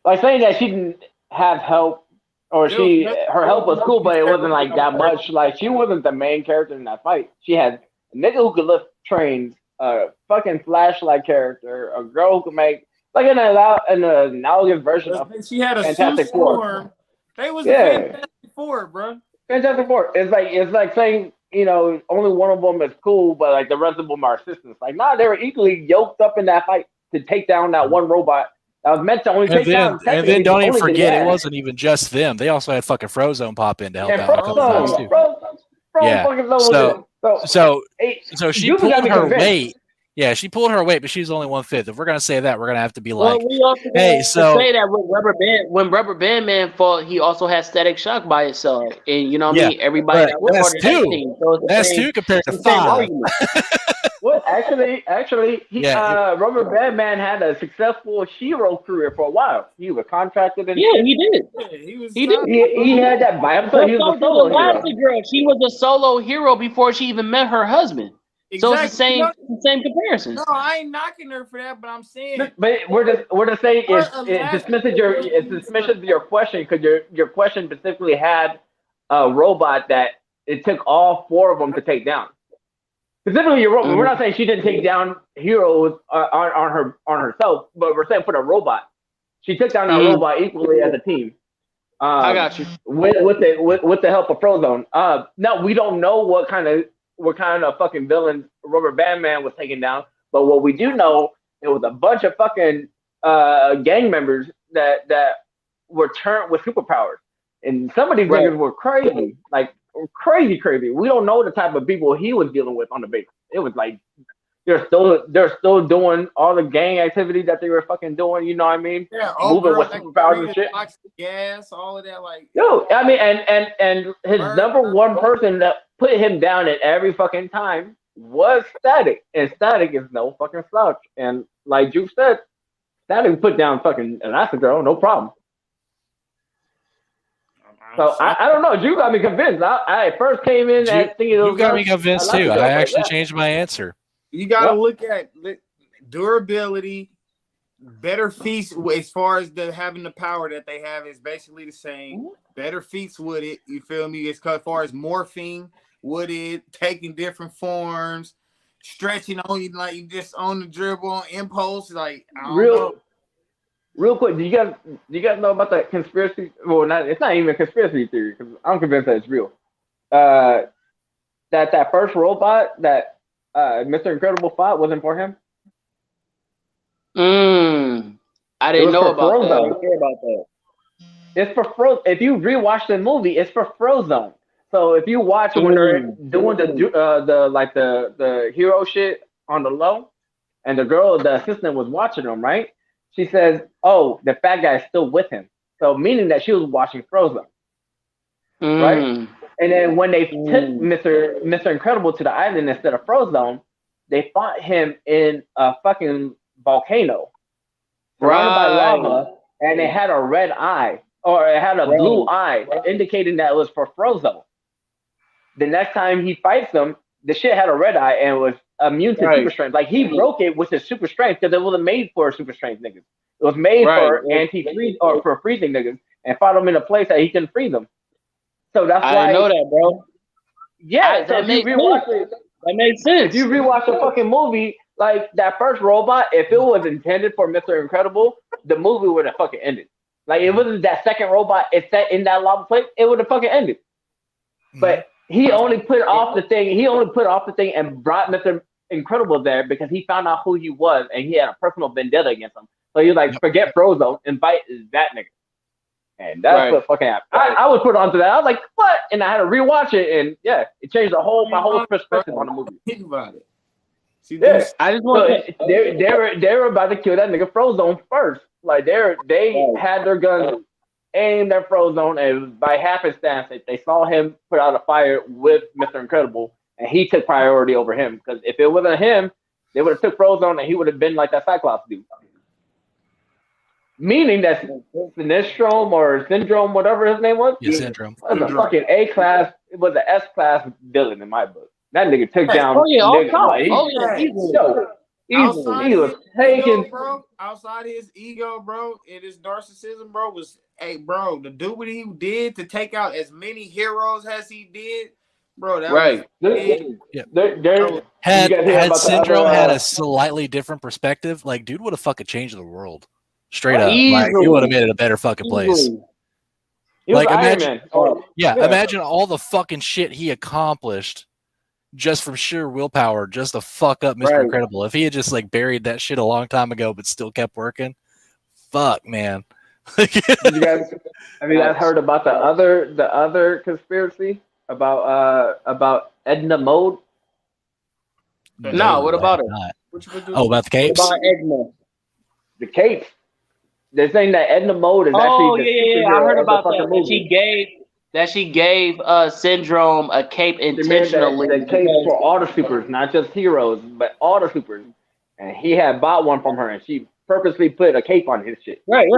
like saying that she didn't have help or her help was cool, but it wasn't like that much. Like she wasn't the main character in that fight. She had a nigga who could lift trains, a fucking flashlight character, a girl who could make like an analogous version of she had a Fantastic Four. They was Fantastic Four, bro. Fantastic Four. It's like saying, you know, only one of them is cool, but like the rest of them are assistants. Like, nah, they were equally yoked up in that fight to take down that one robot that was meant to only take down. And then don't even forget, it wasn't even just them. They also had fucking Frozone pop in to help out a couple times too. So she pulled her weight. Yeah, she pulled her weight, but she's only 1/5. If we're gonna say that, we're gonna have to be like, we also say that when Rubber Band Man fought, he also had Static Shock by himself, and you know what I mean. Everybody that's two. That's two compared to 5. Well, actually, Rubber Band Man had a successful hero career for a while. He was contracted, and he did. He did. He had that by himself. He was a solo hero. Girl. She was a solo hero before she even met her husband. Exactly. So it's the same comparison. No, I ain't knocking her for that, but I'm saying. But we're just saying it dismisses your question because your question specifically had a robot that it took all 4 of them to take down. Specifically, we're not saying she didn't take down heroes on herself, but we're saying for the robot, she took down a robot equally as a team. I got you with the help of Frozone. No, we don't know what kind of fucking villains Rubber Band Man was taking down, but what we do know, it was a bunch of fucking gang members that were turned with superpowers, and some of these niggas were crazy, like crazy. We don't know the type of people he was dealing with on the base. It was like they're still doing all the gang activity that they were fucking doing. You know what I mean? Yeah, moving with superpowers and shit. Gas, all of that, like. Yo, I mean, and his number one person that put him down at every fucking time was Static, and Static is no fucking slouch. And like Juke said, Static put down fucking Elastigirl, no problem. So I don't know. You got me convinced. I first came in and thinking you got me convinced too. I actually changed my answer. You got to look at durability, better feats as far as having the power that they have is basically the same. Better feats with it. You feel me? As far as morphing with it, taking different forms, stretching on you like you just on the dribble on impulse. Like I don't know. Real quick, do you guys know about that conspiracy? Well, it's not even a conspiracy theory because I'm convinced that it's real. That first robot that Mr. Incredible fought wasn't for him. I didn't know about that. I didn't care about that. It's for Frozen. If you rewatch the movie, it's for Frozen. So if you watch when they're doing the hero shit on the low, and the assistant was watching them, right? She says, "Oh, the fat guy is still with him." So meaning that she was watching Frozen, right? And then when they took Mr. Incredible to the island instead of Frozen, they fought him in a fucking volcano, surrounded by lava, and it had a red eye or it had a blue eye, indicating that it was for Frozen. The next time he fights them, the shit had a red eye and was immune to super strength. Like he broke it with his super strength because it wasn't made for super strength niggas. It was made for anti-freeze or for freezing niggas and fought them in a place that he couldn't freeze them. So that's why I know that, bro. Yeah, so if you rewatch it, that makes sense. If you rewatch the fucking movie, like that first robot, if it was intended for Mr. Incredible, the movie would have fucking ended. Like it wasn't that second robot it's set in that lava place, it would have fucking ended. But he only put off the thing. He only put off the thing and brought Mr. Incredible there because he found out who he was and he had a personal vendetta against him. So he was like, forget Frozone, invite that nigga. And that's what fucking happened. I was put onto that. I was like, what? And I had to rewatch it, and yeah, it changed my whole perspective on the movie. Think about it. See, I just want they were about to kill that nigga Frozone first. Like they had their guns aimed at Frozone, and by happenstance, they saw him put out a fire with Mr. Incredible, and he took priority over him. Because if it wasn't him, they would have took Frozone, and he would have been like that Cyclops dude. Meaning that Sinestro or Syndrome, whatever his name was, Syndrome. Was a fucking A class. It was an S class villain in my book. That nigga took down. He was taking, bro. Outside his ego, bro, and his narcissism, bro, was bro. To do what he did to take out as many heroes as he did, bro. That was had Syndrome had a slightly different perspective, like dude would have fucking changed the world. Straight up, like he would have made it a better fucking place. Like imagine, imagine all the fucking shit he accomplished just from sheer willpower, just to fuck up Mr. Incredible. If he had just like buried that shit a long time ago, but still kept working, fuck, man. You guys, have you guys heard about the other conspiracy about Edna Mode? No, what about it? About the capes? About Edna. The capes. They're saying that Edna Mode is actually I heard about that. She gave Syndrome a cape intentionally. The cape for all the supers, not just heroes, but all the supers. And he had bought one from her, and she purposely put a cape on his shit. Right.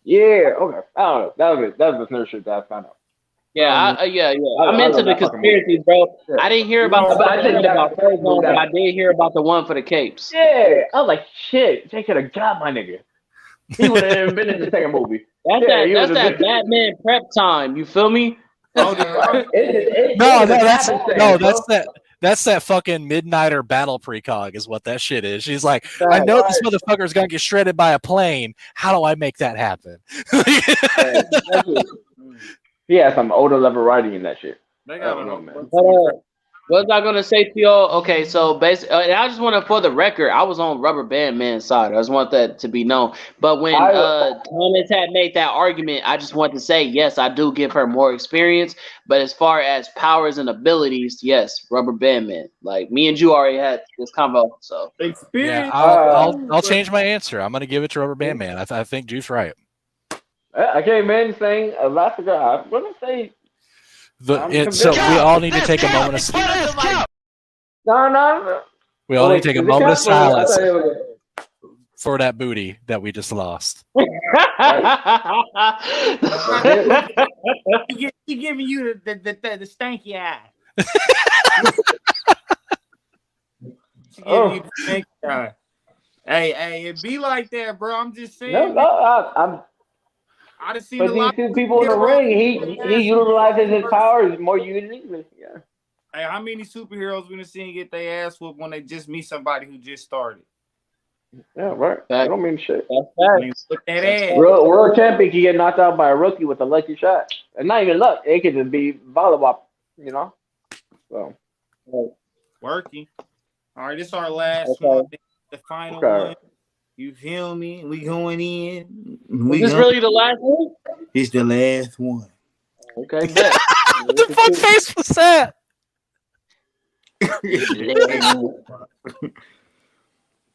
Yeah, okay. I don't know. That was the nerd shit that I found out. Yeah, I'm into the conspiracies, bro. Yeah. I didn't hear about but I did hear about the one for the capes. Yeah, I was like, shit, they could have got my nigga. He would have been in the second movie. That's that Batman prep time. You feel me? That's that fucking Midnighter battle precog is what that shit is. She's like, I know this motherfucker's gonna get shredded by a plane. How do I make that happen? He has some older level writing in that shit. They got man. What was I gonna say to y'all? Okay, so basically, and I just want to, for the record, I was on Rubber Band Man's side. I just want that to be known. But when I Thomas had made that argument, I just want to say, yes, I do give her more experience. But as far as powers and abilities, yes, Rubber Band Man. Like me and you already had this combo. So Yeah, Experience. I'll change my answer. I'm gonna give it to Rubber Band Man. I think Juice right. I can't imagine saying Elastigirl. I'm gonna say I'm So convinced. we all need to take a moment of No. we all need to take a Is it moment of Cap or- I silence thought it was- for that booty that we just lost. He giving you the stanky eye. She giving you the stanky eye. Hey, it be like that, bro. I'm just saying. I'm. I done seen But a these lot. two people in the ring, he utilizes his powers more uniquely. Yeah. Hey, how many superheroes we done seen get their ass whooped when they just meet somebody who just started? Yeah, right. I don't mean shit. I mean, look at that ass. World champion can get knocked out by a rookie with a lucky shot. And not even luck. It could just be volleyball, you know? So. Working. All right, this is our last Okay. one. The final Okay. one. You feel me? We going in. Is this really the last one? It's the last one. Okay, bet. What the fuck face was that?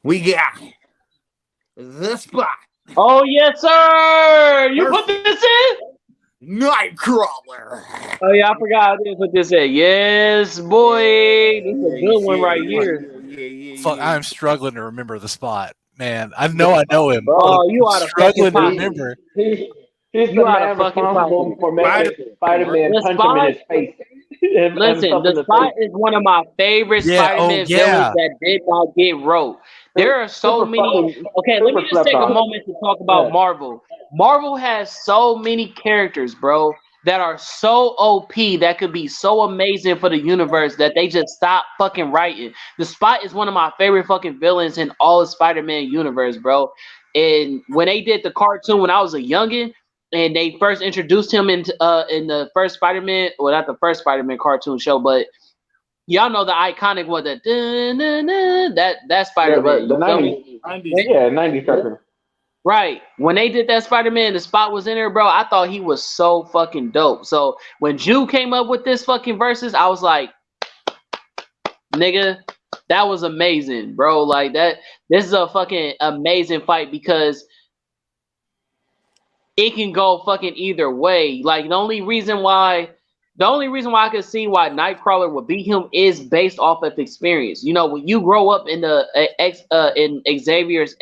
We got the spot. Oh yes, sir. You put this in? Nightcrawler. Oh yeah, I forgot I didn't put this in. Yes, boy. This is a good one right here. Yeah. Fuck, I'm struggling to remember the spot. Man, I know him. Oh, but you I'm out of struggling to fucking remember. He's You the out man of fucking responsible for making Spider-Man The punch him Spot- in his face. Listen, the Spot is one of my favorite Yeah, Spider-Man villains that did not get wrote. There are so Super many. fucking- Okay, let me super just take a slept on. moment to talk about Yeah. Marvel. Marvel has so many characters, bro, that are so OP that could be so amazing for the universe that they just stop fucking writing. The Spot is one of my favorite fucking villains in all of Spider-Man universe, bro. And when they did the cartoon when I was a youngin', and they first introduced him in the first Spider-Man, well, not the first Spider-Man cartoon show, but y'all know the iconic one that that Spider-Man. Yeah, the you feel 90s. me? Yeah, 90s cartoon. Right. When they did that Spider-Man, the Spot was in there, bro. I thought he was so fucking dope. So when Jew came up with this fucking verses, I was like, nigga, that was amazing, bro. Like that. This is a fucking amazing fight because it can go fucking either way. Like the only reason why I could see why Nightcrawler would beat him is based off of experience. You know, when you grow up in the in Xavier's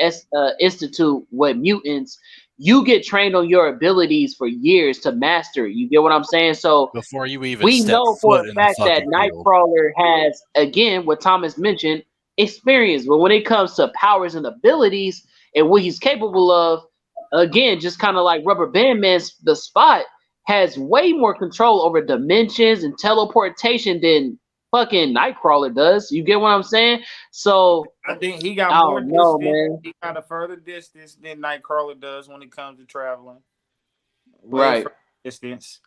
Institute with mutants, you get trained on your abilities for years to master. You get what I'm saying? So Before you even we step know foot for a in fact the that fucking field. Nightcrawler has, again, what Thomas mentioned, experience. But when it comes to powers and abilities and what he's capable of, again, just kind of like Rubber Band Man's the Spot has way more control over dimensions and teleportation than fucking Nightcrawler does. You get what I'm saying? So I think he got I more don't know, distance. man. He got a further distance than Nightcrawler does when it comes to traveling. Right. Further distance.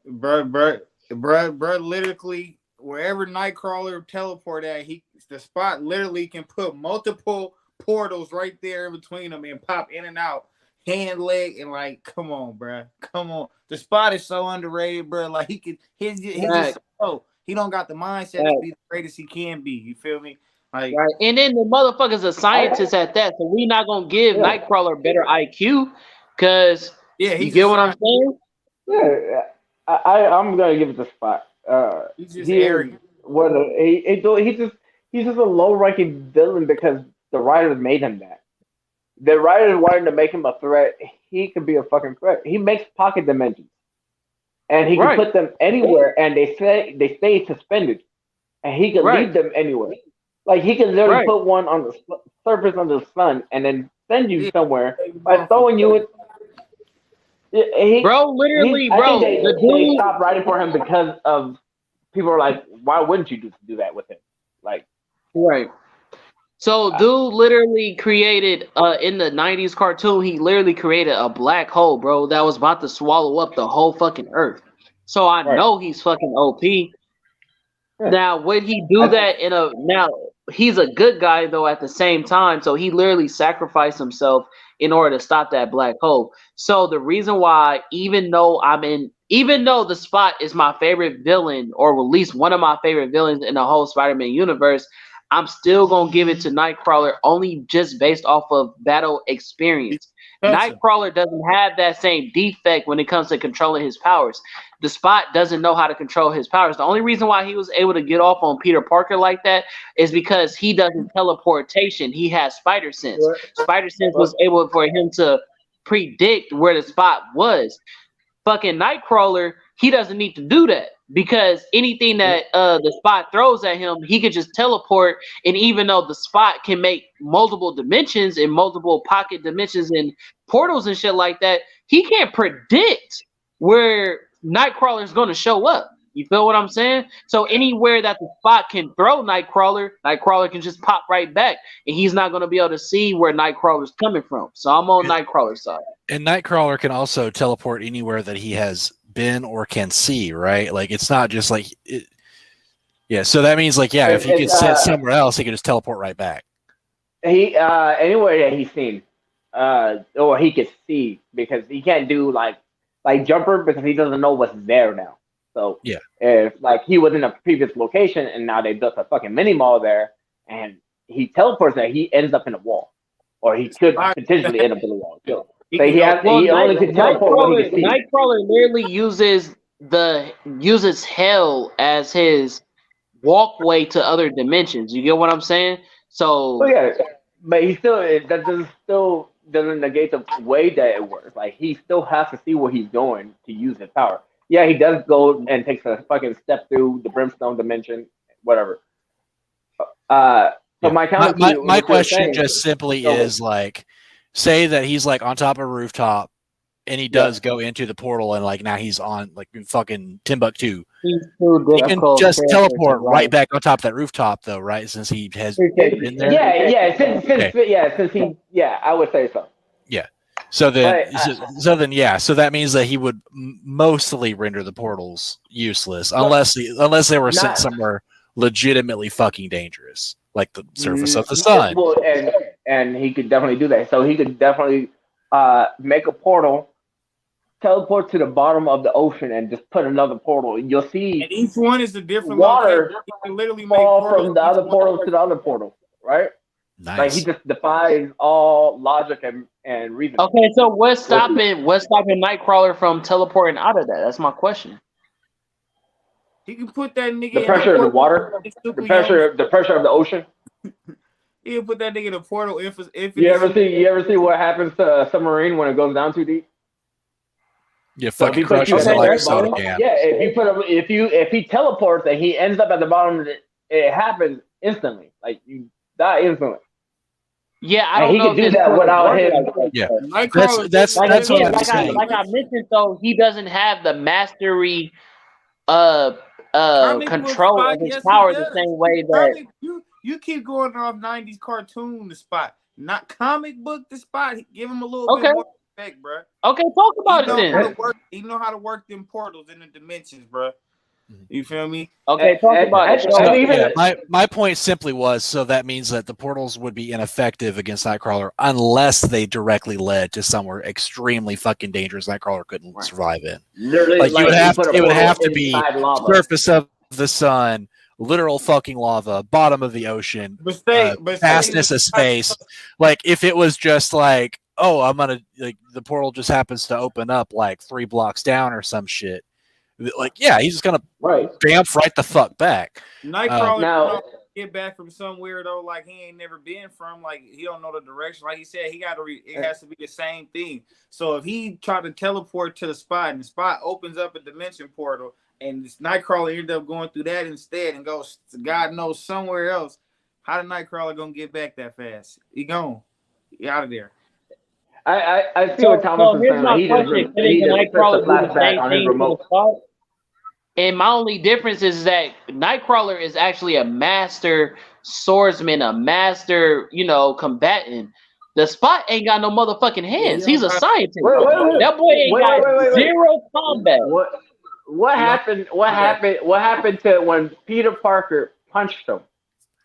Bruh, literally, wherever Nightcrawler teleport at, the Spot literally can put multiple portals right there in between them and pop in and out, hand, leg, and like, come on, bruh. Come on. The Spot is so underrated, bruh. Like he's just he don't got the mindset to be the greatest he can be. You feel me? Like, right. And then the motherfucker's a scientist at that, so we not gonna give Nightcrawler better IQ, cause you get what I'm saying? Yeah, I'm gonna give it the Spot. He's just arrogant. He's just a low-ranking villain because the writers made him that. The writers wanted to make him a threat. He could be a fucking threat. He makes pocket dimensions, and he can put them anywhere, and they stay suspended, and he can leave them anywhere. Like he can literally put one on the surface of the sun, and then send you somewhere by throwing you it. Literally, I think they stopped writing for him because of people are like, why wouldn't you do that with him? Like, right. So, dude literally created in the 90s cartoon, he literally created a black hole, bro, that was about to swallow up the whole fucking earth. So I know he's fucking OP. Now, would he do that in a now? He's a good guy though at the same time, so he literally sacrificed himself in order to stop that black hole. So the reason why, even though the Spot is my favorite villain, or at least one of my favorite villains in the whole Spider-Man universe, I'm still gonna give it to Nightcrawler only just based off of battle experience. Nightcrawler doesn't have that same defect when it comes to controlling his powers. The Spot doesn't know how to control his powers. The only reason why he was able to get off on Peter Parker like that is because he doesn't teleportation. He has spider sense. Spider sense was able for him to predict where the Spot was. Fucking Nightcrawler, he doesn't need to do that because anything that the Spot throws at him, he could just teleport. And even though the Spot can make multiple dimensions and multiple pocket dimensions and portals and shit like that, he can't predict where Nightcrawler is going to show up. You feel what I'm saying? So anywhere that the Spot can throw Nightcrawler, Nightcrawler can just pop right back, and he's not going to be able to see where Nightcrawler's coming from. So I'm on Nightcrawler's side. And Nightcrawler can also teleport anywhere that he has been or can see, right? Like it's not just like it, yeah. So that means like if he gets sent somewhere else, he can just teleport right back. He anywhere that he's seen, or he could see because he can't do like jumper because he doesn't know what's there now. So yeah, if like he was in a previous location and now they built a fucking mini mall there and he teleports there, he ends up in a wall, or he could potentially end up in a wall too. So he only can teleport when he can see. Nightcrawler literally uses hell as his walkway to other dimensions. You get what I'm saying? So but he still doesn't negate the way that it works. Like he still has to see where he's going to use his power. Yeah, he does go and takes a fucking step through the brimstone dimension, whatever. So my question just simply is like, say that he's like on top of a rooftop and he does go into the portal and like now he's on like in fucking Timbuktu. He can just teleport right back on top of that rooftop though, right? Since he has been there. I would say so. Yeah. So then that means that he would mostly render the portals useless unless they were sent somewhere legitimately fucking dangerous, like the surface of the sun. Well, and he could definitely do that. So he could definitely make a portal, teleport to the bottom of the ocean, and just put another portal. You'll see. And each one is a different water. He can literally fall from the other portal to the other portal, right? Nice. Like he just defies all logic and reason. Okay, so what's stopping Nightcrawler from teleporting out of that? That's my question. He can put that nigga the pressure of the water, the pressure of the ocean. He can put that nigga in a portal if you ever see what happens to a submarine when it goes down too deep? Yeah, fucking crushes it like a soda can. Yeah, if he teleports and he ends up at the bottom, it happens instantly. Like you die instantly. Yeah, I don't know. He can do that without him. Yeah, that's what I'm saying. Like I mentioned, though, he doesn't have the mastery control of his power the same way that you keep going off 90s cartoon the Spot, not comic book the Spot. Give him a little bit more respect, bro. Okay, talk about it then. He know how to work them portals in the dimensions, bro. You feel me? Okay, talk about it. So, my point simply was, so that means that the portals would be ineffective against Nightcrawler unless they directly led to somewhere extremely fucking dangerous Nightcrawler couldn't survive in. Like it would have to be surface of the sun, literal fucking lava, bottom of the ocean, vastness of space. Like if it was just like, oh, I'm gonna like the portal just happens to open up like 3 blocks down or some shit. Like, yeah, he's just gonna bamf right the fuck back. Nightcrawler get back from somewhere though, like he ain't never been from. Like he don't know the direction. Like he said, it has to be the same thing. So if he tried to teleport to the Spot and the Spot opens up a dimension portal, and this Nightcrawler ended up going through that instead and goes to God knows somewhere else, how the Nightcrawler gonna get back that fast? He gone. He out of there. I see what Thomas is saying. He just pressed the flashback on his remote. And my only difference is that Nightcrawler is actually a master swordsman, a master, combatant. The Spot ain't got no motherfucking hands. He's a scientist. Wait. That boy ain't got zero combat. what happened? What happened? What happened to when Peter Parker punched him?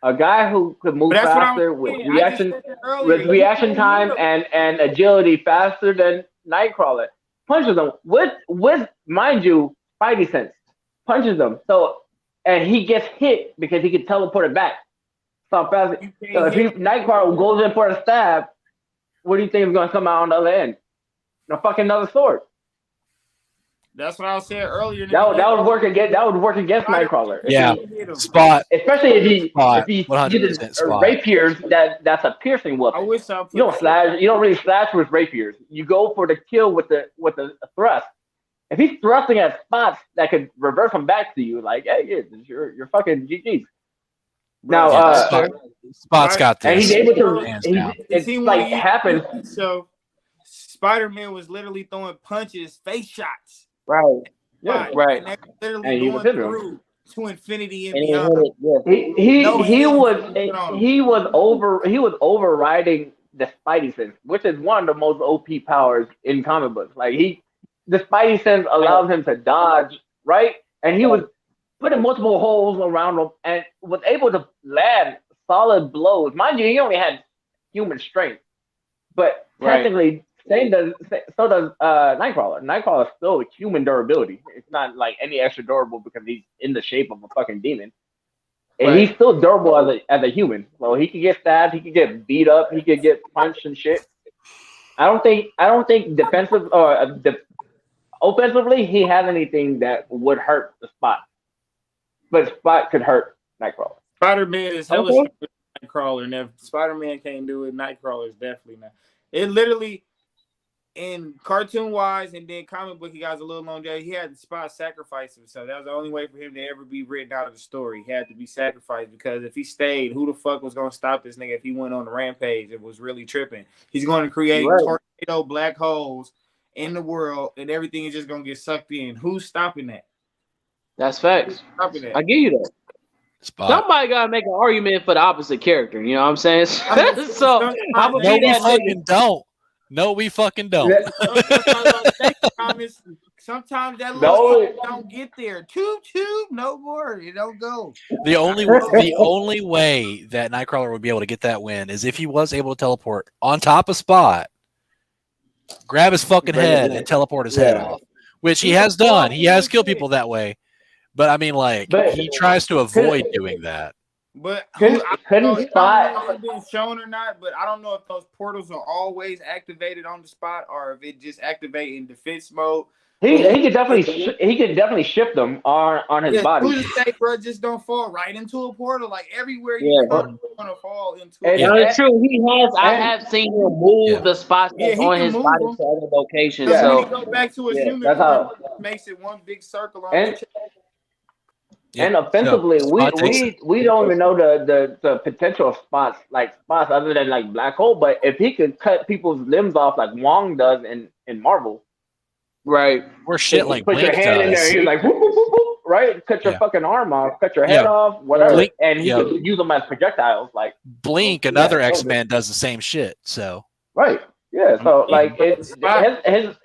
A guy who could move But that's what I'm faster with saying. I just reaction said that earlier. with reaction time and agility faster than Nightcrawler punches him with mind you Spidey sense punches him. So and he gets hit because he can teleport it back. So fast. So if Nightcrawler goes in for a stab, what do you think is going to come out on the other end? A fucking another sword. That's what I was saying earlier. That would work against Nightcrawler. Yeah, Spot. Especially if he 100% uses Spot. rapiers that's a piercing weapon. I wish I You don't slash. You don't really slash with rapiers. You go for the kill with the thrust. If he's thrusting at spots that could reverse him back to you, like, hey, you're fucking GG's. Now, Spot's got this. and he's able to. Hands down. It's like happens. So Spider-Man was literally throwing punches, face shots. Right. Yeah, right. And they were literally And he going was hitting through to infinity and And he beyond. hit it, yeah. He was overriding the Spidey sense, which is one of the most OP powers in comic books. Like the Spidey sense allows him to dodge, right? And he was putting multiple holes around him and was able to land solid blows. Mind you, he only had human strength, but technically, so does Nightcrawler. Nightcrawler is still human durability. It's not like any extra durable because he's in the shape of a fucking demon. And he's still durable as a human. So he could get stabbed, he could get beat up, he could get punched and shit. I don't think defensive or offensively he has anything that would hurt the Spot. But Spot could hurt Nightcrawler. Spider-Man is hella strong with Nightcrawler, and if Spider-Man can't do it, Nightcrawler is definitely not. It literally, in cartoon-wise and then comic book, he got a little longer. He had to Spot sacrifice himself. That was the only way for him to ever be written out of the story. He had to be sacrificed because if he stayed, who the fuck was going to stop this nigga if he went on the rampage? It was really tripping. He's going to create tornado black holes in the world, and everything is just going to get sucked in. Who's stopping that? That's facts. I give you that. Spot. Somebody gotta make an argument for the opposite character. You know what I'm saying? So I'm gonna be that fucking don't. No, we fucking don't. Sometimes that little don't get there. Tube, no more. It don't go. The only way that Nightcrawler would be able to get that win is if he was able to teleport on top of Spot, grab his fucking head, and teleport his head off, which he has done. He has killed people that way. But I mean, he tries to avoid doing that. But couldn't I don't know Spot? if it's been shown or not. But I don't know if those portals are always activated on the Spot or if it just activate in defense mode. He could definitely shift them on his body. Who's to say, bro? Just don't fall right into a portal. Like everywhere you go, you're gonna fall into. It's true. He has. I have seen him move the spots on his body to other locations. So when he go back to his human, that's how makes it one big circle on the chest. And offensively, we don't even know the potential spots other than like Black Hole. But if he could cut people's limbs off like Wong does in Marvel, right? Or shit like put Blink your hand in there, he's like whoop, whoop, whoop, whoop, right? Cut your fucking arm off, cut your head off, whatever, Blink, and he could use them as projectiles. Like Blink, another X-Man does the same shit. So so like it's his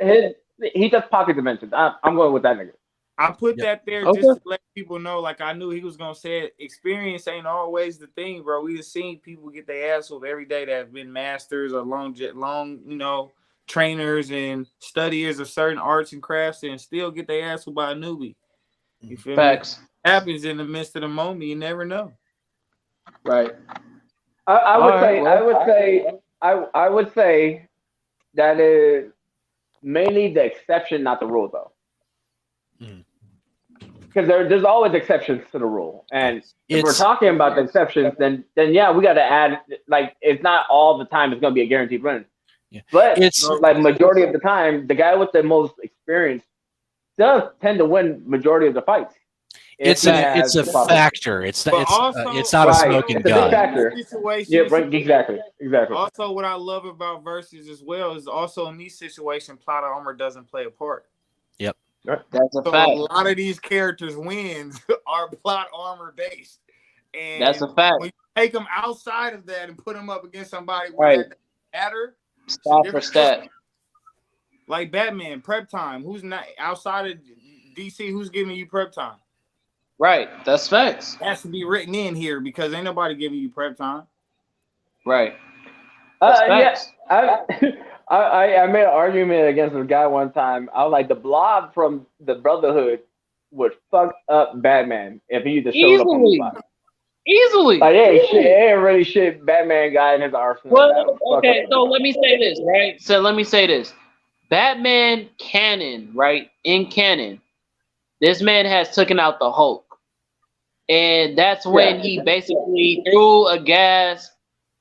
he does pocket dimensions. I'm going with that nigga. I put that there just to let people know, like I knew he was gonna say it. Experience ain't always the thing, bro. We have seen people get their ass whooped every day that have been masters or long, trainers and studiers of certain arts and crafts and still get their ass whooped by a newbie. You feel Facts. me? Happens in the midst of the moment. You never know. Right. I would say that is mainly the exception, not the rule, though. Because there's always exceptions to the rule, and if we're talking about the exceptions, then yeah, we got to add it's not all the time it's going to be a guaranteed win. Yeah. But it's like majority of the time, the guy with the most experience does tend to win majority of the fights. It's a factor. It's not a smoking gun. It's a factor. Yeah, right, exactly. Also, what I love about versus as well is also in these situations, plot armor doesn't play a part. Yep. That's a fact. A lot of these characters' wins are plot armor based, and that's a fact. When you take them outside of that and put them up against somebody right, that matter, stat for stat, like Batman, prep time. Who's not outside of DC, who's giving you prep time? Right. That's facts. It has to be written in here because ain't nobody giving you prep time. Right. That's facts. I made an argument against a guy one time. I was like, the Blob from the Brotherhood would fuck up Batman if he just showed up on the spot. Easily. Like, ain't really shit Batman guy in his arsenal. Well, okay, so let me say this, right? So let me say this. Batman canon, right? In canon, this man has taken out the Hulk. And that's when he basically threw a gas,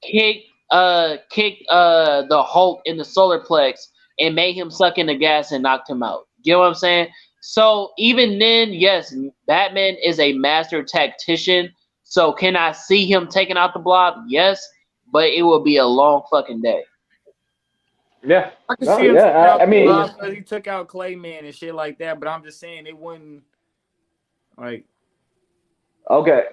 kicked the Hulk in the solar plex and made him suck in the gas and knocked him out. You know what I'm saying? So even then, yes, Batman is a master tactician. So can I see him taking out the Blob? Yes, but it will be a long fucking day. Yeah, I can see him. I mean, because he took out Clayman and shit like that. But I'm just saying it wouldn't like. Okay.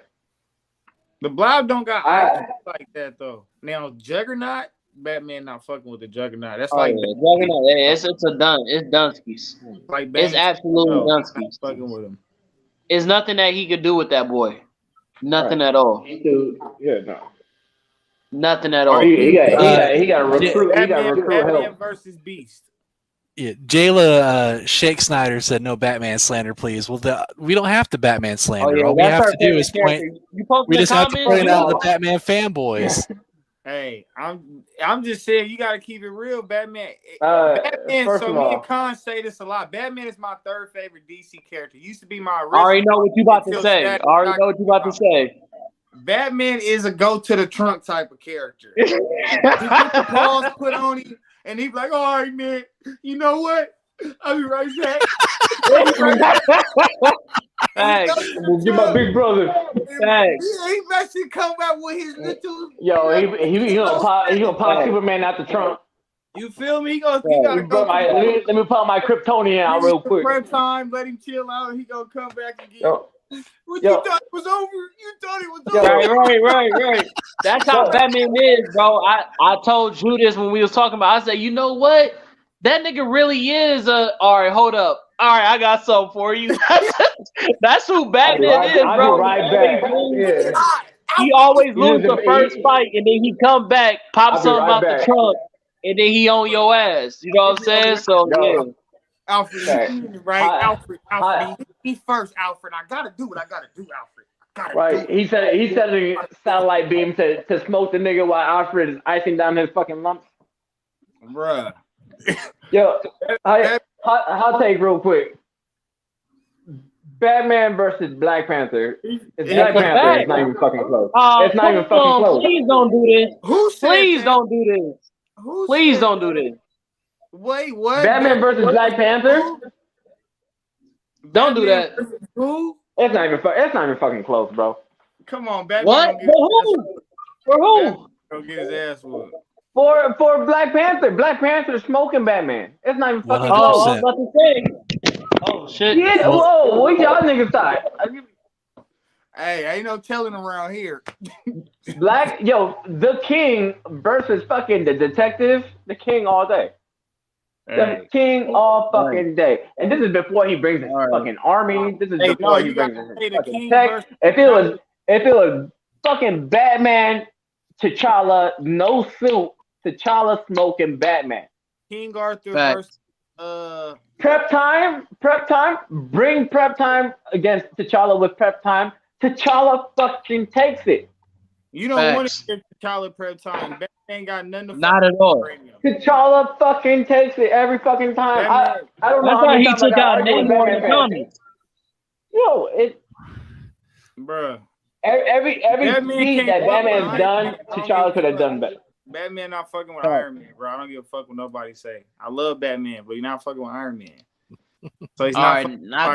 The Blob don't got eyes like that though. Now Juggernaut, Batman not fucking with the Juggernaut. That's like Juggernaut. It's Dunskies. like it's absolutely Dunskies. Fucking with him. It's nothing that he could do with that boy. Nothing at all. Nothing at all. He got to recruit. He got to recruit Batman help. versus Beast. Yeah, Jayla Shake Snyder said no Batman slander, please. Well, we don't have to Batman slander. All we have to do is point. We just have to point out the Batman fanboys. Hey, I'm just saying you got to keep it real, Batman. Batman. First So of me all, and Khan say this a lot. Batman is my third favorite DC character. Used to be my I original. already know what you about to say. Batman is a go to the trunk type of character. He get the paws put on him, and he's like, "All right, man. You know what? I'll be right back." Thanks. Get my big brother. Thanks. He actually come back with his little. Yo, he gonna pop Superman out the trunk. You feel me? He gotta go. Let me pop my Kryptonian out real quick. Prep time. Let him chill out. He gonna come back again. You thought it was over? You thought it was over? Right. That's how Batman is, bro. I told you this when we was talking about. I said, you know what? That nigga really is all right, hold up. All right, I got something for you. That's who Batman is, bro. I'll be right back. Yeah. He always lose the first fight, and then he come back, pop something out the trunk, and then he on your ass. You know what I'm saying? So yeah. Alfred, right? Alfred, he first, Alfred. I gotta do what I gotta do, Alfred. Right. He said a satellite beam to smoke the nigga while Alfred is icing down his fucking lumps. Bruh. Yo, hot take real quick. Batman versus Black Panther. It's Black Panther. It's not even fucking close. It's not even fucking close. Please don't do this. Who said Please that? don't do this. Please don't do this. Wait, what? Batman versus Black Panther? Don't do that. Who? It's not even fucking close, bro. Come on, Batman. What? For who? Go get his ass whooped. For Black Panther. Black Panther smoking Batman. It's not even fucking 100%. close. I was about to say. Oh shit. Yeah, whoa, what y'all niggas thought? Hey, ain't no telling around here. The King versus fucking the detective, the King all day. The King all fucking day. And this is before he brings his fucking army. This is before he brings his fucking tech. If it was fucking Batman, T'Challa, no suit, T'Challa smoking Batman. King Arthur versus Prep time, bring prep time against T'Challa with prep time. T'Challa fucking takes it. You don't want to give T'Challa prep time. Batman got nothing to not at all. T'Challa fucking takes it every fucking time. I don't know. That's why he took out Namor in the comics. Yo, bruh. Every feat that Batman's done, T'Challa could have done better. Batman not fucking with Iron Man, bro. I don't give a fuck what nobody say. I love Batman, but he's not fucking with Iron Man. So he's not. I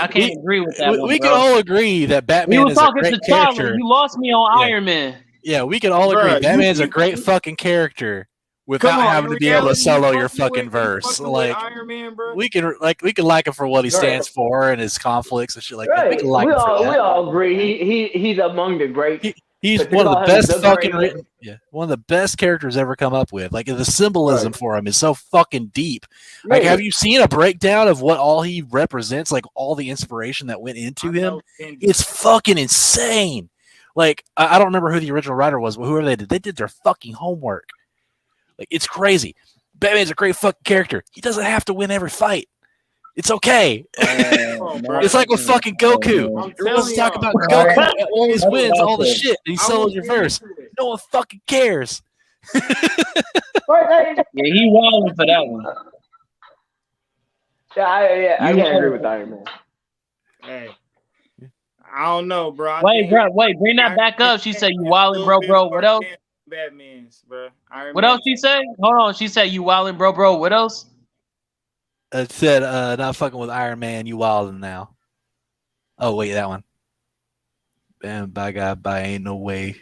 can't agree with that. We can all agree that Batman is a great character. You lost me on Iron Man. Yeah, we can all agree Batman's a great fucking character without having to be able to solo your fucking verse. Like Iron Man, bro. we can like him for what he stands for and his conflicts and shit like that. We can like him for that. We all agree he's among the greats. He's But one of the think about him, best the fucking great- written. Yeah, one of the best characters ever come up with. Like the symbolism Right. for him is so fucking deep. Like, Yeah. have you seen a breakdown of what all he represents? Like all the inspiration that went into him. It's fucking insane. Like I don't remember who the original writer was, but whoever they did, they did their fucking homework. Like it's crazy. Batman's a great fucking character. He doesn't have to win every fight. It's okay. It's like with fucking Goku. Everyone's talking about Goku that always wins all the shit and he solos reverse. No one fucking cares. Right, Yeah, he wilding for that one. I can't agree with Iron Man. Hey, I don't know, bro. Wait, bring that back up. She said you wilding, bro. What else? Batman's, bro. What else she say? Hold on. She said you wilding, bro. What else? It said, not fucking with Iron Man, you wildin' now. Oh, wait, that one. Bam, by God, by ain't no way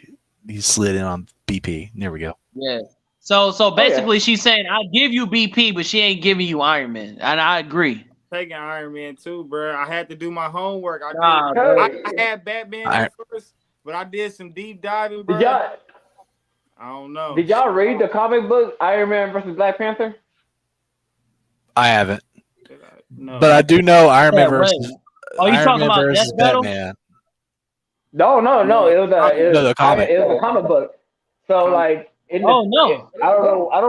he slid in on BP. There we go. Yeah. So basically she's saying I give you BP, but she ain't giving you Iron Man. And I agree. Taking Iron Man too, bro. I had to do my homework. Nah, I had Batman at first, but I did some deep diving, bro. I don't know. Did y'all read the comic book Iron Man versus Black Panther? I haven't. No. But I do know Iron Man versus Oh, you Iron talking Man about versus Death Battle? Batman. No. It was the comic. It was a comic book. So like, I don't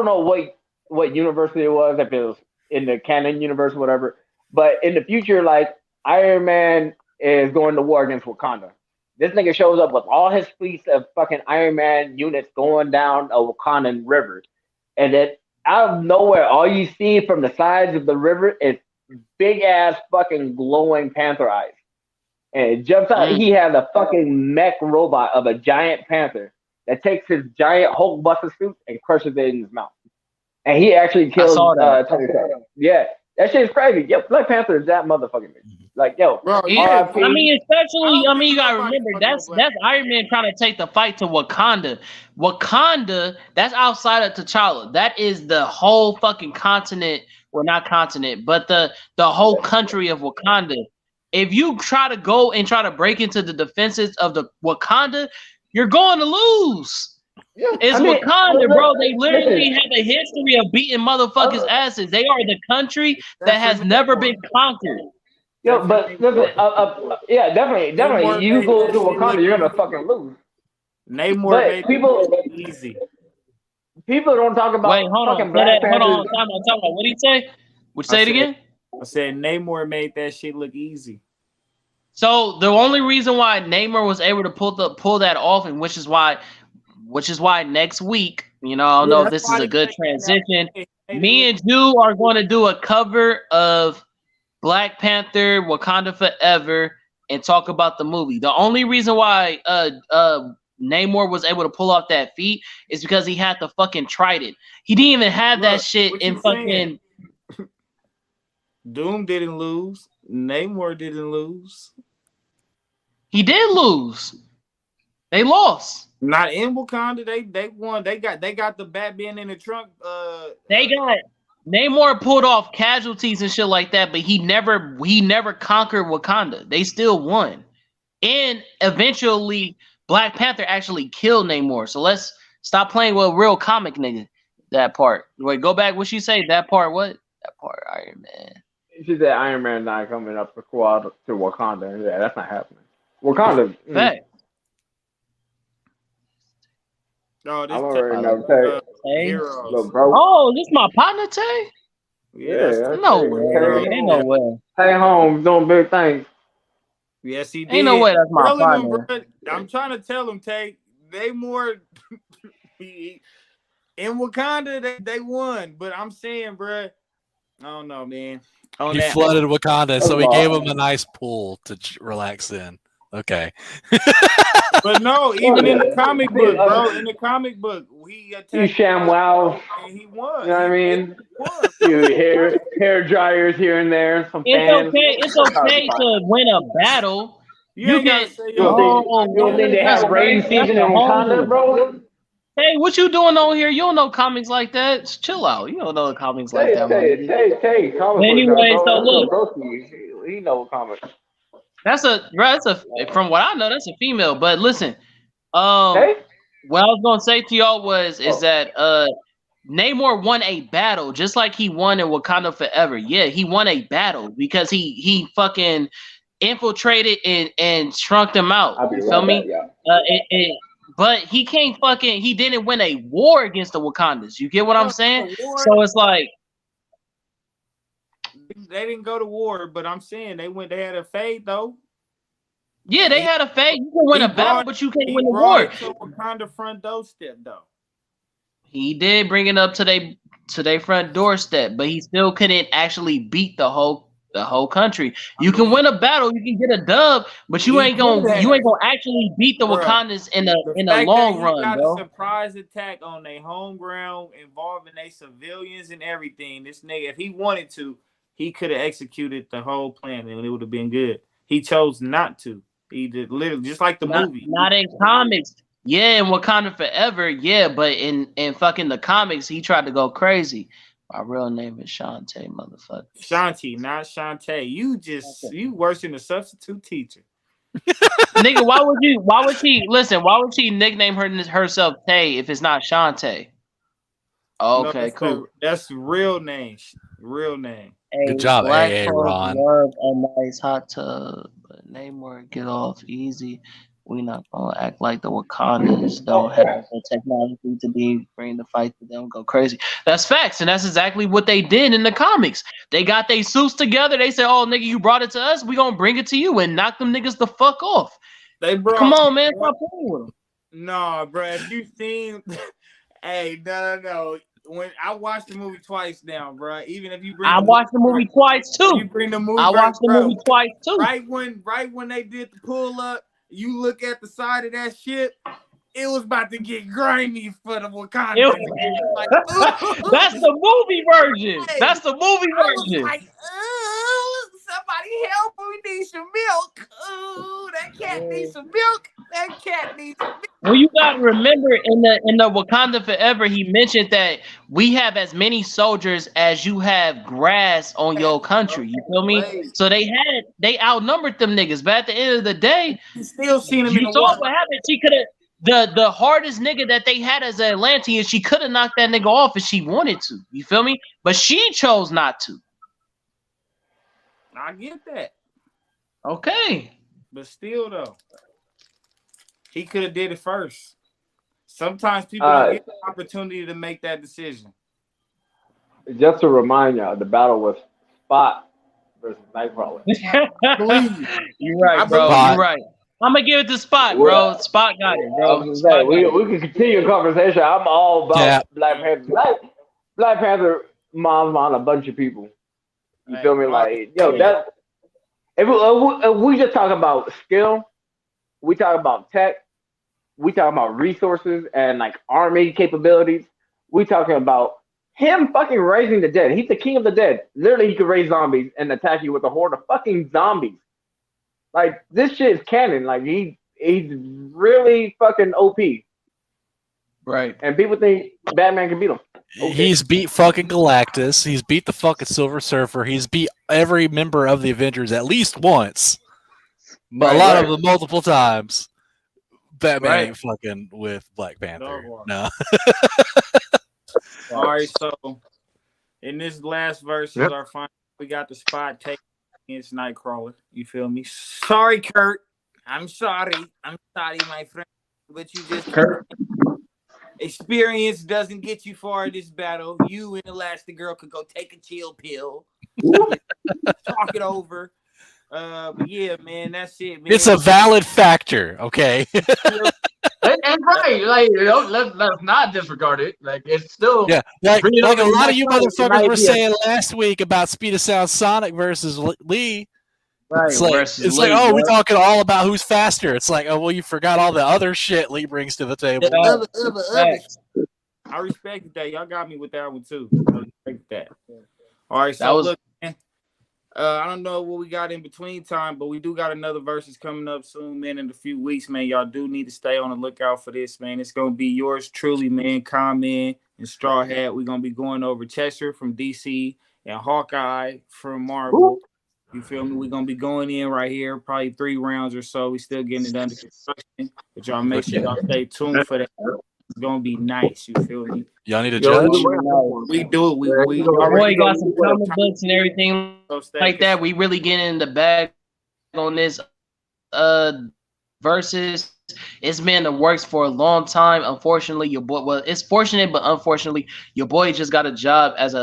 know what university it was, if it was in the canon universe or whatever. But in the future, like Iron Man is going to war against Wakanda. This nigga shows up with all his fleets of fucking Iron Man units going down a Wakandan river, and then out of nowhere, all you see from the sides of the river is big ass fucking glowing panther eyes. And it jumps out. He has a fucking mech robot of a giant panther that takes his giant Hulkbuster suit and crushes it in his mouth. And he actually kills Tony Stark. Yeah, that shit is crazy. Yo, Black Panther is that motherfucking bitch. Like, yo, bro, I mean, you gotta remember that's Iron Man trying to take the fight to Wakanda. Wakanda, that's outside of T'Challa. That is the whole fucking continent. Well, not continent, but the whole country of Wakanda. If you try to go and try to break into the defenses of the Wakanda, you're going to lose. Yeah, Wakanda, bro. They literally have a history of beating motherfuckers' asses. They are the country that has never been conquered. Yo, but listen, yeah, definitely. You go to Wakanda, you're gonna fucking lose. Namor, people easy. People don't talk about. Wait, hold on. Hold on. Time out. What did he say? Would you say it again? I said Namor made that shit look easy. So the only reason why Namor was able to pull that off, and which is why next week, I don't know if this is a good transition. Me and you are going to do a cover of Black Panther: Wakanda Forever and talk about the movie. The only reason why Namor was able to pull off that feat is because he had the fucking trident. He didn't even have that shit in fucking. Doom didn't lose. Namor didn't lose. He did lose. They lost. Not in Wakanda. They won. They got the Batman in the trunk. They got Namor pulled off casualties and shit like that, but he never conquered Wakanda. They still won. And eventually Black Panther actually killed Namor. So let's stop playing with a real comic nigga. That part. Wait, go back. What she say? That part what? That part Iron Man. She said Iron Man not coming up to Wakanda. Yeah, that's not happening. Wakanda. Fact. No, this Look, bro. Oh, this my partner Tay? Yeah. No way. Ain't no way. Stay home, doing big things. Yes, he did. Ain't no way that's my partner. I'm trying to tell him, Tay, they more in Wakanda, they won. But I'm saying, bro, I don't know, man. He flooded Wakanda, so he gave him a nice pool to relax in. Okay. But no, even in the comic book, bro, he attacked. You ShamWow. And he won. You know what I mean? You hair dryers here and there. Some fans. It's okay to win a battle. You think they have rain season in Wakanda, bro? Hey, what you doing on here? You don't know comics like that. Just chill out. You don't know comics like that. Anyway, so look. He know comics. That's from what I know, that's a female. But listen, Hey? What I was gonna say to y'all is that Namor won a battle just like he won in Wakanda Forever. Yeah, he won a battle because he fucking infiltrated and shrunk them out. I'll be You feel right me? back, y'all. But he can't fucking. He didn't win a war against the Wakandas. You get what I'm saying? So it's like they didn't go to war, but I'm saying they had a fade though. yeah, they had a fade. You can win a battle, but you can't win a war. So Wakanda front doorstep though. He did bring it up to their front doorstep, but he still couldn't actually beat the whole country. You can win a battle, you can get a dub, but you ain't gonna actually beat the Wakandas in the long run, got bro. A surprise attack on their home ground involving their civilians and everything. This nigga, if he wanted to, he could have executed the whole plan and it would have been good. He chose not to. He did literally just like the movie. Not in comics. Yeah, in Wakanda Forever, yeah, but in fucking the comics, he tried to go crazy. My real name is Shantae, motherfucker. Shanti, not Shantae. You worse than a substitute teacher. Nigga, why would she nickname herself Tay if it's not Shantae? Okay, cool. That's real name. Real name. Good job, AA Ron. Love a nice hot tub, but Namor get off easy. We not gonna act like the Wakandans don't have the technology to bring the fight to them go crazy. That's facts, and that's exactly what they did in the comics. They got their suits together. They said, "Oh, nigga, you brought it to us. We gonna bring it to you and knock them niggas the fuck off." Come on, man, stop playing with them. No, bro. If you seen, hey, no. When I watched the movie twice now, bro. Even if you bring, I watched the movie twice too. You bring the movie. I watched the movie twice too. Right when they did the pull up. You look at the side of that shit, it was about to get grimy for the Wakanda. Like, that's the movie version. Hey, that's the movie version. I was like, somebody help! We need some milk. Oh, that cat needs some milk. That cat needs some milk. Well, you gotta remember in the Wakanda Forever, he mentioned that we have as many soldiers as you have grass on your country. You feel me? So they outnumbered them niggas. But at the end of the day, you still seen them. You saw what happened. She could have the hardest nigga that they had as an Atlantean. She could have knocked that nigga off if she wanted to. You feel me? But she chose not to. I get that. Okay. But still though. He could have did it first. Sometimes people don't get the opportunity to make that decision. Just to remind y'all, the battle was Spot versus Nightcrawler. You're right, bro. You're right. I'm gonna give it to Spot, bro. Spot got it, bro. We can continue the conversation. I'm all about Black Panther. Black Panther moms on a bunch of people. You feel me? Like, yo, that if we just talk about skill, we talk about tech, we talk about resources and like army capabilities. We talking about him fucking raising the dead. He's the king of the dead. Literally, he could raise zombies and attack you with a horde of fucking zombies. Like, this shit is canon. Like, he's really fucking OP. Right. And people think Batman can beat him. Okay. He's beat fucking Galactus. He's beat the fucking Silver Surfer. He's beat every member of the Avengers at least once. But a lot of them multiple times. Batman ain't fucking with Black Panther. No. All right, so in this last verse is our final. We got the Spot take against Nightcrawler. You feel me? Sorry, Kurt. I'm sorry, my friend. But you just experience doesn't get you far in this battle. You and Elastigirl could go take a chill pill. Talk it over. But yeah, man, that's it, man. It's a valid factor, okay? and right, like, you know, let's not disregard it. Like, it's still like a lot of you motherfuckers were saying last week about Speed of Sound Sonic versus Lee. Right, it's like, oh, we're talking all about who's faster. It's like, oh, well, you forgot all the other shit Lee brings to the table. I respect that. Y'all got me with that one too. I respect that. All right, so look, man, I don't know what we got in between time, but we do got another versus coming up soon, man, in a few weeks, man. Y'all do need to stay on the lookout for this, man. It's gonna be yours truly, man, Common and Straw Hat. We're gonna be going over Cheshire from DC and Hawkeye from Marvel. You feel me? We're gonna be going in right here, probably 3 rounds or so. We still getting it under construction, but y'all make sure y'all stay tuned for that. It's gonna be nice. You feel me? Y'all need a Yo, judge? We do it. We Your already boy got some comic books and everything like that. We really getting in the bag on this versus. It's been in the works for a long time. Unfortunately, your boy. Well, it's fortunate, but unfortunately, your boy just got a job as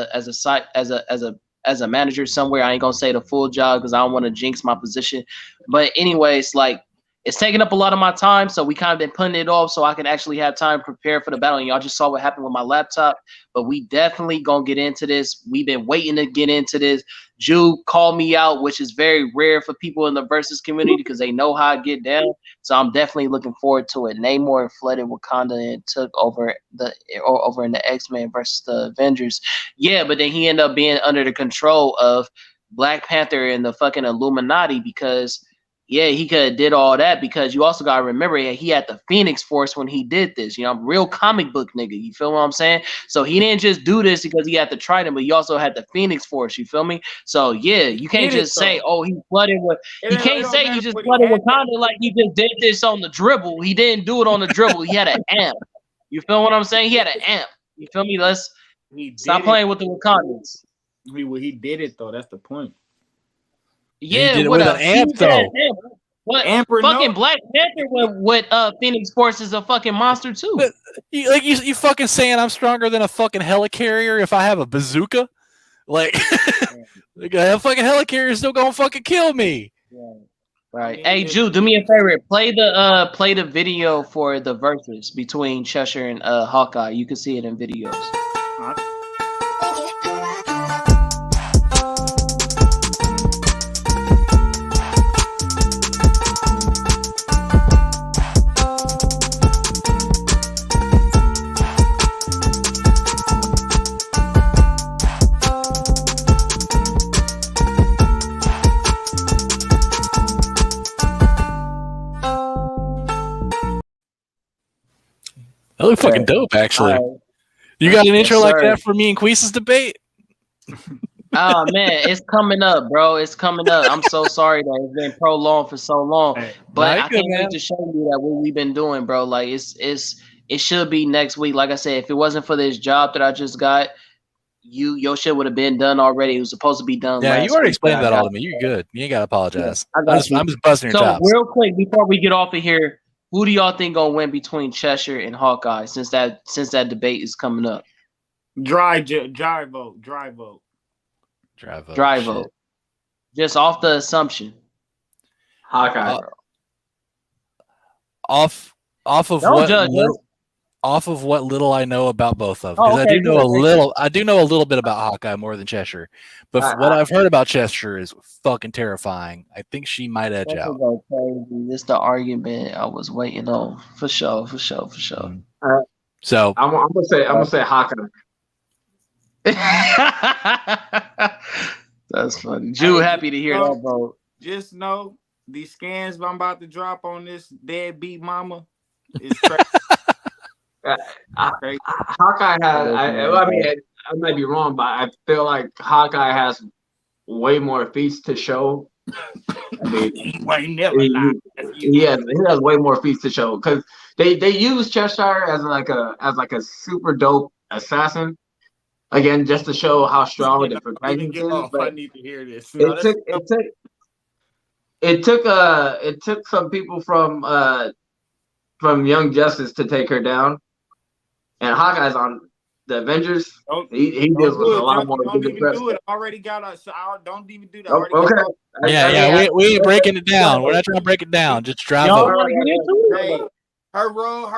a manager somewhere. I ain't gonna say the full job because I don't want to jinx my position. But anyways, like it's taking up a lot of my time, so we kind of been putting it off so I can actually have time to prepare for the battle. And y'all just saw what happened with my laptop, but we definitely gonna get into this. We've been waiting to get into this. Jew called me out, which is very rare for people in the versus community because they know how I get down. So I'm definitely looking forward to it. Namor and flooded Wakanda and took over in the X-Men versus the Avengers. Yeah, but then he ended up being under the control of Black Panther and the fucking Illuminati because he could have did all that because you also gotta remember he had the Phoenix Force when he did this. You know, I'm a real comic book nigga. You feel what I'm saying? So he didn't just do this because he had the Trident, but he also had the Phoenix Force. You feel me? So yeah, you can't just say, oh, he flooded with. You can't say he just flooded Wakanda like he just did this on the dribble. He didn't do it on the dribble. He had an amp. You feel what I'm saying? He had an amp. You feel me? Let's stop playing with the Wakandans. He did it though. That's the point. Yeah, did it with an amp though. What fucking Black Panther with Phoenix Force is a fucking monster too. But, you fucking saying I'm stronger than a fucking helicarrier if I have a bazooka? Like, a fucking helicarrier is still gonna fucking kill me. Yeah. Right. Hey, Jew, do me a favor. Play the video for the versus between Cheshire and Hawkeye. You can see it in videos. That looked fucking dope, actually. You got an intro like that for me and Queese's debate? Oh man, it's coming up, bro. It's coming up. I'm so sorry that it's been prolonged for so long, but I can't wait to show you that what we've been doing, bro. Like it should be next week. Like I said, if it wasn't for this job that I just got, your shit would have been done already. It was supposed to be done. Yeah, you already explained that all to me. You're good. You ain't gotta apologize. Yeah, I'm just busting your chops. So real quick before we get off of here. Who do y'all think gonna win between Cheshire and Hawkeye since that debate is coming up? Dry vote. Just off the assumption. Hawkeye. Off of Don't what judge us. Off of what little I know about both of them, because I do know a little bit about Hawkeye more than Cheshire, but what I've heard about Cheshire is fucking terrifying. I think she might edge out. This is the argument I was waiting on for sure. So I'm gonna say Hawkeye. That's funny. Jew, happy to hear that, bro. Just know these scans I'm about to drop on this deadbeat mama is crazy. Hawkeye has. I mean, I might be wrong, but I feel like Hawkeye has way more feats to show. I mean, he has way more feats to show because they use Cheshire as a super dope assassin. Again, just to show how strong the protagonist is. I need to hear this. It took some people from Young Justice to take her down, and Hawkeye's on the Avengers. He deals with a lot more. Don't even do it. I already got us. So don't even do that. Okay. We ain't breaking it down. We're not trying to break it down. Just drive over. Her rogue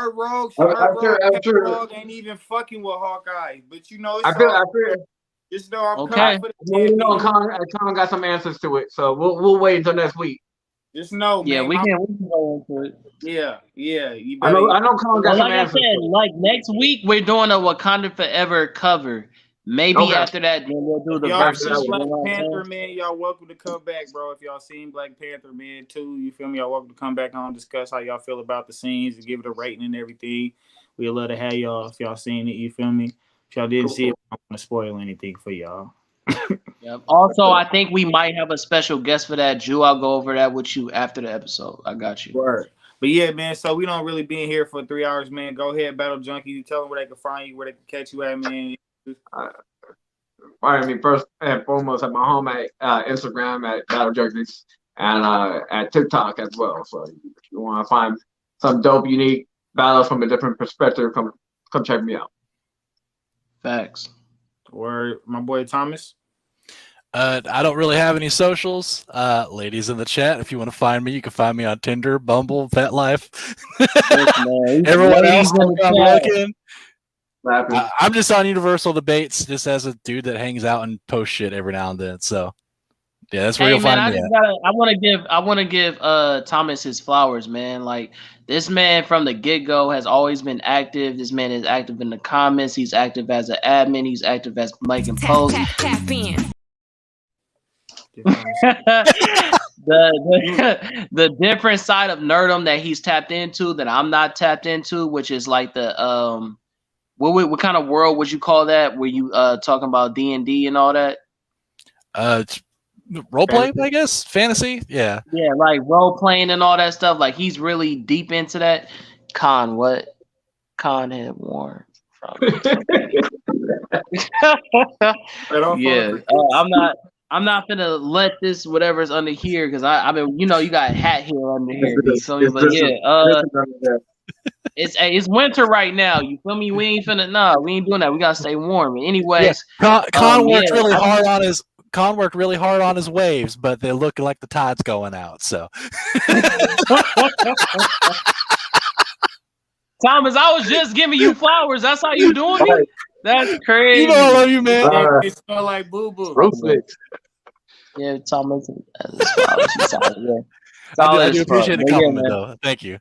ain't even fucking with Hawkeye. But you know, I feel. Just know I'm coming for the Colin got some answers to it, so we'll wait until next week. Just know, man. We can go into it. Yeah. You I know Colin got some answers. Like I said, like next week we're doing a Wakanda Forever cover. Maybe after that, then we'll do the versus. Black Panther, man, y'all welcome to come back, bro. If y'all seen Black Panther, man, too, you feel me? Y'all welcome to come back on, discuss how y'all feel about the scenes and give it a rating and everything. We'd love to have y'all if y'all seen it, you feel me? If y'all didn't see it, I don't want to spoil anything for y'all. Yep. Also, I think we might have a special guest for that. Jew, I'll go over that with you after the episode. I got you. Word. But yeah, man, so we don't really be in here for 3 hours, man. Go ahead, Battle Junkie. You tell them where they can find you, where they can catch you at, man. I mean, first and foremost, at my home at Instagram at Battle Junkies and at TikTok as well. So if you want to find some dope, unique battles from a different perspective, come check me out. Facts. Word, my boy Thomas. I don't really have any socials. Ladies in the chat, if you want to find me, you can find me on Tinder, Bumble, FetLife. Everyone else, I'm looking. I'm just on Universal Debates, just as a dude that hangs out and posts shit every now and then. So, yeah, that's where you'll find me. I want to give Thomas his flowers, man. Like, this man from the get-go has always been active. This man is active in the comments. He's active as an admin. He's active as making posts. The different side of nerdom that he's tapped into that I'm not tapped into, which is like the what kind of world would you call that? Were you talking about D&D and all that? Role playing, I guess, fantasy. Yeah, like role playing and all that stuff. Like he's really deep into that. Khan had worn from. Yeah, I'm not gonna let this whatever's under here because I mean you got a hat here under here. So it's winter right now. You feel me? We ain't doing that. We gotta stay warm. Anyways, Con worked really hard on his. Con worked really hard on his waves, but they're looking like the tide's going out. So, Thomas, I was just giving you flowers. That's how you doing me? That's crazy. You know I love you, man. It smell like boo boo. Yeah, Thomas. Yeah. I do appreciate the compliment, though. Thank you.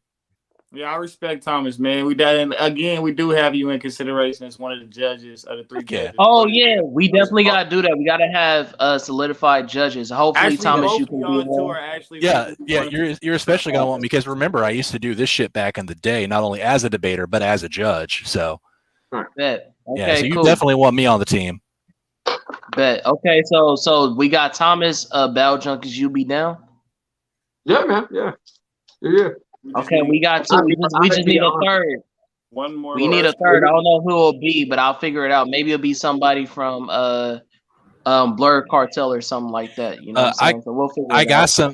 Yeah, I respect Thomas, man. We do have you in consideration as one of the judges of the 3 judges. Oh yeah, we definitely gotta do that. We gotta have solidified judges. Hopefully, actually, Thomas, you can be one. Yeah. You're especially gonna want me because remember, I used to do this shit back in the day, not only as a debater but as a judge. So, bet. Okay, yeah, so you cool. definitely want me on the team. Bet. Okay, so we got Thomas, Battle Junkies. You be down? Yeah, man. Yeah. Okay, we got 2. We just need a third. One more. We need a third. I don't know who it'll be, but I'll figure it out. Maybe it'll be somebody from BLERD Cartel or something like that. You know what I'm saying? So we'll figure it out.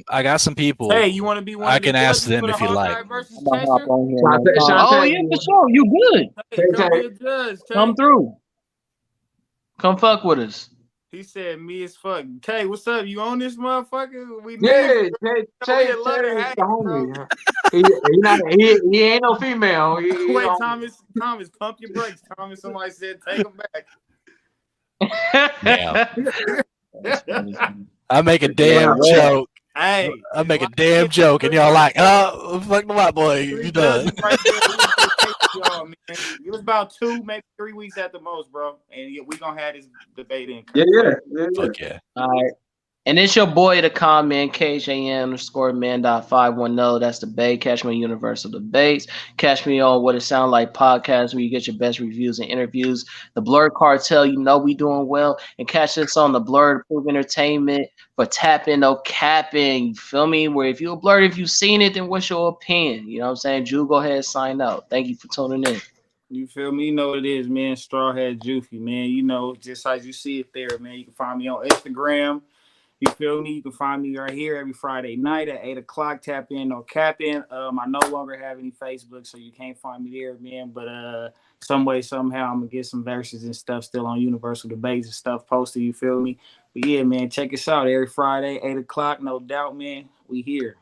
I got some people. Hey, you want to be one? I can ask them if you like. Oh yeah, for sure. You good? Come through. Come fuck with us. He said, "Me as fuck." Tay, what's up? You on this motherfucker? Tay is the homie. He ain't no female. Wait, Thomas, pump your brakes. Thomas, somebody said, take him back. Yeah. I make a damn joke. Hey, I make a damn joke, and y'all like, oh, fuck the white boy. You done. It was about 2, maybe 3 weeks at the most, bro. And we gonna have this debate in. Yeah. Fuck yeah. All right. And it's your boy to comment, KJN_man.510. That's the Bay. Catch me on Universal Debates. Catch me on What It Sound Like podcast, where you get your best reviews and interviews. The BLERD Cartel, we doing well. And catch us on the BLERD Proof Entertainment for TapN No CapN. You feel me? Where if you're BLERD, if you've seen it, then what's your opinion? You know what I'm saying? Jew, go ahead and sign out. Thank you for tuning in. You feel me? You know what it is, man. Strawhead Jufy, man. Just as you see it there, man. You can find me on Instagram. You feel me? You can find me right here every Friday night at 8 o'clock. TapN No CapN. I no longer have any Facebook, so you can't find me there, man. But some way, somehow, I'm gonna get some verses and stuff still on Universal Debates and stuff posted. You feel me? But yeah, man, check us out every Friday, 8 o'clock. No doubt, man. We here.